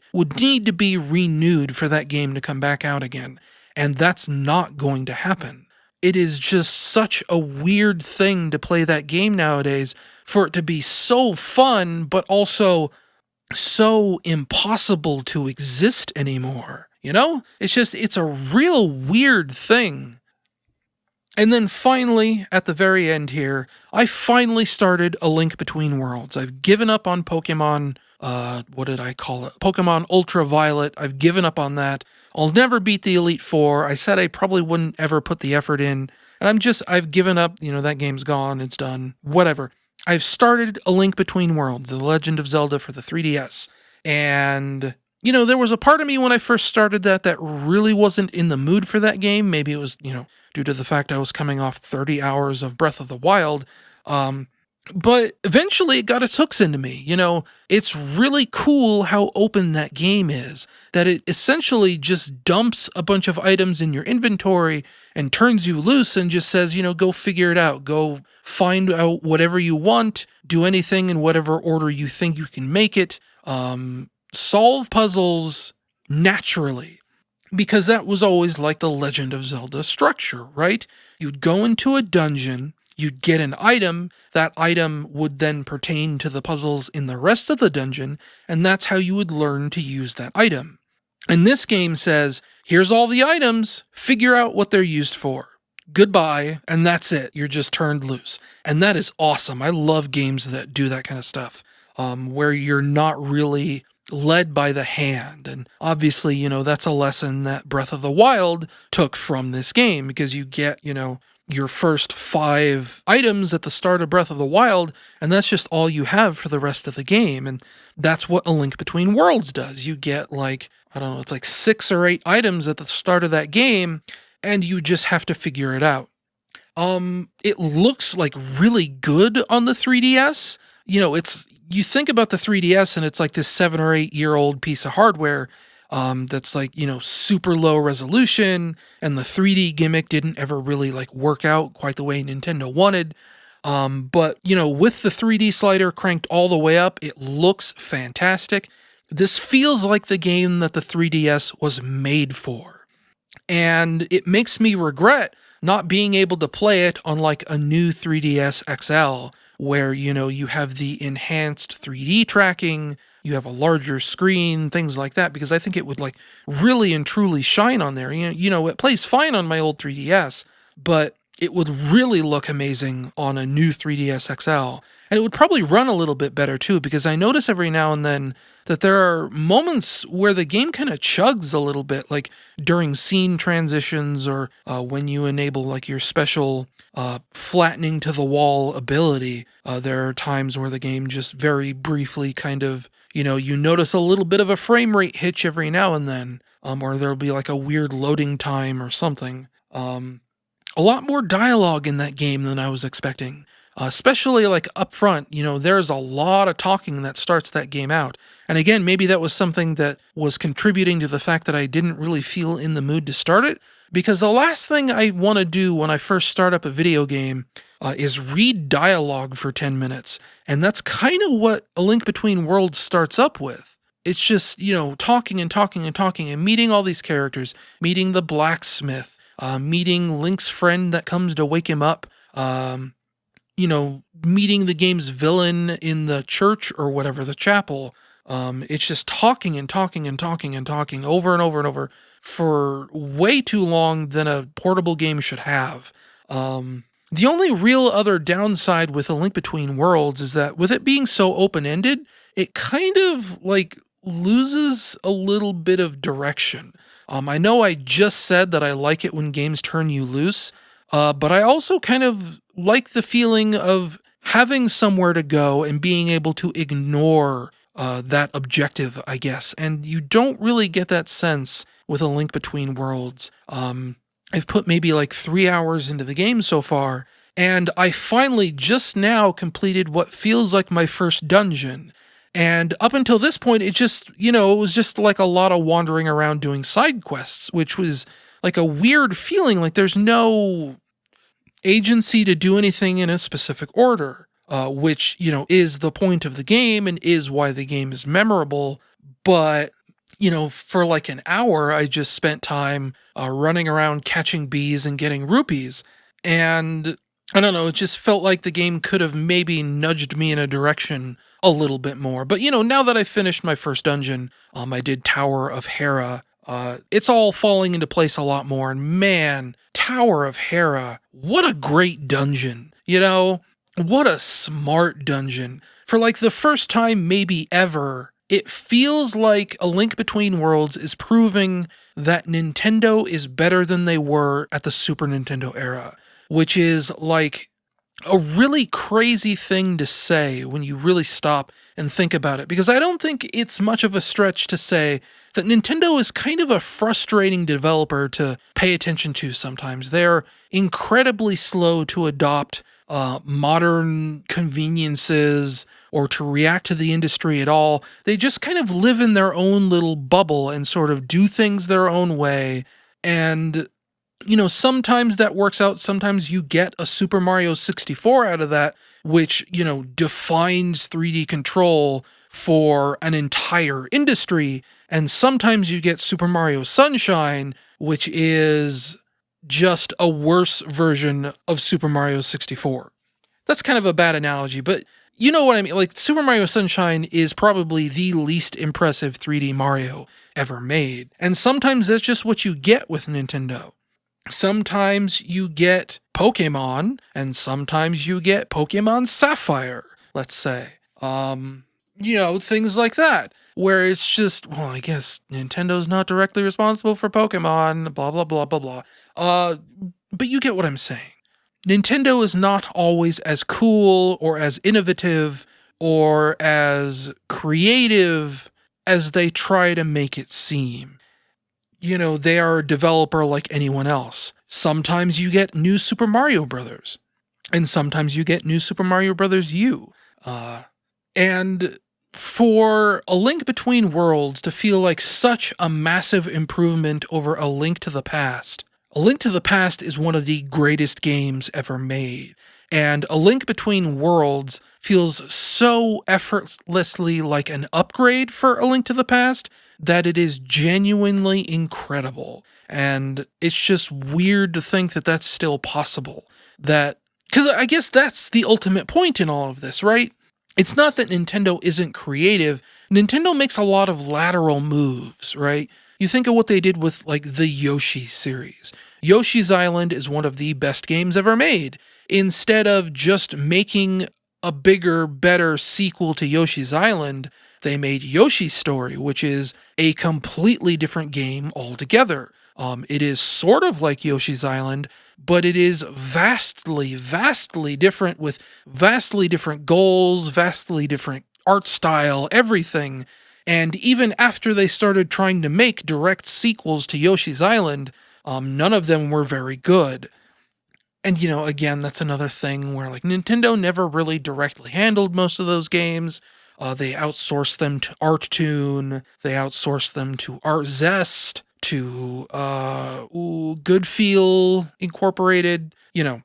to be renewed for that game to come back out again. And that's not going to happen. It is just such a weird thing to play that game nowadays, for it to be so fun, but also so impossible to exist anymore. It's a real weird thing. And then finally, at the very end here, I finally started A Link Between Worlds. I've given up on Pokemon, what did I call it? Pokemon Ultraviolet. I've given up on that. I'll never beat the Elite Four. I said I probably wouldn't ever put the effort in. And I've given up, that game's gone, it's done, whatever. I've started A Link Between Worlds, The Legend of Zelda for the 3DS. And, there was a part of me when I first started that really wasn't in the mood for that game. Maybe it was, due to the fact I was coming off 30 hours of Breath of the Wild. But eventually it got its hooks into me. It's really cool how open that game is, that it essentially just dumps a bunch of items in your inventory and turns you loose and just says, go figure it out. Go find out whatever you want, do anything in whatever order you think you can make it, solve puzzles naturally. Because that was always like the Legend of Zelda structure, right? You'd go into a dungeon, you'd get an item, that item would then pertain to the puzzles in the rest of the dungeon, and that's how you would learn to use that item. And this game says, here's all the items, figure out what they're used for. Goodbye, and that's it. You're just turned loose. And that is awesome. I love games that do that kind of stuff, where you're not really led by the hand. And obviously, that's a lesson that Breath of the Wild took from this game, because you get, your first 5 items at the start of Breath of the Wild, and that's just all you have for the rest of the game. And that's what A Link Between Worlds does. You get it's like 6 or 8 items at the start of that game, and you just have to figure it out. It looks like really good on the 3DS. You think about the 3DS and it's like this 7 or 8 year old piece of hardware that's super low resolution, and the 3D gimmick didn't ever really work out quite the way Nintendo wanted. But with the 3D slider cranked all the way up, it looks fantastic. This feels like the game that the 3DS was made for. And it makes me regret not being able to play it on a new 3DS XL, where, you have the enhanced 3D tracking, you have a larger screen, things like that, because I think it would really and truly shine on there. It plays fine on my old 3DS, but it would really look amazing on a new 3DS XL. And it would probably run a little bit better too, because I notice every now and then that there are moments where the game kind of chugs a little bit, like during scene transitions, or when you enable your special flattening to the wall ability. There are times where the game just very briefly kind of, you notice a little bit of a frame rate hitch every now and then, or there'll be a weird loading time or something. A lot more dialogue in that game than I was expecting. Especially up front, there's a lot of talking that starts that game out. And again, maybe that was something that was contributing to the fact that I didn't really feel in the mood to start it, because the last thing I want to do when I first start up a video game is read dialogue for 10 minutes. And that's kind of what A Link Between Worlds starts up with. It's just, talking and talking and talking and meeting all these characters, meeting the blacksmith, meeting Link's friend that comes to wake him up, meeting the game's villain in the church or whatever, the chapel. It's just talking and talking and talking and talking over and over and over for way too long than a portable game should have. The only real other downside with A Link Between Worlds is that with it being so open-ended, it kind of loses a little bit of direction. I know I just said that I like it when games turn you loose, but I also kind of like the feeling of having somewhere to go and being able to ignore that objective, I guess. And you don't really get that sense with A Link Between Worlds. I've put maybe 3 hours into the game so far, and I finally just now completed what feels like my first dungeon. And up until this point, it just, it was just a lot of wandering around doing side quests, which was a weird feeling. There's no agency to do anything in a specific order, which, is the point of the game and is why the game is memorable. But, for an hour, I just spent time running around catching bees and getting rupees. And I don't know, it just felt like the game could have maybe nudged me in a direction a little bit more. But, now that I finished my first dungeon, I did Tower of Hera. It's all falling into place a lot more. And man, Tower of Hera, what a great dungeon. What a smart dungeon. For the first time maybe ever, it feels like A Link Between Worlds is proving that Nintendo is better than they were at the Super Nintendo era. which is like a really crazy thing to say when you really stop and think about it, because I don't think it's much of a stretch to say that Nintendo is kind of a frustrating developer to pay attention to sometimes. They're incredibly slow to adopt modern conveniences or to react to the industry at all. They just kind of live in their own little bubble and sort of do things their own way. And, sometimes that works out. Sometimes you get a Super Mario 64 out of that, which, defines 3D control for an entire industry. And sometimes you get Super Mario Sunshine, which is just a worse version of Super Mario 64. That's kind of a bad analogy, but you know what I mean. Like, Super Mario Sunshine is probably the least impressive 3D Mario ever made. And sometimes that's just what you get with Nintendo. Sometimes you get Pokemon, and sometimes you get Pokemon Sapphire, let's say. Things like that, where it's just, well, I guess Nintendo's not directly responsible for Pokemon, blah, blah, blah, blah, blah. But you get what I'm saying. Nintendo is not always as cool or as innovative or as creative as they try to make it seem. They are a developer like anyone else. Sometimes you get new Super Mario Brothers, and sometimes you get new Super Mario Brothers U. And for A Link Between Worlds to feel like such a massive improvement over A Link to the Past, A Link to the Past is one of the greatest games ever made. And A Link Between Worlds feels so effortlessly like an upgrade for A Link to the Past that it is genuinely incredible. And it's just weird to think that that's still possible. Because I guess that's the ultimate point in all of this, right? It's not that Nintendo isn't creative. Nintendo makes a lot of lateral moves, right? You think of what they did with, like, the Yoshi series. Yoshi's Island is one of the best games ever made. Instead of just making a bigger, better sequel to Yoshi's Island, they made Yoshi's Story, which is a completely different game altogether. It is sort of like Yoshi's Island, but it is vastly, vastly different, with vastly different goals, vastly different art style, everything. And even after they started trying to make direct sequels to Yoshi's Island, none of them were very good. And, again, that's another thing where, like, Nintendo never really directly handled most of those games. They outsourced them to ArtTune, they outsourced them to ArtZest, to Goodfeel Incorporated,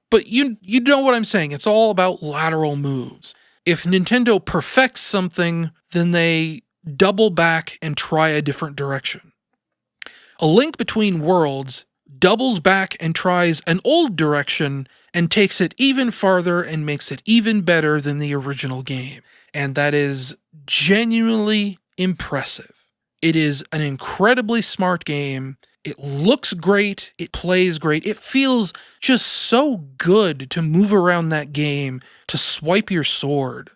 But you know what I'm saying. It's all about lateral moves. If Nintendo perfects something, then they double back and try a different direction. A Link Between Worlds doubles back and tries an old direction and takes it even farther and makes it even better than the original game. And that is genuinely impressive. It is an incredibly smart game. It looks great. It plays great. It feels just so good to move around that game, to swipe your sword.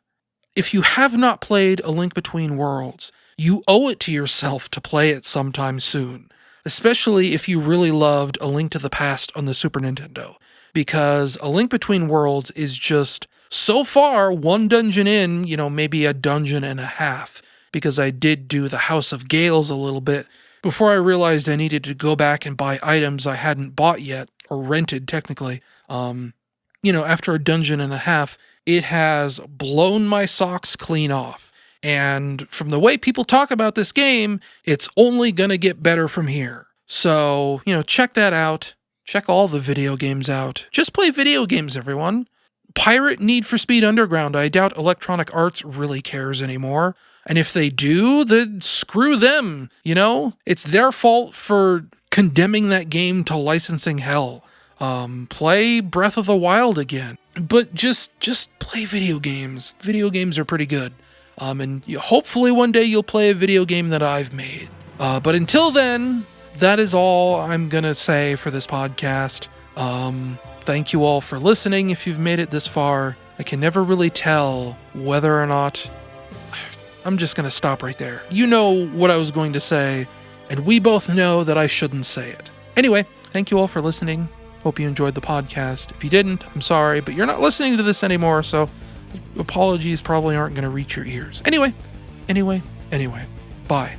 If you have not played A Link Between Worlds, you owe it to yourself to play it sometime soon, especially if you really loved A Link to the Past on the Super Nintendo, because A Link Between Worlds is just, so far, one dungeon in, maybe a dungeon and a half, because I did do the House of Gales a little bit before I realized I needed to go back and buy items I hadn't bought yet, or rented technically. After a dungeon and a half, it has blown my socks clean off. And from the way people talk about this game, it's only gonna get better from here. So, check that out. Check all the video games out. Just play video games, everyone. Pirate Need for Speed Underground. I doubt Electronic Arts really cares anymore. And if they do, then screw them, It's their fault for condemning that game to licensing hell. Play Breath of the Wild again. But just play video games. Video games are pretty good. And hopefully one day you'll play a video game that I've made. But until then, that is all I'm gonna say for this podcast. Thank you all for listening if you've made it this far. I can never really tell whether or not... I'm just gonna stop right there. You know what I was going to say, and we both know that I shouldn't say it. Anyway, thank you all for listening. Hope you enjoyed the podcast. If you didn't, I'm sorry, but you're not listening to this anymore, so apologies probably aren't going to reach your ears. Anyway, bye.